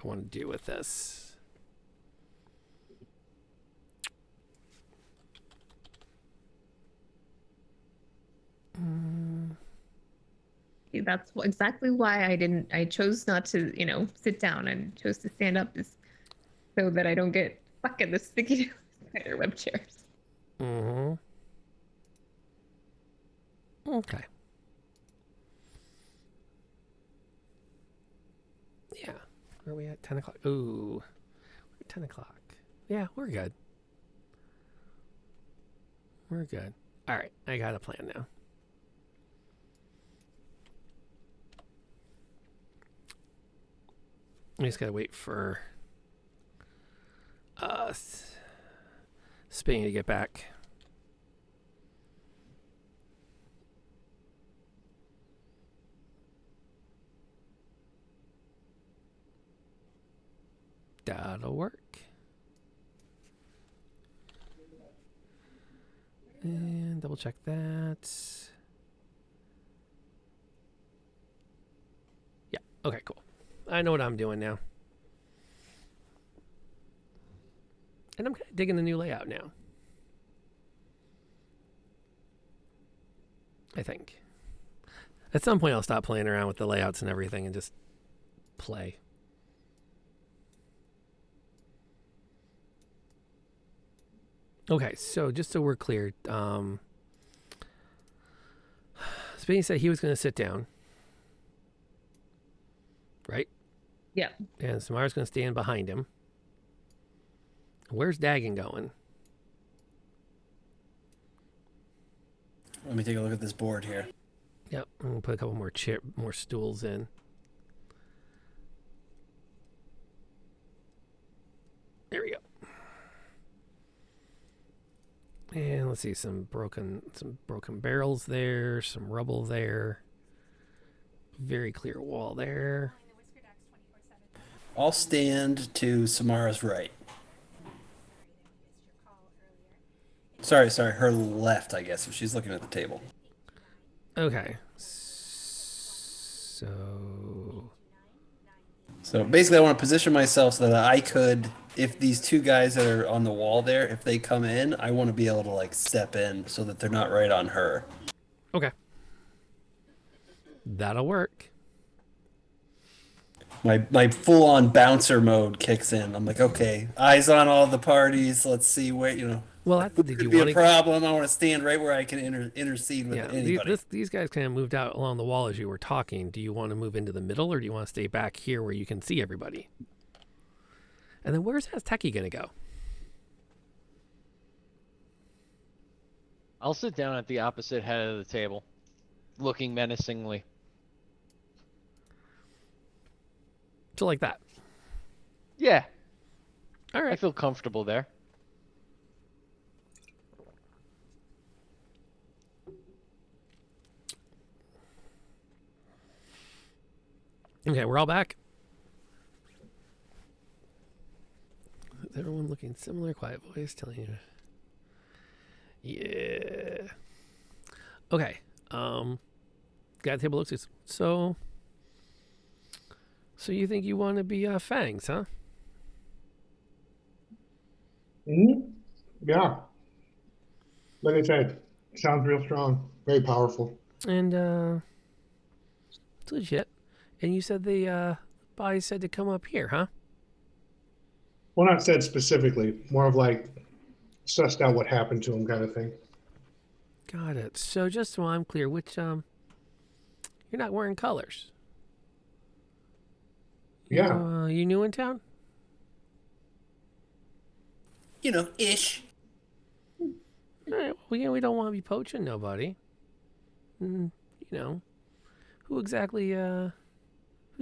I want to do with this. That's exactly why I chose not to, sit down and chose to stand up, is so that I don't get stuck in the sticky spider web chairs. Mm-hmm. Okay. Yeah. Where are we at? 10 o'clock. Ooh. We're at 10 o'clock. Yeah, we're good. We're good. All right. I got a plan now. We just gotta wait for Spain to get back. That'll work. And double check that. Yeah, okay, cool. I know what I'm doing now. And I'm kind of digging the new layout now. I think. At some point I'll stop playing around with the layouts and everything and just play. Okay, so just so we're clear, Spinny said he was going to sit down. Right? Yeah. And Samara's going to stand behind him. Where's Dagon going? Let me take a look at this board here. Yep, I'm going to put a couple more stools in. There we go. And let's see, some broken barrels there, some rubble there. Very clear wall there. I'll stand to Samara's right. Sorry, her left, I guess, if she's looking at the table. Okay. So basically I want to position myself so that I could, if these two guys that are on the wall there, if they come in, I want to be able to like step in so that they're not right on her. Okay. That'll work. My full-on bouncer mode kicks in. I'm like, okay, eyes on all the parties. Let's see where, Well, did could you be want a problem. I want to stand right where I can intercede with anybody. These guys kind of moved out along the wall as you were talking. Do you want to move into the middle, or do you want to stay back here where you can see everybody? And then where's Azteki going to go? I'll sit down at the opposite head of the table, looking menacingly. So like that. Yeah. All right. I feel comfortable there. Okay, we're all back. Is everyone looking similar? Quiet voice telling you. Yeah. Okay. Guy at the table looks at so you think you want to be Fangs, huh? Yeah. Like I said, sounds real strong. Very powerful. And it's legit. And you said the body said to come up here, huh? Well, not said specifically, more of like sussed out what happened to him kind of thing. Got it. So just so I'm clear, which you're not wearing colors. Yeah. You new in town? You know, ish. All right. Well, we don't want to be poaching nobody. You know, who exactly? Who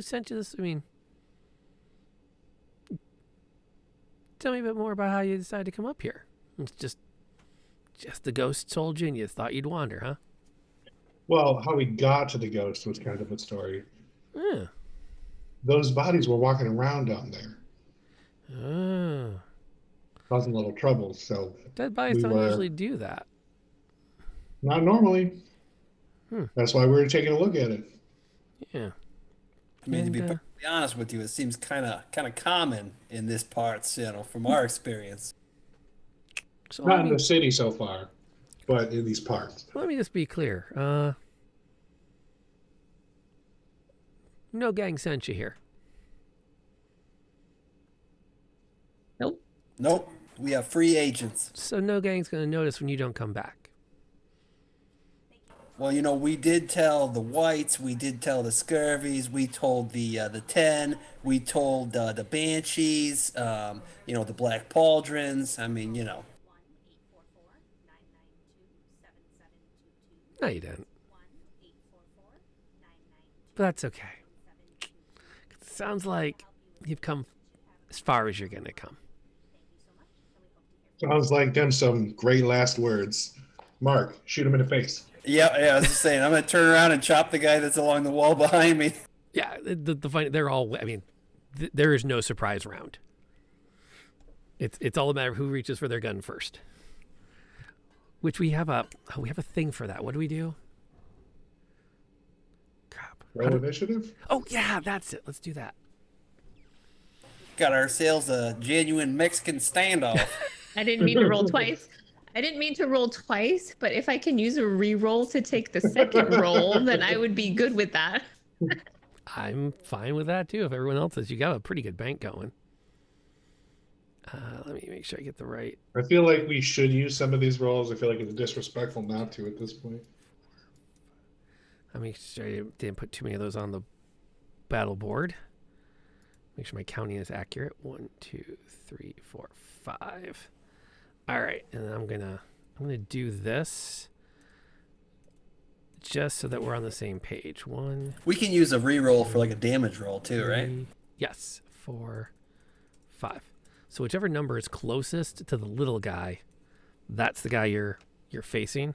sent you this? I mean, tell me a bit more about how you decided to come up here. It's just the ghost told you, and you thought you'd wander, huh? Well, how we got to the ghost was kind of a story. Yeah. Those bodies were walking around down there, Oh. causing a little trouble. So Dead bodies we don't were usually do that. not normally. That's why we were taking a look at it. Yeah. I mean, to And, be perfectly honest with you, it seems kind of common in this parts, you know, from our experience. So Not in the city so far, but in these parts. let me just be clear. No gang sent you here. Nope. Nope, we have free agents. So no gang's gonna notice when you don't come back. Well, you know, we did tell the Whites, we did tell the Scurvies, we told the 10, we told the Banshees, you know, the Black Pauldrons. I mean, you know. No, you didn't. But that's okay. It sounds like you've come as far as you're gonna come. Sounds like them some great last words. Mark, shoot him in the face. Yeah, I was just saying, I'm going to turn around and chop the guy that's along the wall behind me. Yeah, they're all. I mean, there is no surprise round. It's all a matter of who reaches for their gun first. Which we have a thing for that. What do we do? Crap. Roll initiative? Oh yeah, that's it. Let's do that. Got ourselves a genuine Mexican standoff. I didn't mean to roll twice. But if I can use a re-roll to take the second roll, then I would be good with that. I'm fine with that too. If everyone else is, you got a pretty good bank going. Let me make sure I get the right. I feel like we should use some of these rolls. I feel like it's disrespectful not to at this point. Let me make sure I didn't put too many of those on the battle board. Make sure my counting is accurate. 1, 2, 3, 4, 5. All right, and then I'm gonna do this just so that we're on the same page. 1. We can use a reroll for like a damage roll too, right? 3, yes, 4, 5. So whichever number is closest to the little guy, that's the guy you're facing.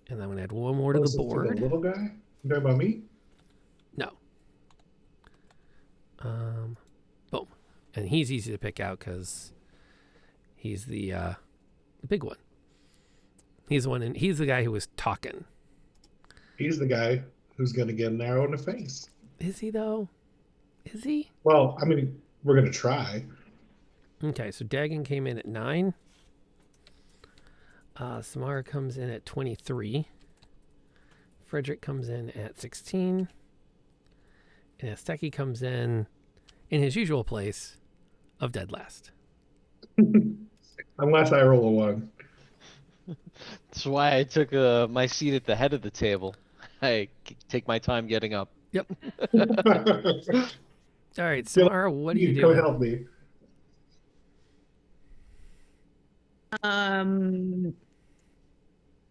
And then I'm gonna add one more to the board. The little guy? You talking about me? No. Boom, and he's easy to pick out because he's the big one. He's the one, and he's the guy who was talking. He's the guy who's going to get an arrow in the face. Is he though? Is he? Well, I mean, we're going to try. Okay, so Dagon came in at 9. Samara comes in at 23. Frederick comes in at 16. And Asteki comes in his usual place of dead last. Unless I roll a 1. That's why I took my seat at the head of the table. I take my time getting up. Yep. All right, Samara, what are you Go doing? help me.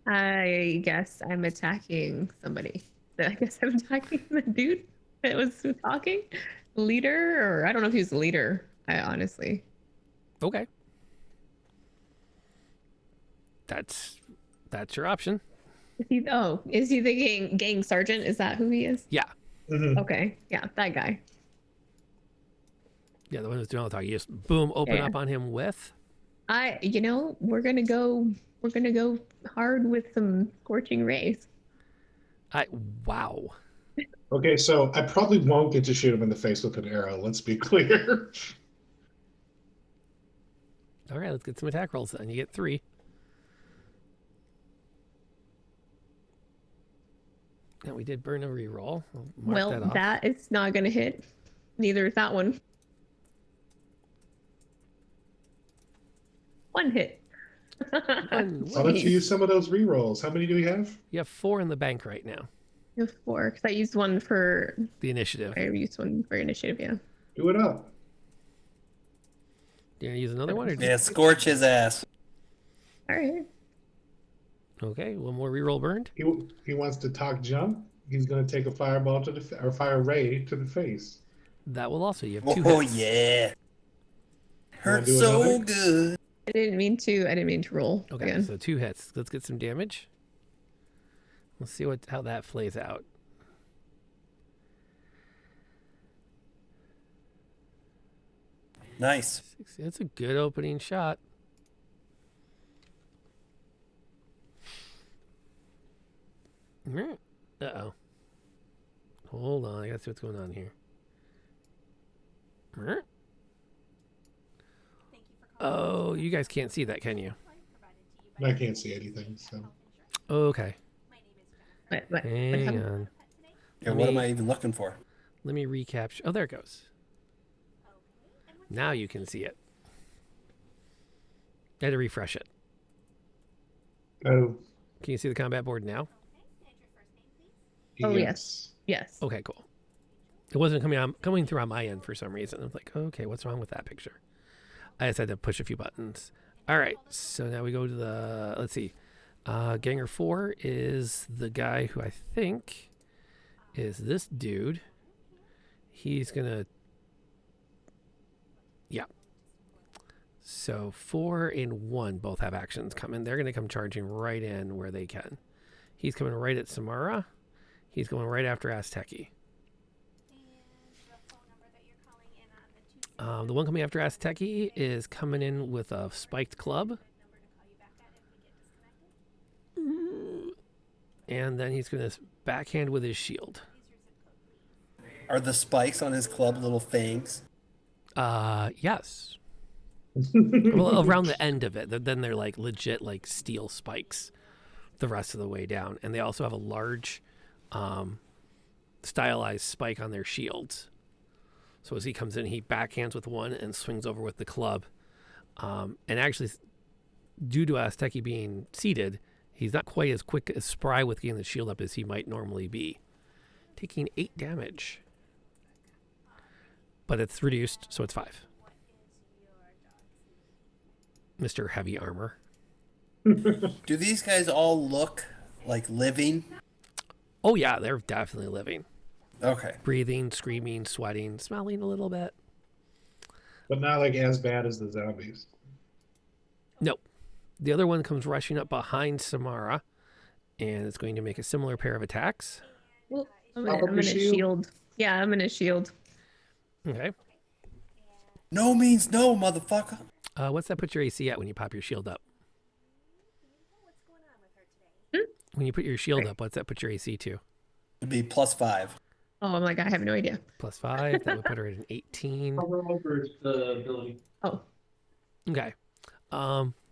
I guess I'm attacking somebody. I guess I'm attacking the dude that was talking. Leader, or I don't know if he's the leader. I honestly. Okay. That's your option. Is he the gang sergeant? Is that who he is? Yeah. Mm-hmm. Okay. Yeah, that guy. Yeah, the one who's doing all the talking. You just boom, open Yeah. up on him with. We're gonna go hard with some scorching rays. Wow. Okay, so I probably won't get to shoot him in the face with an arrow. Let's be clear. All right, let's get some attack rolls then. You get 3. Now we did burn a reroll. I'll mark Well, that off. that is not gonna hit. Neither is that one. One hit. One So let's hit. use some of those rerolls. How many do we have? You have 4 in the bank right now. You have 4, because I used one for. The initiative. I used one for initiative, yeah. Do it up. You gonna use another one? Or Yeah, scorch his ass. All right. Okay, one more reroll burned. He wants to talk jump. He's going to take a fireball to the or fire ray to the face. That will also. You have 2 Oh hits. yeah. Hurts do so another? good. I didn't mean to roll Okay, again. so 2 hits. Let's get some damage. Let's see how that plays out. Nice. That's a good opening shot. Uh-oh. Hold on, I gotta see what's going on here. Thank you for calling. Oh, you guys can't see that, can you? Provided to you by I can't see anything. So Health Insurance. Okay. My name is Jennifer. What Hang happened? on. Pet today? Yeah, what am I even looking for? Let me recapture. Oh, there it goes. Okay. And what's Now you can see it. I had to refresh it. oh Can you see the combat board now? okay? And your first name, please. Oh, yes. Yes. Okay, cool. It wasn't coming through on my end for some reason. I was like, okay, what's wrong with that picture? I just had to push a few buttons. All right, so now we go to the, let's see. Ganger 4 is the guy who I think is this dude. He's going to, yeah. So 4 and 1 both have actions coming. They're going to come charging right in where they can. He's coming right at Samara. He's going right after Azteki. And the phone number that you're calling in on the 2. The one coming after Azteki is coming in with a spiked club. Number to call you back at if we get disconnected. And then he's going to backhand with his shield. Use your zip code, please. Are the spikes on his club little fangs? Yes. Well, around the end of it. Then they're like legit like steel spikes the rest of the way down. And they also have a large stylized spike on their shields. So as he comes in, he backhands with one and swings over with the club. And actually, due to Azteki being seated, he's not quite as quick as spry with getting the shield up as he might normally be. Taking 8 damage. But it's reduced, so it's 5. What is your dog's name? Mr. Heavy Armor. Do these guys all look like living? Oh yeah, they're definitely living. Okay. Breathing, screaming, sweating, smelling a little bit. but not like as bad as the zombies. Nope. The other one comes rushing up behind Samara, and it's going to make a similar pair of attacks. Well, I'm Pop up gonna your shield. shield. Yeah, I'm gonna shield. Okay. No means no, motherfucker. What's that put your AC at when you pop your shield up? What's going on with her today? When you put your shield up, what's that put your AC to? It'd be +5. Oh, I'm like, I have no idea. +5. That would put her at an 18. Over the ability. Oh, Okay.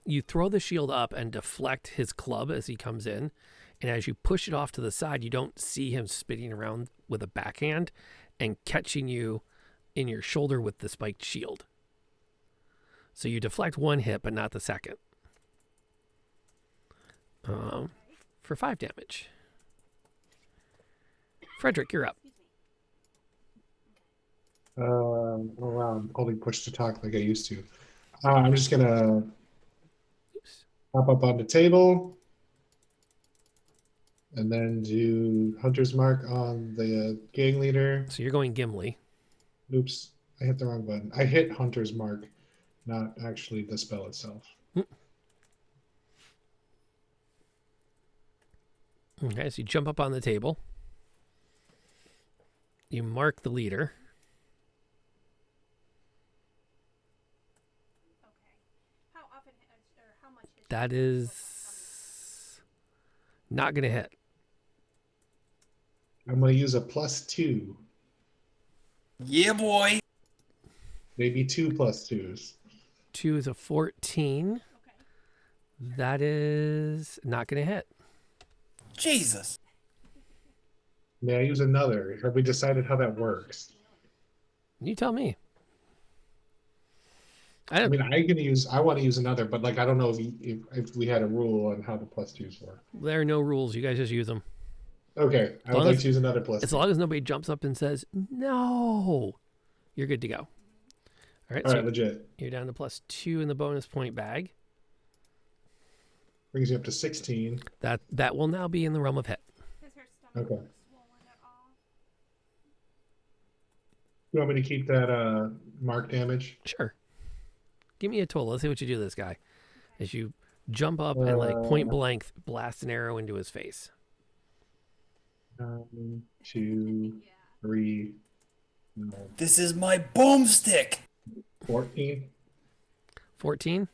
You throw the shield up and deflect his club as he comes in. And as you push it off to the side, you don't see him spinning around with a backhand and catching you in your shoulder with the spiked shield. So you deflect one hit, but not the second. For 5 damage. Frederick, you're up. Oh wow, I'm holding push to talk like I used to. I'm just gonna Oops. hop up on the table and then do Hunter's Mark on the gang leader. So you're going Gimli. Oops, I hit the wrong button. I hit Hunter's Mark, not actually the spell itself. Okay, so you jump up on the table. You mark the leader. Okay. How often or how much hit That is not going to hit. I'm gonna use a +2, Yeah, boy. maybe 2 +2s. 2 is a 14. Okay. That is not going to hit. Jesus. May I use another? Have we decided how that works? You tell me. I mean, I want to use another, but like I don't know if we had a rule on how the +2s work. There are no rules. You guys just use them. Okay, I would like to use another +2. As long as nobody jumps up and says no, you're good to go. All right. All so right, legit. You're down to +2 in the bonus point bag. Brings you up to 16. That will now be in the realm of hit. Okay. You want me to keep that mark damage? Sure. Give me a total. Let's see what you do to this guy. As you jump up and like point blank blast an arrow into his face. 1, 2, 3. This is my boomstick. 14. 14?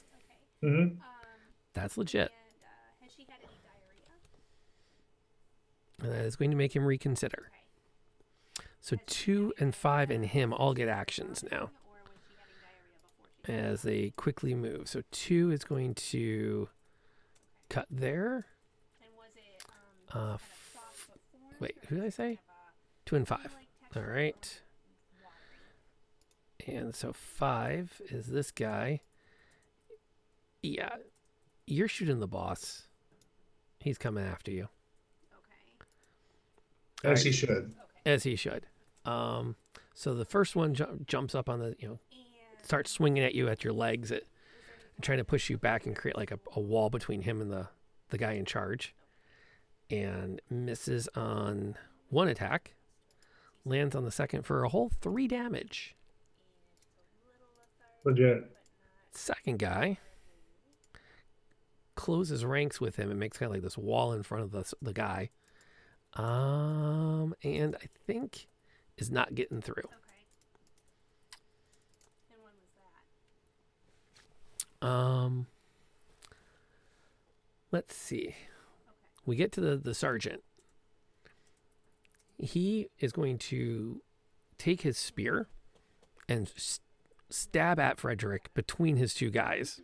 Mm-hmm. That's legit. Has she had any diarrhea? And that is going to make him reconsider. So 2 and 5 and him all get actions now. As they quickly move. So 2 is going to cut there. Wait, who did I say? 2 and 5. All right. And so 5 is this guy. Yeah. You're shooting the boss. He's coming after you. As he should. As he should. So the first one jumps up on the, starts swinging at you at your legs, trying to push you back and create like a wall between him and the guy in charge. And misses on 1 attack. Lands on the second for a whole 3 damage. Legit. Second guy closes ranks with him and makes kind of like this wall in front of the guy. And I think is not getting through. Okay. And when was that? Let's see. We get to the sergeant. He is going to take his spear and stab at Frederick between his 2 guys.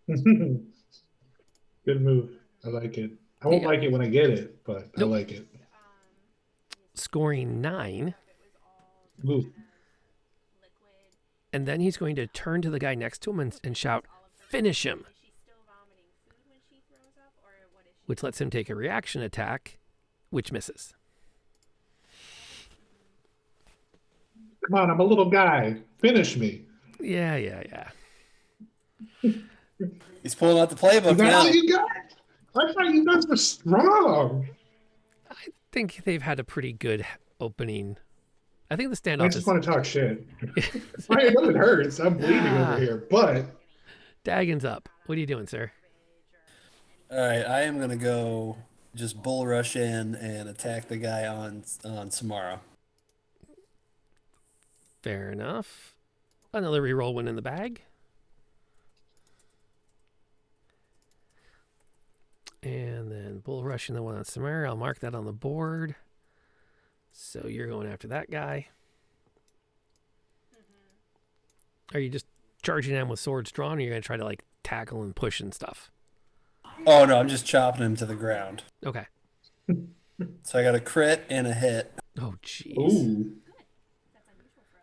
Good move. I like it. I won't like it when I get it, but I like it. Scoring 9. Move. And then he's going to turn to the guy next to him and shout, "Finish him!" Which lets him take a reaction attack, which misses. Come on, I'm a little guy. Finish me. Yeah. He's pulling out the playbook Is that now. all you got? I thought you guys were strong. I think they've had a pretty good opening. I think the I standoff just want to talk shit. I know it hurts. I'm bleeding over here, but Dagon's up. What are you doing, sir? All right, I am gonna go just bull rush in and attack the guy on Samara. Fair enough. Another reroll win in the bag. And then bull rushing the one on Samara. I'll mark that on the board. So you're going after that guy. Are you just charging him with swords drawn, or are you going to try to like tackle and push and stuff? Oh no, I'm just chopping him to the ground. Okay. So I got a crit and a hit. Oh, jeez. ooh,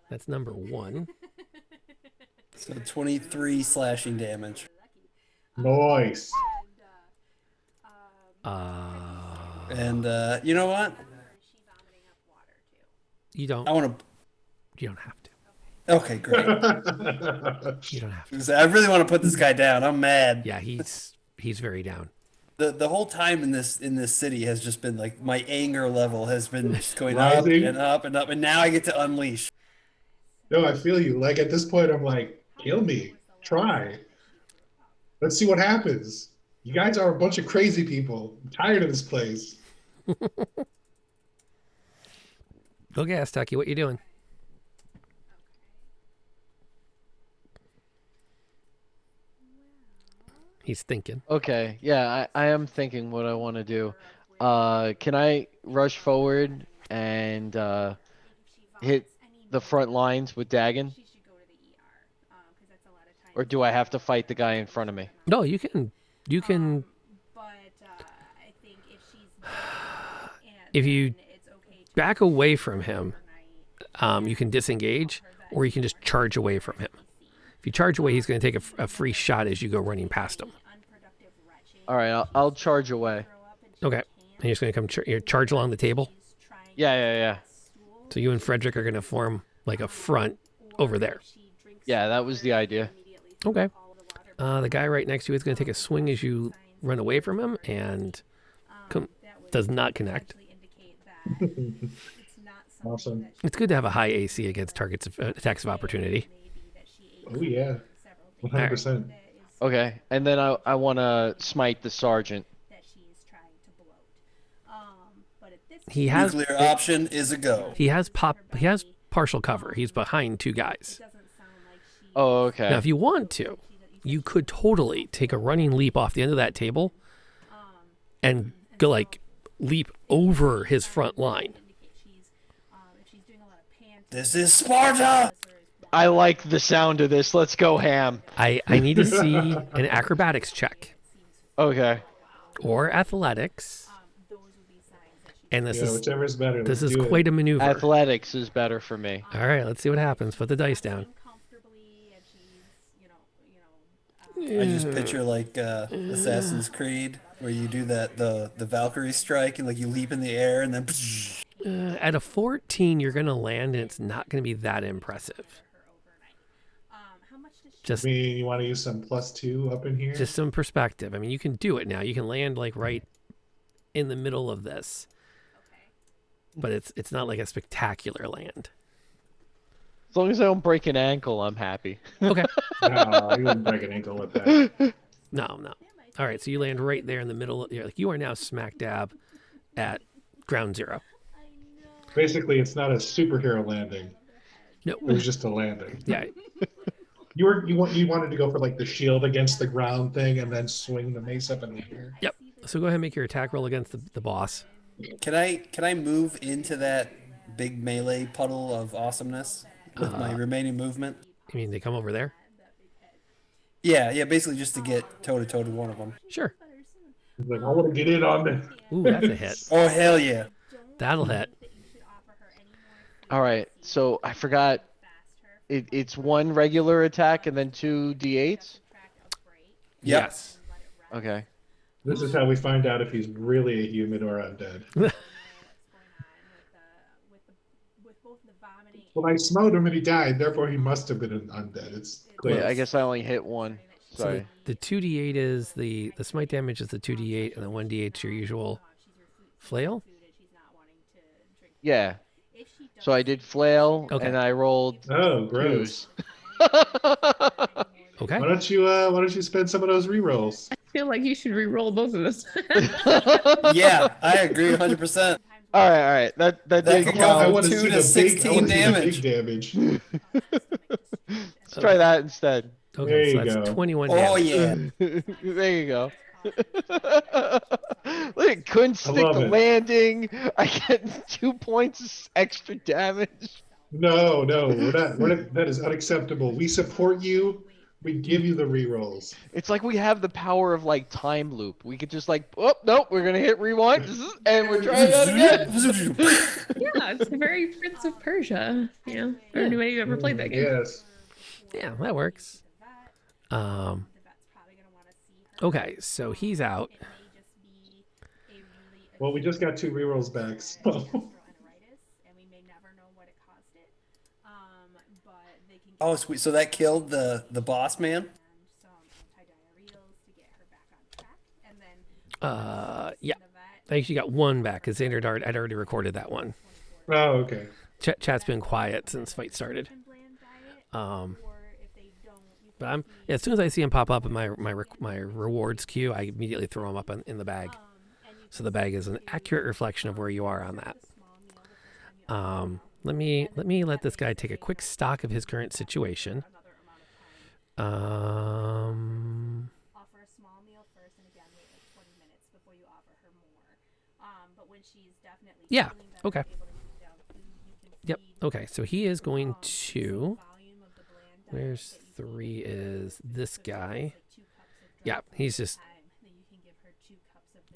That's number 1. So 23 slashing damage. nice. And you know what? You don't. I want to. You don't have to. Okay, great. You don't have to. 'Cause I really want to put this guy down. I'm mad. Yeah, he's very down. The whole time in this city has just been like my anger level has been just going up Rising. and up and up, and now I get to unleash. No, I feel you. Like at this point, I'm like, kill me. Try. Let's see what happens. You guys are a bunch of crazy people. I'm tired of this place. Okay, Astucky, what you doing? He's thinking. Okay, yeah, I am thinking what I want to do. Can I rush forward and hit the front lines with Dagon? She should go to the ER because that's a lot of time. Or do I have to fight the guy in front of me? No, you can. But I think if she's If you then it's okay to back away from him, you can disengage, or you can just charge away from him. If you charge away, he's going to take a free shot as you go running past him. All right, I'll charge away. Okay. And you're just going to come charge along the table. Yeah. So you and Frederick are going to form like a front over there. Yeah, that was the idea. Okay. The guy right next to you is going to take a swing as you run away from him and does not connect. Awesome. It's good to have a high AC against targets of attacks of opportunity. Oh yeah, 100%. Okay, and then I want to smite the sergeant. He has Nuclear option is a go. He has partial cover. He's behind two guys. Oh, okay. Now, if you want to, you could totally take a running leap off the end of that table and go like leap over his front line. This is Sparta! I like the sound of this. Let's go ham. I need to see an acrobatics check Okay. or athletics. And this is whichever's better. this Let's is do quite it. a maneuver. Athletics is better for me. All right, let's see what happens. Put the dice down. I just picture like Assassin's Creed, where you do that the Valkyrie strike and like you leap in the air and then. At a 14, you're going to land, and it's not going to be that impressive. Just I mean, you want to use some +2 up in here? some perspective. I mean, you can do it now. You can land like right in the middle of this, but it's not like a spectacular land. As long as I don't break an ankle, I'm happy. Okay. No, you wouldn't break an ankle with that. No. All right, so you land right there in the middle. You are now smack dab at ground zero. Basically, it's not a superhero landing. No. It was just a landing. Yeah. You wanted to go for like the shield against the ground thing and then swing the mace up in the air. Yep. So go ahead and make your attack roll against the boss. Can I move into that big melee puddle of awesomeness with my remaining movement? You mean they come over there? Yeah, basically just to get toe to toe to one of them. Sure. He's like, I want to get in on this. Ooh, that's a hit. Oh hell yeah! That'll hit. All right, so I forgot. It's one regular attack and then 2 d8s? Yep. Yes. Okay. This is how we find out if he's really a human or undead. Well, I smote him and he died, therefore he must have been an undead. It's clear. Wait, I guess I only hit one. So Sorry. the 2d8 is the smite damage is the 2d8, and the 1d8 is your usual flail. Yeah. So I did flail, Okay. and I rolled Oh, gross. 2s. Okay. Why don't you spend some of those rerolls? I feel like you should re-roll both of this. Yeah, I agree 100%. All right. That That did could I go count. want to 2 see to the 16 big damage. Let's try that instead. Okay, There so you that's go. 21 Oh damage. yeah. There you go. Look, couldn't stick love the it. landing. I get 2 points extra damage. No, we're not. That is unacceptable. We support you. We give you the rerolls. It's like we have the power of like time loop. We could just like, oh nope, we're gonna hit rewind, and we're trying that again. Yeah, it's very Prince of Persia. You know, or anybody who ever played that game. Yes. Yeah, that works. Okay, so he's out. Well, we just got 2 rerolls back. So. Oh sweet. So that killed the boss man. Yeah. I actually got one back because I'd already recorded that one. Oh, okay. Chat's been quiet since fight started. But as soon as I see him pop up in my rewards queue, I immediately throw him up in the bag. So the bag is an accurate reflection of where you are on that. Let me let this guy take a quick stock of his current situation. Yeah. Okay. Yep. Okay. So he is going to. Where's 3 is this guy. Yeah, he's just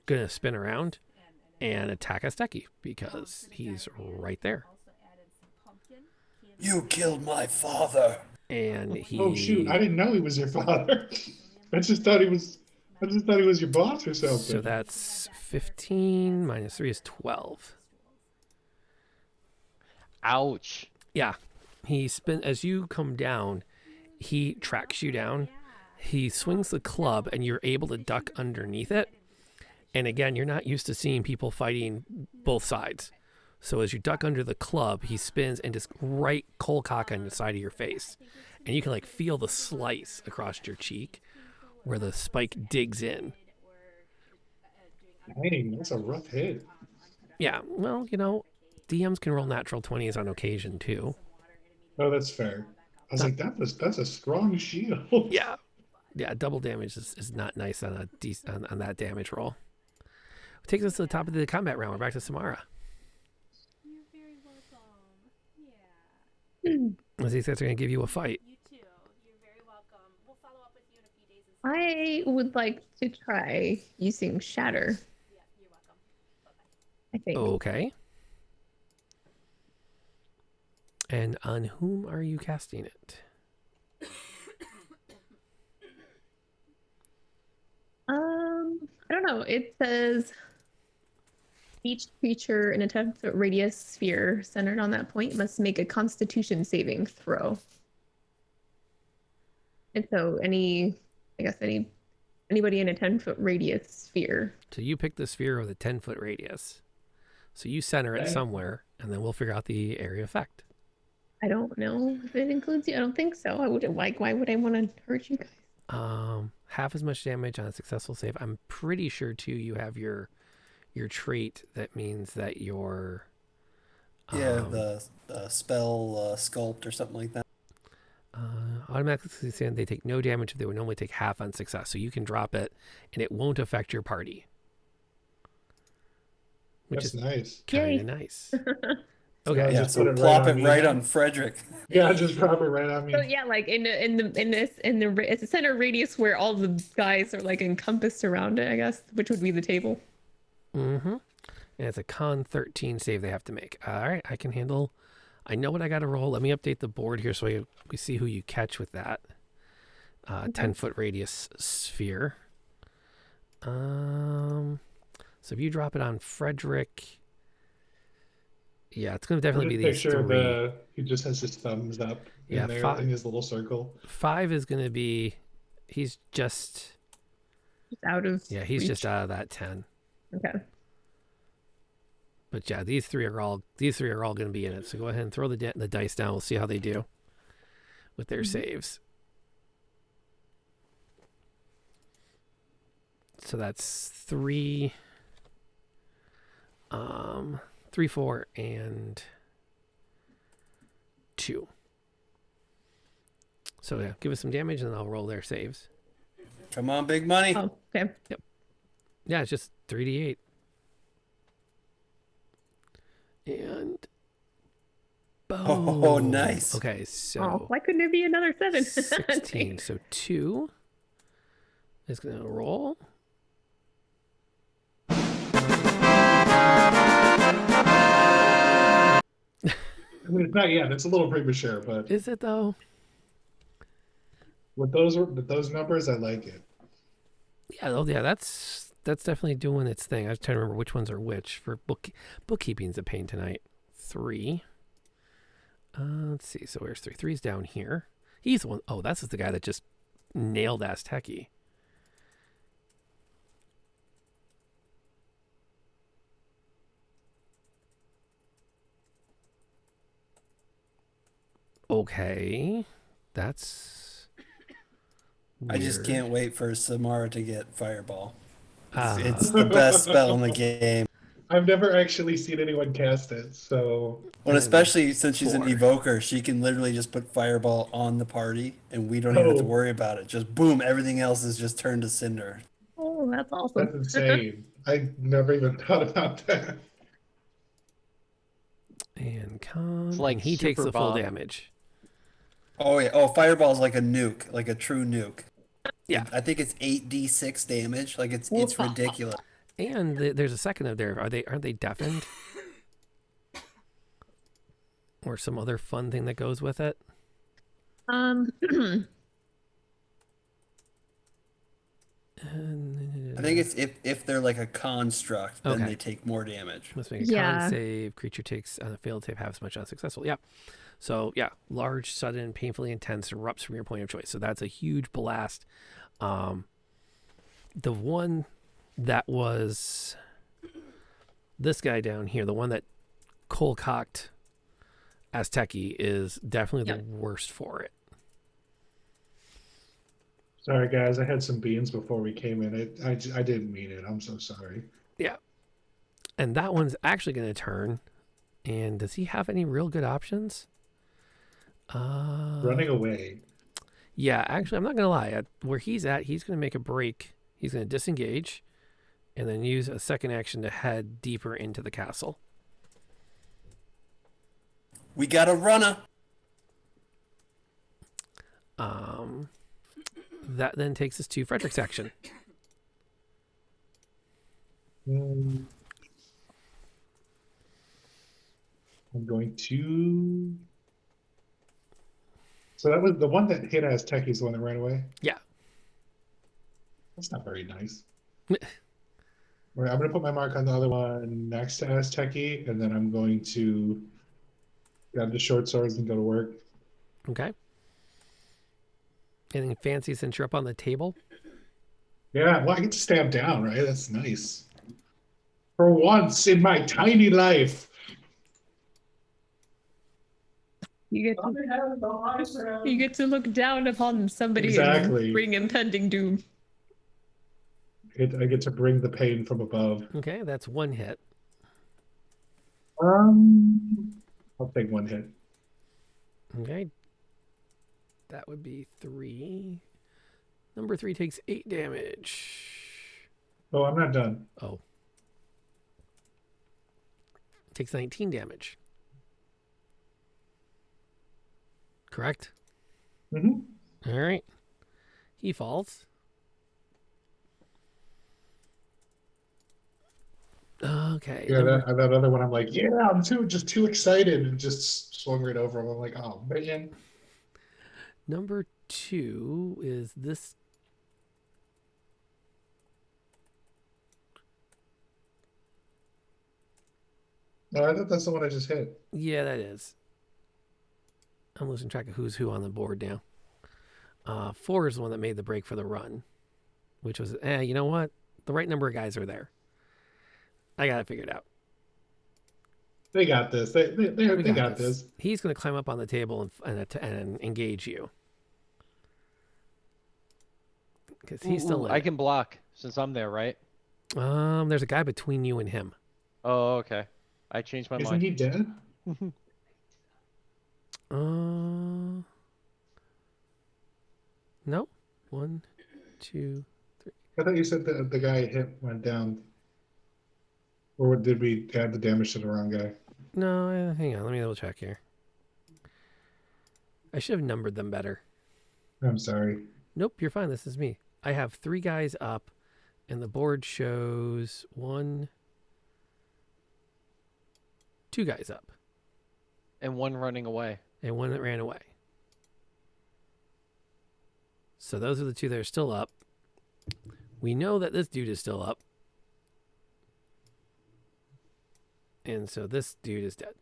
gonna spin around and attack a Stecky because he's right there. You killed my father. And he. Oh shoot! I didn't know he was your father. I just thought he was. I just thought he was your boss or something. So that's 15 minus 3 is 12. Ouch. Yeah. As you come down, he tracks you down. He swings the club and you're able to duck underneath it. And again, you're not used to seeing people fighting both sides. So as you duck under the club, he spins and just right cold cock on the side of your face. And you can like feel the slice across your cheek where the spike digs in. Dang, that's a rough hit. Yeah, well, DMs can roll natural 20s on occasion too. Oh, that's fair. I was like, that's a strong shield. Yeah. Yeah, double damage is not nice on on that damage roll. Takes us to the top of the combat round. We're back to Samara. You're very welcome. Yeah. These guys are going to give you a fight. You too. You're very welcome. We'll follow up with you in a few days. I would like to try using Shatter. Yeah, you're welcome. Bye-bye. I think. Okay. And on whom are you casting it? I don't know. It says each creature in a 10-foot radius sphere centered on that point must make a Constitution saving throw. And so anybody in a 10-foot radius sphere. So you pick the sphere with a 10-foot radius. So you center it somewhere, and then we'll figure out the area effect. I don't know if it includes you. I don't think so. I wouldn't like. Why would I want to hurt you guys? Half as much damage on a successful save. I'm pretty sure too you have your trait that means that your The spell sculpt or something like that. automatically saying they take no damage if they would normally take half on success. So you can drop it and it won't affect your party. Which That's is nice. kind of nice. Okay. Yeah, just so put it plop right it on me. right on Frederick. Yeah, just drop it right on me. So yeah, like it's a center radius where all the guys are like encompassed around it, I guess, which would be the table. Mm-hmm. And it's a con 13 save they have to make. All right, I can handle. I know what I got to roll. Let me update the board here so we see who you catch with that 10-foot radius sphere. So if you drop it on Frederick, yeah, it's going to definitely be these three. He just has his thumbs up in there in his little circle. 5 is going to be. He's just out of. Yeah, he's reach. just out of that 10. Okay. But yeah, these three are all going to be in it. So go ahead and throw the dice down. We'll see how they do with their saves. So that's 3, 4, and 2. So yeah, give us some damage and I'll roll their saves. Come on, big money. Oh, okay. Yep. Yeah, it's just 3d8. And boom. Oh, nice. Okay, so why couldn't it be another 7? 16. So 2 is going to roll. I mean, it's not yet. It's a little premature, but Is it though? with those numbers, I like it. Yeah, yeah, that's definitely doing its thing. I was trying to remember which ones are which. For bookkeeping's a pain tonight. 3. Let's see. So where's 3? 3's down here. He's the one. Oh, that's the guy that just nailed Azteki. Okay, that's I just weird. can't wait for Samara to get Fireball. It's the best spell in the game. I've never actually seen anyone cast it, so Well, especially since she's an 4. evoker, she can literally just put Fireball on the party, and we don't even have to worry about it. Just boom, everything else is just turned to cinder. Oh, that's awesome. that's insane. I never even thought about that. And con. It's like and he takes super the full bomb. damage. Oh yeah. Oh, Fireball is like a nuke, like a true nuke. Yeah. I think it's 8d6 damage. Like it's ridiculous. And there's a second of there. Aren't they deafened? or some other fun thing that goes with it? I think it's if they're like a construct, then Okay. they take more damage. Must make a con Yeah. save. Creature takes on a failed save half as much unsuccessful. Yeah. So yeah, large, sudden, painfully intense erupts from your point of choice. So that's a huge blast. The one that was this guy down here, the one that cold-cocked Azteki, is definitely the worst for it. Sorry, guys. I had some beans before we came in. I didn't mean it. I'm so sorry. Yeah. And that one's actually going to turn. And does he have any real good options? Running away. Yeah, actually, I'm not going to lie. Where he's at, he's going to make a break. He's going to disengage and then use a second action to head deeper into the castle. We got a runner. That then takes us to Frederick's action. I'm going to. So that was the one that hit Azteki is the one that ran away? Yeah. That's not very nice. Right, I'm going to put my mark on the other one next to Azteki, and then I'm going to grab the short swords and go to work. Okay. Anything fancy since you're up on the table? Yeah, well, I get to stab down, right? That's nice. For once in my tiny life. You get to look down upon somebody Exactly. and bring impending doom. I get to bring the pain from above. Okay, that's one hit. I'll take one hit. Okay. That would be 3. Number 3 takes 8 damage. Oh, I'm not done. Oh. Takes 19 damage. Correct? Mm-hmm. All right. He falls. Okay. Yeah, that other one, I'm like, yeah, I'm just too excited, and just swung right over him. I'm like, oh man. Number 2 is this. No, I thought that's the one I just hit. Yeah, that is. I'm losing track of who's who on the board now. 4 is the one that made the break for the run, which was, you know what? The right number of guys are there. I got it figured out. They got this. They got this. He's going to climb up on the table and engage you. Because he's still in I it. can block since I'm there, right? There's a guy between you and him. Oh, okay. I changed my Isn't mind. he dead? No. 1, 2, 3. I thought you said the guy hit went down. Or did we add the damage to the wrong guy? No, hang on. Let me double check here. I should have numbered them better. I'm sorry. Nope, you're fine. This is me. I have 3 guys up, and the board shows 2 guys up. And one running away. And 1 that ran away. So those are the 2 that are still up. We know that this dude is still up. And so this dude is dead.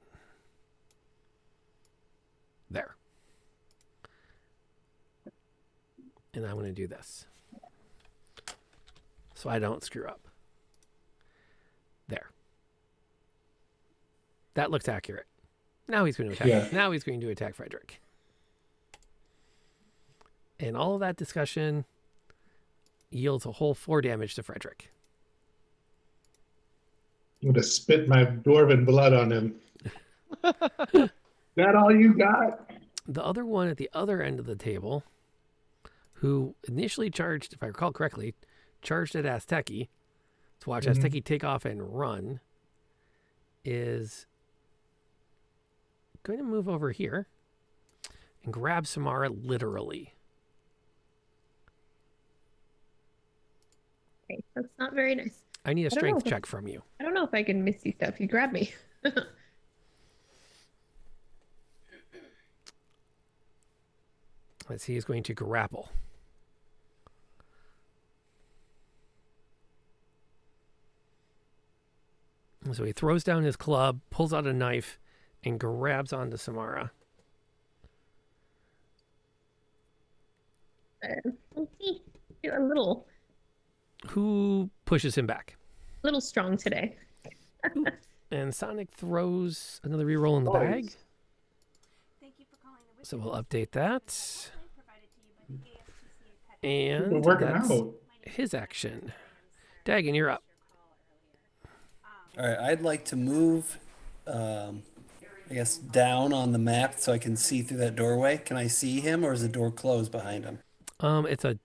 There. And I'm going to do this. So I don't screw up. There. That looks accurate. Now he's going to attack. Yeah. Now he's going to attack Frederick. And all of that discussion yields a whole 4 damage to Frederick. I'm going to spit my dwarven blood on him. That all you got? The other one at the other end of the table, who initially charged, if I recall correctly, charged at Azteki to watch Azteki take off and run, is going to move over here and grab Samara literally. Okay, that's not very nice. I need a don't know strength if check from you. I don't know if I can misty stuff. You grab me. Let's see, he's going to grapple. So he throws down his club, pulls out a knife, and grabs onto Samara. You're a little Who pushes him back? strong today. And Sonic throws another reroll in the bag. Thank you for calling the So we'll update that. provided to you by the AFTCA pet. And We're working that's out. his action. Dagon, you're up. All right, I'd like to move, I guess, down on the map so I can see through that doorway. Can I see him, or is the door closed behind him? It's a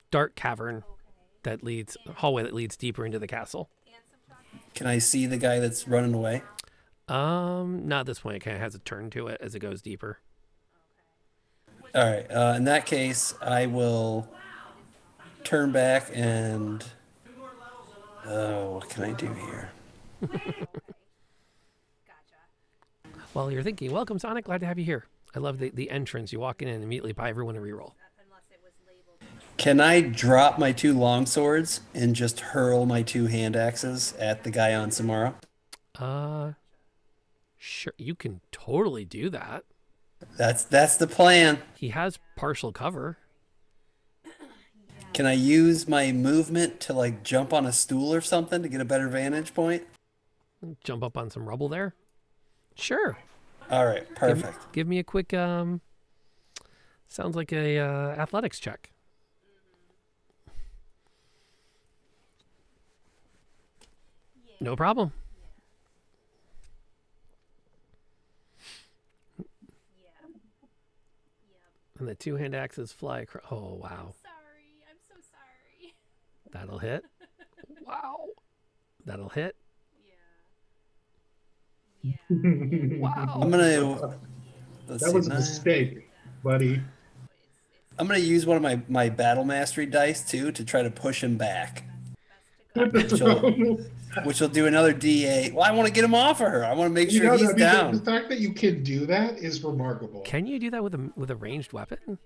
dark cavern that leads, a hallway that leads deeper into the castle. Can I see the guy that's running away? Not at this point. It kind of has a turn to it as it goes deeper. All right, in that case, I will turn back and... what can I do here? While you're thinking, welcome, Sonic. Glad to have you here. I love the entrance. You walk in and immediately buy everyone a reroll. Can I drop my 2 longswords and just hurl my 2 hand axes at the guy on Samara? Sure. You can totally do that. That's the plan. He has partial cover. Can I use my movement to like jump on a stool or something to get a better vantage point? Jump up on some rubble there. Sure. All right, perfect. Give me a quick, sounds like a athletics check. No problem. And the 2 hand axes fly across. Oh, wow. Sorry, I'm so sorry. That'll hit. Wow. That'll hit. Yeah. Wow. I'm gonna. That was a mistake, buddy. I'm gonna use one of my battle mastery dice too to try to push him back, which will do another D8. Well, I want to get him off of her. I want to make sure he's down. The fact that you can do that is remarkable. Can you do that with a ranged weapon?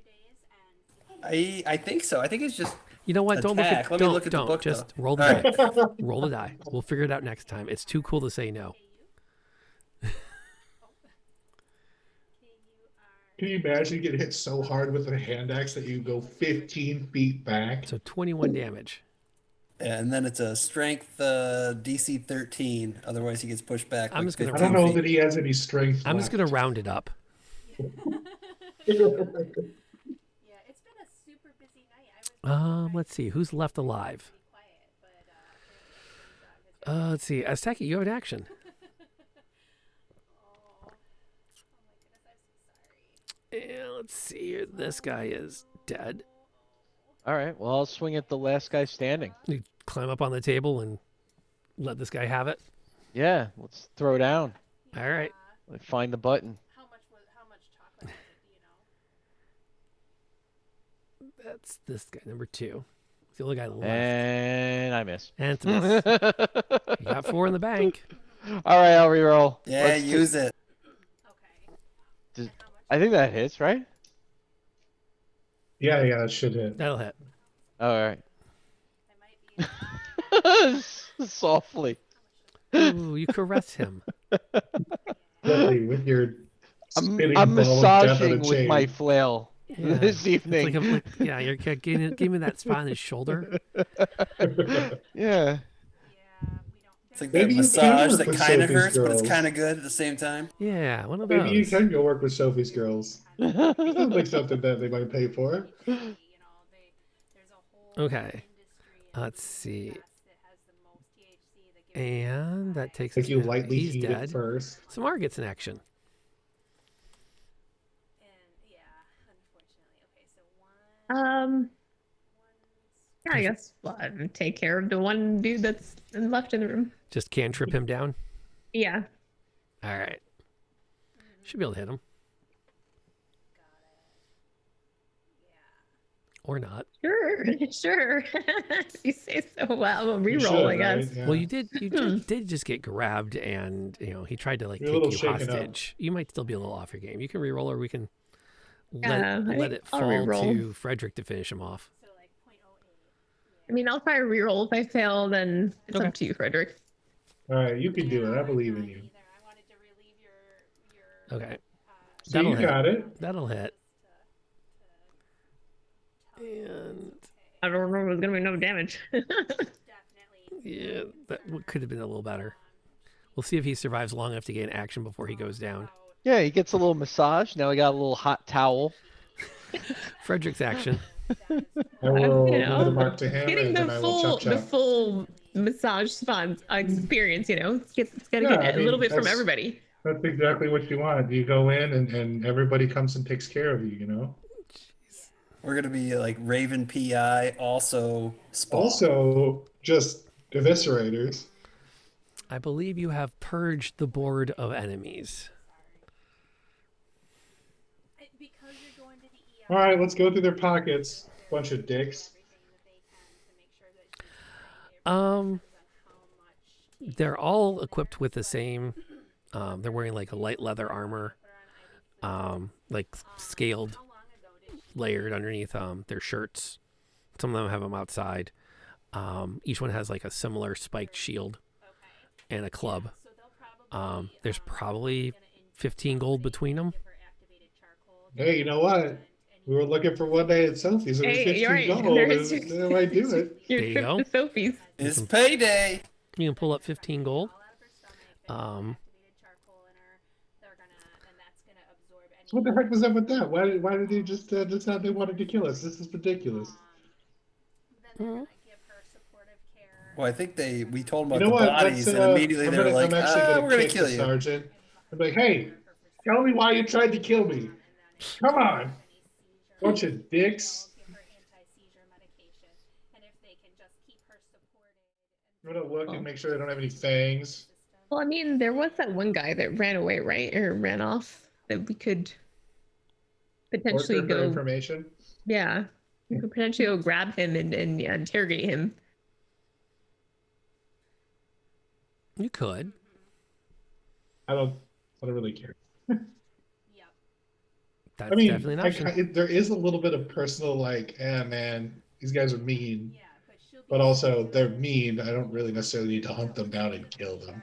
I think so. I think it's just. You know what? Don't look attack. at Let me don't look at the don't book, just though. roll the die. Roll the die. We'll figure it out next time. It's too cool to say no. Can you imagine you get hit so hard with a hand axe that you go 15 feet back? So 21 damage. And then it's a strength DC 13. Otherwise, he gets pushed back. I'm just gonna I don't know that he has any strength. I'm just gonna round it up. Yeah, it's been a super busy night. Let's see who's left alive. Let's see. Astaki, you have an action. Yeah, let's see. This guy is dead. All right. Well, I'll swing at the last guy standing. You climb up on the table and let this guy have it. Yeah. Let's throw down. All right. Let's find the button. How much chocolate was it, do you know? That's this guy, number 2. It's the only guy left. And I miss. And it's a miss. You got 4 in the bank. All right, I'll reroll. Yeah, Let's use it. Okay. I think that hits, right? Yeah, it should hit. That'll hit. All right. I might be. Softly. Ooh, you caress him. Definitely with your spinning I'm ball of death on a massaging with chain. my flail Yeah. this evening. It's like yeah, you're giving me that spot on his shoulder. Yeah. It's like Maybe that you can massage work that with kind of Sophie's hurts, but it's girls. kind of good at the same time. Yeah, one of those. Maybe you can go work with Sophie's girls. Sounds like something that they might pay for. You know, there's a whole Okay. industry Let's see. that has the most THC that gives And that takes Like us you to- lightly he's heat dead. it first. Samar gets an action. and yeah, unfortunately. Okay, so one Yeah, I guess take care of the one dude that's left in the room. Just cantrip him down. Yeah. All right. Should be able to hit him. Or not. Sure, sure. You say so. Well, a You reroll, should, I guess. right? Yeah. Well, you did just get grabbed, and he tried to You're a take little you shaken up. hostage. You might still be a little off your game. You can reroll, or we can let it I'll fall reroll. to Frederick to finish him off. So like 0.08. I mean, I'll try to reroll. If I fail, then it's Okay. up to you, Frederick. All right, you can do it. I Yeah, believe I'm in not you. either. I wanted to relieve your Okay. So That'll you hit. got it. That'll hit. tell you And I don't remember. It was gonna be no damage. definitely. yeah, that could have been a little better. We'll see if he survives long enough to get an action before he goes down. Yeah, he gets a little massage. Now he got a little hot towel. Frederick's action. I will You leave know, the mark to him, Getting and the then I will chop full chop. massage spa experience, it's gotta Yeah, get I a little mean, bit from that's- everybody. That's exactly what you want. You go in, and everybody comes and takes care of you. You know. We're gonna be like Raven PI, also Spa. Also, just eviscerators. I believe you have purged the board of enemies. Because you're going to the ER. All right, let's go through their pockets. Bunch of dicks. They're all equipped with the same. They're wearing like a light leather armor, like scaled, layered underneath their shirts. Some of them have them outside. Each one has like a similar spiked shield and a club. There's probably 15 gold between them. Hey, you know what? We were looking for one day at Sophie's. It was Hey, 15 you're right. gold. There's That might do it. your There you trip go. to Sophie's. It's payday. You can pull up 15 gold. What the heck was up with that? Why did they just decide they wanted to kill us? This is ridiculous. Mhm. Well, I think we told them You about know the what? bodies, and immediately they were like, I'm actually we're gonna kick kill the you. sergeant. I'm like, hey, tell me why you tried to kill me. Come on. Bunch of dicks. I'm gonna look and make sure they don't have any fangs. Well, I mean, there was that one guy that ran away, right, or ran off that we could potentially Order for go. information. Yeah, we could potentially go grab him and yeah, interrogate him. You could. I don't really care. That's I mean, definitely an option. there is a little bit of personal, like, man, these guys are mean. But also, they're mean. I don't really necessarily need to hunt them down and kill them.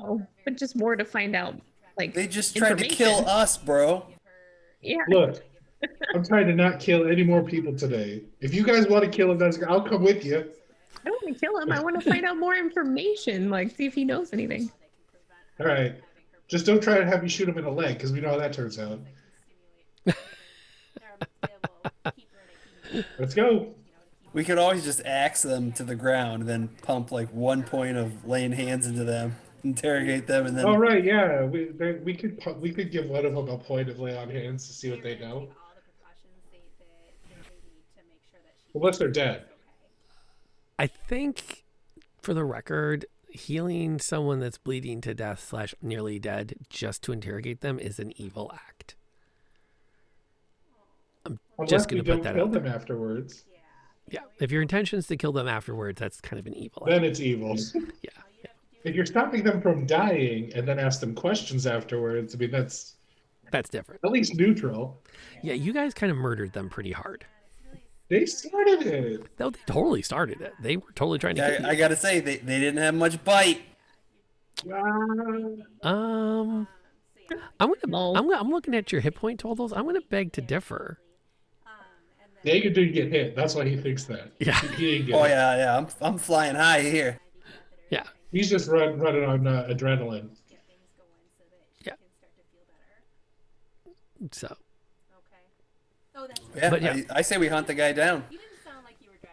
Oh, but just more to find out, like They just tried to kill information. us, bro. Yeah. Look, I'm trying to not kill any more people today. If you guys want to kill them, I'll come with you. I don't want to kill him. I want to find out more information, like see if he knows anything. All right. Just don't try to have me shoot him in the leg, because we know how that turns out. Let's go. We could always just axe them to the ground and then pump like 1 point of laying hands into them, interrogate them, and then. All right, yeah, we could give one of them a point of lay on hands to see what they know. Unless they're dead. I think, for the record, healing someone that's bleeding to death / nearly dead just to interrogate them is an evil act. I'm just going to put that kill out them there. afterwards. Yeah, if your intention is to kill them afterwards, that's kind of an evil Then act. it's evil. Yeah. If you're stopping them from dying and then ask them questions afterwards, I mean, that's different. at least neutral. Yeah, you guys kind of murdered them pretty hard. They started it. No, they totally started it. They were totally trying to kill you. I gotta say, they didn't have much bite. I'm looking at your hit point totals. I'm gonna beg to differ. Jaeger didn't get hit. That's why he thinks that. Yeah. He didn't get Oh hit. yeah. I'm flying high here. Yeah. He's just running on adrenaline. Yeah. So. Yeah, But yeah. I say we hunt the guy down.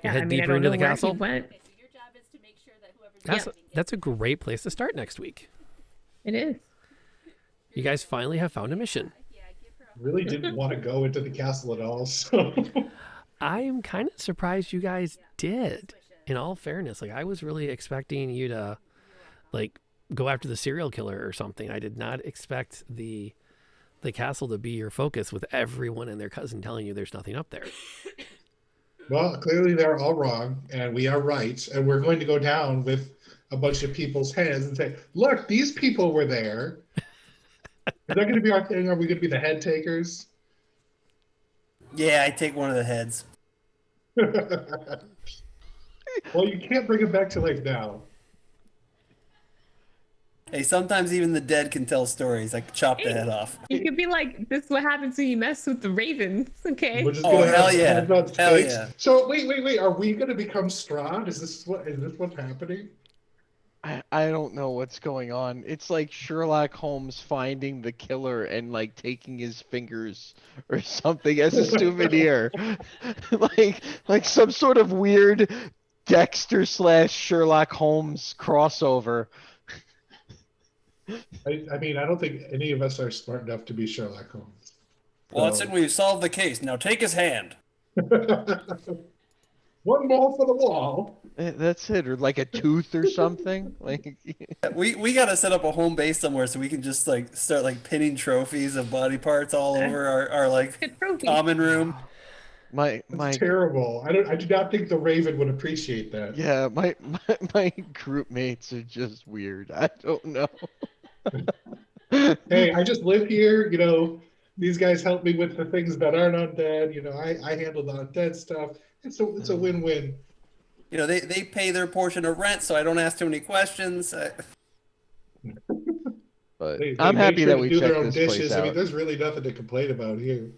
Yeah, head I mean, deeper I don't into know the where castle? he went. That's a great place to start next week. It is. You guys finally have found a mission. Really didn't want to go into the castle at all. So I am kind of surprised you guys did. In all fairness, like I was really expecting you to, like, go after the serial killer or something. I did not expect the castle to be your focus, with everyone and their cousin telling you there's nothing up there. well, clearly they're all wrong, and we are right, and we're going to go down with a bunch of people's heads and say, "Look, these people were there." that going to be our thing? Are we going to be the head takers? Yeah, I take one of the heads. Well, you can't bring him back to life now. Hey, sometimes even the dead can tell stories. I can chop the head off. You could be like, this is what happens when you mess with the ravens, okay? We're just Oh, gonna hell have yeah. heads on Hell stakes. yeah. So wait. Are we going to become Strahd? Is this what's happening? I don't know what's going on. It's like Sherlock Holmes finding the killer and like taking his fingers or something as a souvenir. like some sort of weird Dexter / Sherlock Holmes crossover. I mean, I don't think any of us are smart enough to be Sherlock Holmes. Watson, we've solved the case. Now take his hand. One more for the wall. That's it, or like a tooth or something. Like We gotta set up a home base somewhere so we can just like start like pinning trophies of body parts all over our like Good trophy. common room. my That's terrible. I do not think the Raven would appreciate that. yeah, my group mates are just weird. I don't know. Hey, I just live here, these guys help me with the things that aren't undead. I handle the undead stuff. It's a win-win. They pay their portion of rent, so I don't ask too many questions. But They I'm make happy sure that to we do their checked own this dishes. place I mean, out. there's really nothing to complain about here.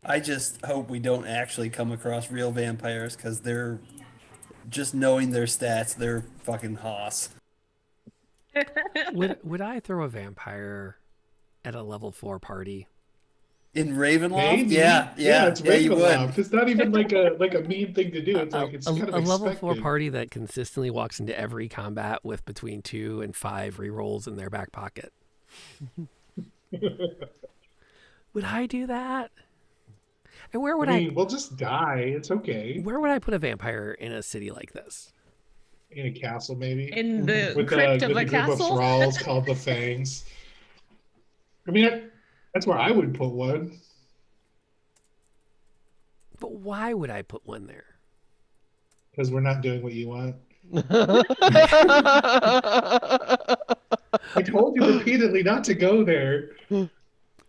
I just hope we don't actually come across real vampires because they're just knowing their stats, they're fucking hoss. Would I throw a vampire at a level 4 party? In Ravenloft? Maybe. Yeah, It's you would. Ravenloft. It's not even like a mean thing to do. It's like it's kind of a level 4 expected. party that consistently walks into every combat with between 2 and 5 rerolls in their back pocket. Would I do that? And where would I mean, we'll just die. It's okay. Where would I put a vampire in a city like this? In a castle, maybe. In the with crypt of with the a group of castle? thralls called the Fangs. I mean, that's where I would put one. But why would I put one there? Because we're not doing what you want. I told you repeatedly not to go there.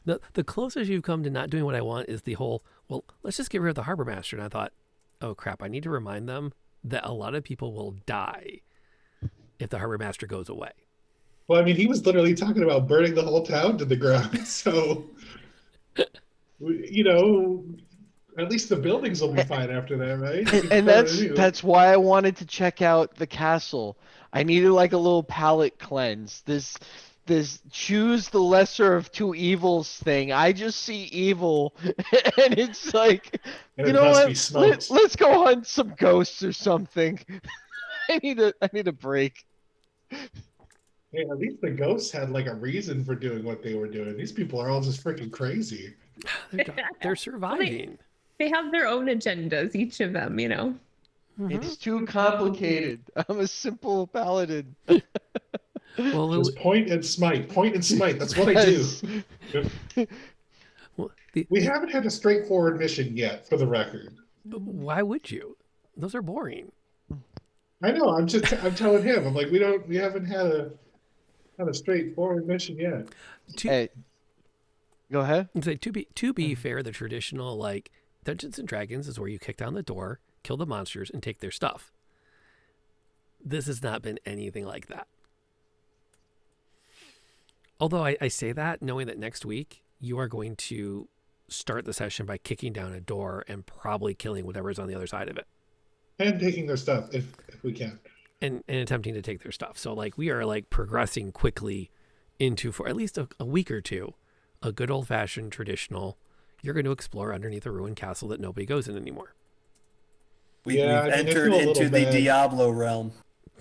The closest you've come to not doing what I want is the whole, well, let's just get rid of the harbor master. And I thought, oh crap, I need to remind them that a lot of people will die if the harbor master goes away. Well, I mean, he was literally talking about burning the whole town to the ground. So, at least the buildings will be fine after that, right? And that's why I wanted to check out the castle. I needed like a little palate cleanse. This choose the lesser of two evils thing. I just see evil, and it's like, And you it know must what? be smoked. Let's go hunt some ghosts or something. I need a break. Hey, at least the ghosts had like a reason for doing what they were doing. These people are all just freaking crazy. They're surviving. They have their own agendas, each of them, It's too complicated. I'm a simple paladin. Well, Just point and smite. Point and smite. That's what I do. well, We haven't had a straightforward mission yet, for the record. why would you? Those are boring. I know. I'm telling him. I'm like, we haven't had a straightforward mission yet. Hey, go ahead. Say, to be fair, the traditional like Dungeons and Dragons is where you kick down the door, kill the monsters, and take their stuff. This has not been anything like that. Although I say that knowing that next week you are going to start the session by kicking down a door and probably killing whatever's on the other side of it. And taking their stuff if we can. And attempting to take their stuff. So like we are like progressing quickly into, for at least a week or two, a good old fashioned traditional, you're going to explore underneath a ruined castle that nobody goes in anymore. We've I mean, I entered feel a into little the bad. Diablo realm.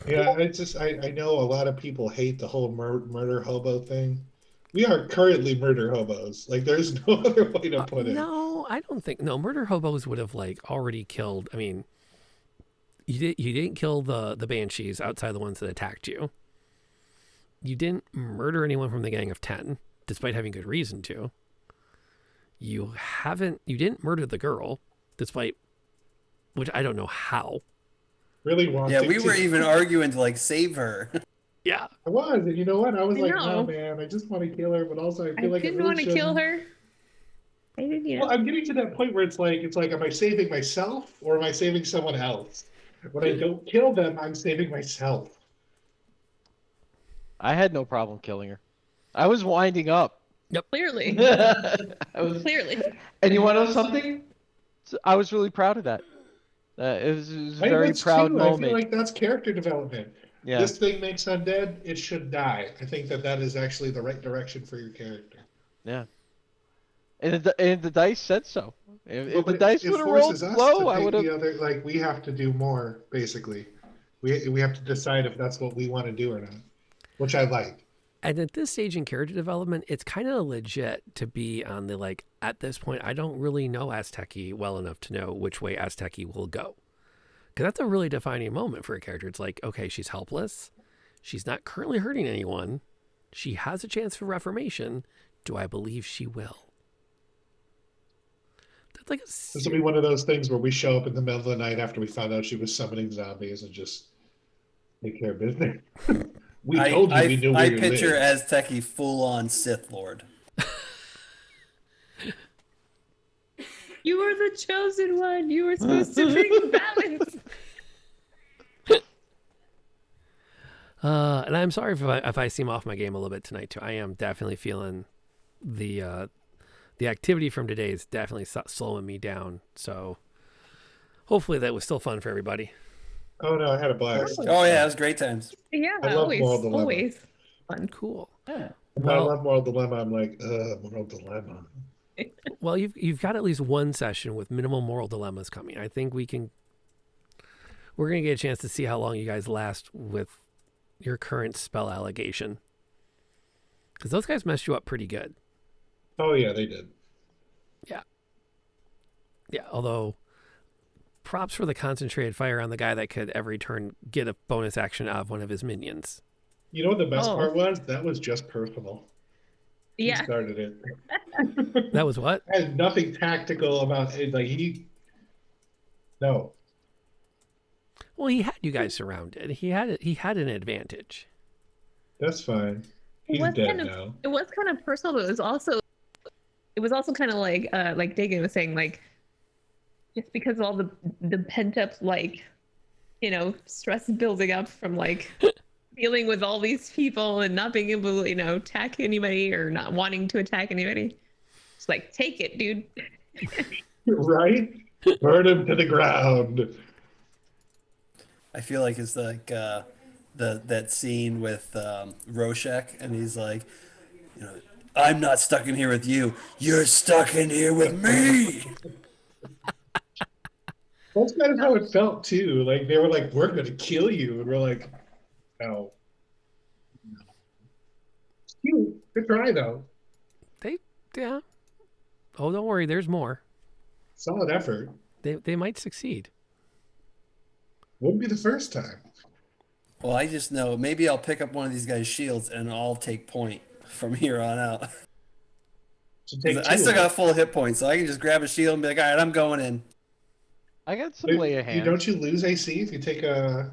Yeah, it's just I know a lot of people hate the whole murder hobo thing. We are currently murder hobos. Like there's no other way to put it. No, I don't think. No, murder hobos would have like already killed. I mean, you didn't kill the banshees outside the ones that attacked you. You didn't murder anyone from the Gang of 10, despite having good reason to. You didn't murder the girl, despite, which I don't know how. Really wanting Yeah, we to. were even arguing to like save her. Yeah. I was, and you know what? I was I like, know. no, man, I just want to kill her, but also I I feel like didn't really want to kill shouldn't. her. I didn't, you know. Well, I'm getting to that point where it's like, am I saving myself or am I saving someone else? When I don't kill them, I'm saving myself. I had no problem killing her. I was winding up. Clearly. I was, Clearly. and you want to know something? I was really proud of that. It was a I very was proud too. I feel moment. like that's character development. Yeah. This thing makes undead, it should die. I think that is actually the right direction for your character. Yeah. And the dice said so. If Well, the but dice it would have forces rolled us low, to I take would have. the other, like, we have to do more, basically. We have to decide if that's what we want to do or not, which I like. And at this stage in character development, it's kind of legit to be on the like, at this point, I don't really know Azteki well enough to know which way Azteki will go. Because that's a really defining moment for a character. It's like, okay, she's helpless. She's not currently hurting anyone. She has a chance for reformation. Do I believe she will? That's like This will be one of those things where we show up in the middle of the night after we found out she was summoning zombies and just take care of business. We told you we knew where I you picture lived. Azteki full-on Sith Lord. You were the chosen one. You were supposed to bring balance. And I'm sorry if I seem off my game a little bit tonight too. I am definitely feeling the activity from today is definitely slowing me down. So hopefully that was still fun for everybody. Oh no, I had a blast. Oh yeah, it was great times. Yeah, I love Moral Dilemma. always fun. Cool. Yeah. When I love Moral Dilemma, I'm like, Moral Dilemma. Well, you've got at least one session with minimal moral dilemmas coming. I think we're going to get a chance to see how long you guys last with your current spell allegation. Because those guys messed you up pretty good. Oh yeah, they did. Yeah, although props for the concentrated fire on the guy that could every turn get a bonus action out of one of his minions. You know what the best Oh. part was? That was just personal. He Yeah. started it. That was what? Had nothing tactical about it. Like no. Well, he had you guys surrounded. He had an advantage. That's fine. It He's was dead kind of now. it was kind of personal, but it was also kind of like Dagan was saying, like just because of all the pent up stress building up from like dealing with all these people and not being able to attack anybody or not wanting to attack anybody. It's like, take it, dude. Right? Burn him to the ground. I feel like it's like that scene with Rorschach, and he's like, I'm not stuck in here with you. You're stuck in here with me. That's kind of how it felt too. Like they were like, "We're gonna kill you," and we're like, "No." It's cute. Good try though. Yeah. Oh, don't worry. There's more. Solid effort. They might succeed. Wouldn't be the first time. Well, I just know maybe I'll pick up one of these guys' shields and I'll take point from here on out. So take I two still of got them. full hit points, so I can just grab a shield and be like, all right, I'm going in. I got some Wait, lay of hands. Don't you lose AC if you take a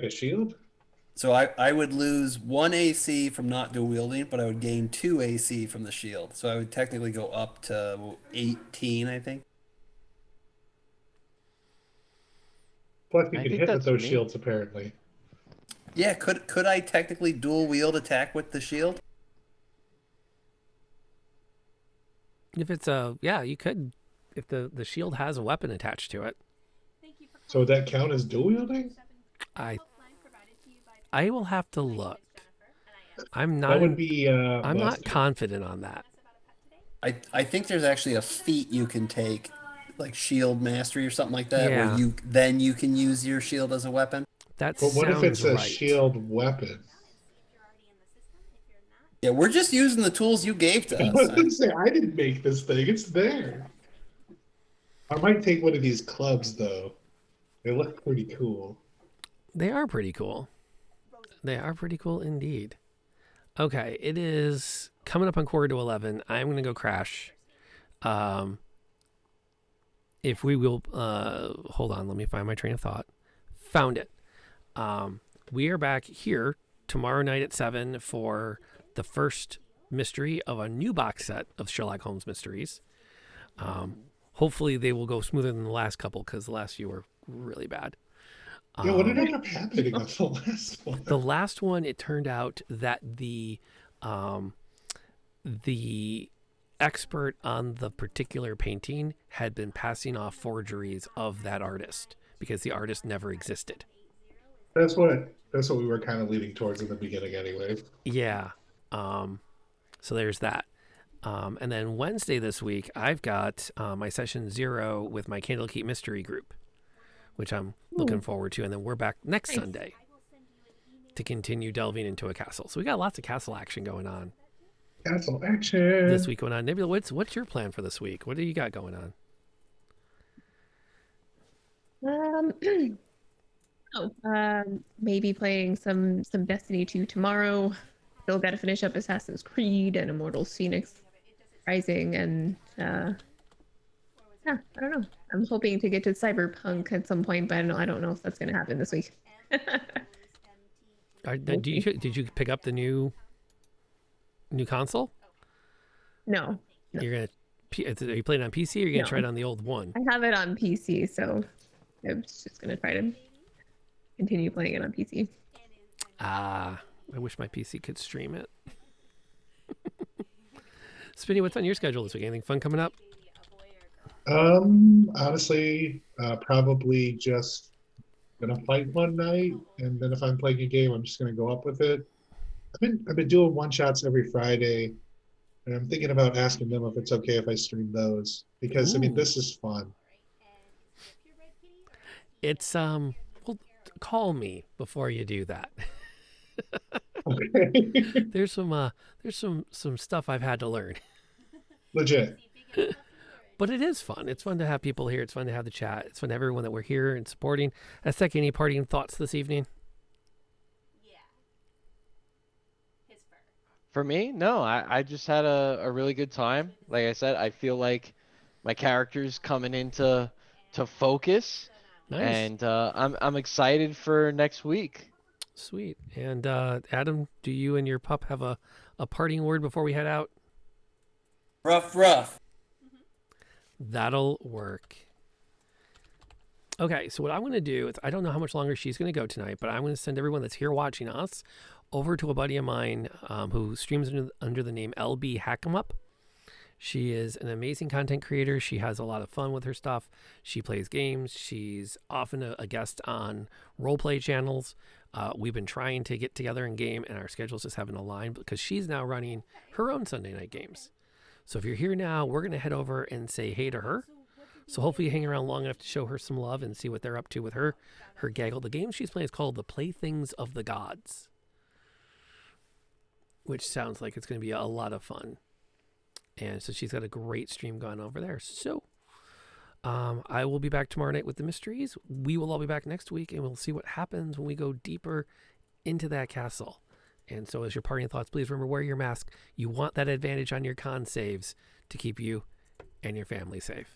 shield? So I would lose 1 AC from not dual wielding, but I would gain 2 AC from the shield. So I would technically go up to 18, I think. Plus, you I can think hit with that's those me. shields apparently. Yeah, could I technically dual wield attack with the shield? If it's you could. If the shield has a weapon attached to it, Thank you for So would that count as dual wielding? I Helpline provided to you by will have to my name look. is Jennifer, and I am I'm not. That would be. I'm not busted. confident on that. about a pet today. I think there's actually a feat you can take, like shield mastery or something like that, Yeah. where you can use your shield as a weapon. That But what if sounds it's a right. shield weapon? If you're already in the system, if you're not, Yeah, we're just using the tools you gave to I was us. gonna say I didn't make this thing. It's there. I might take one of these clubs though. They look pretty cool. They are pretty cool. They are pretty cool indeed. Okay, it is coming up on quarter to 11. I'm gonna go crash. If we will, hold on. Let me find my train of thought. Found it. we are back here tomorrow night at 7 for the first mystery of a new box set of Sherlock Holmes mysteries. Hopefully they will go smoother than the last couple, because the last few were really bad. Yeah, what ended up happening with the last one? The last one, it turned out that the expert on the particular painting had been passing off forgeries of that artist because the artist never existed. That's what we were kind of leaning towards in the beginning, anyway. Yeah. So there's that. And then Wednesday this week, I've got my session 0 with my Candlekeep Mystery Group, which I'm looking forward to. And then we're back next Sunday to continue delving into a castle. So we got lots of castle action going on. Castle action This week going on. Nebula, what's your plan for this week? What do you got going on? Maybe playing some Destiny 2 tomorrow. Still got to finish up Assassin's Creed and Immortals Phoenix Rising, and yeah, I don't know. I'm hoping to get to Cyberpunk at some point, but I don't know if that's going to happen this week. Did you pick up the new console? No. Are you playing on PC, or are you gonna try it on the old one? I have it on PC, so I was just gonna try to continue playing it on PC. I wish my PC could stream it. Spinny, what's on your schedule this week? Anything fun coming up? Honestly, probably just gonna fight one night, and then if I'm playing a game, I'm just gonna go up with it. I've been doing one shots every Friday, and I'm thinking about asking them if it's okay if I stream those, because this is fun. It's well, call me before you do that. Okay. There's some stuff I've had to learn. Legit. But it is fun. It's fun to have people here. It's fun to have the chat. It's fun to have everyone that we're here and supporting. Aztec, any parting thoughts this evening? For me, no, I just had a really good time. Like I said, I feel like my character's coming into focus. Nice. And I'm excited for next week. Sweet. And Adam, do you and your pup have a parting word before we head out? Rough. That'll work. Okay, so what I'm going to do is, I don't know how much longer she's going to go tonight, but I'm going to send everyone that's here watching us over to a buddy of mine who streams under the name LB Hackemup. She is an amazing content creator. She has a lot of fun with her stuff. She plays games. She's often a guest on roleplay channels. We've been trying to get together in game, and our schedules just haven't aligned because she's now running her own Sunday night games. So if you're here now, we're going to head over and say hey to her. So hopefully you hang around long enough to show her some love and see what they're up to with her gaggle. The game she's playing is called The Playthings of the Gods, which sounds like it's going to be a lot of fun. And so she's got a great stream going over there. So I will be back tomorrow night with the mysteries. We will all be back next week, and we'll see what happens when we go deeper into that castle. And so as your parting thoughts, please remember, wear your mask. You want that advantage on your con saves to keep you and your family safe.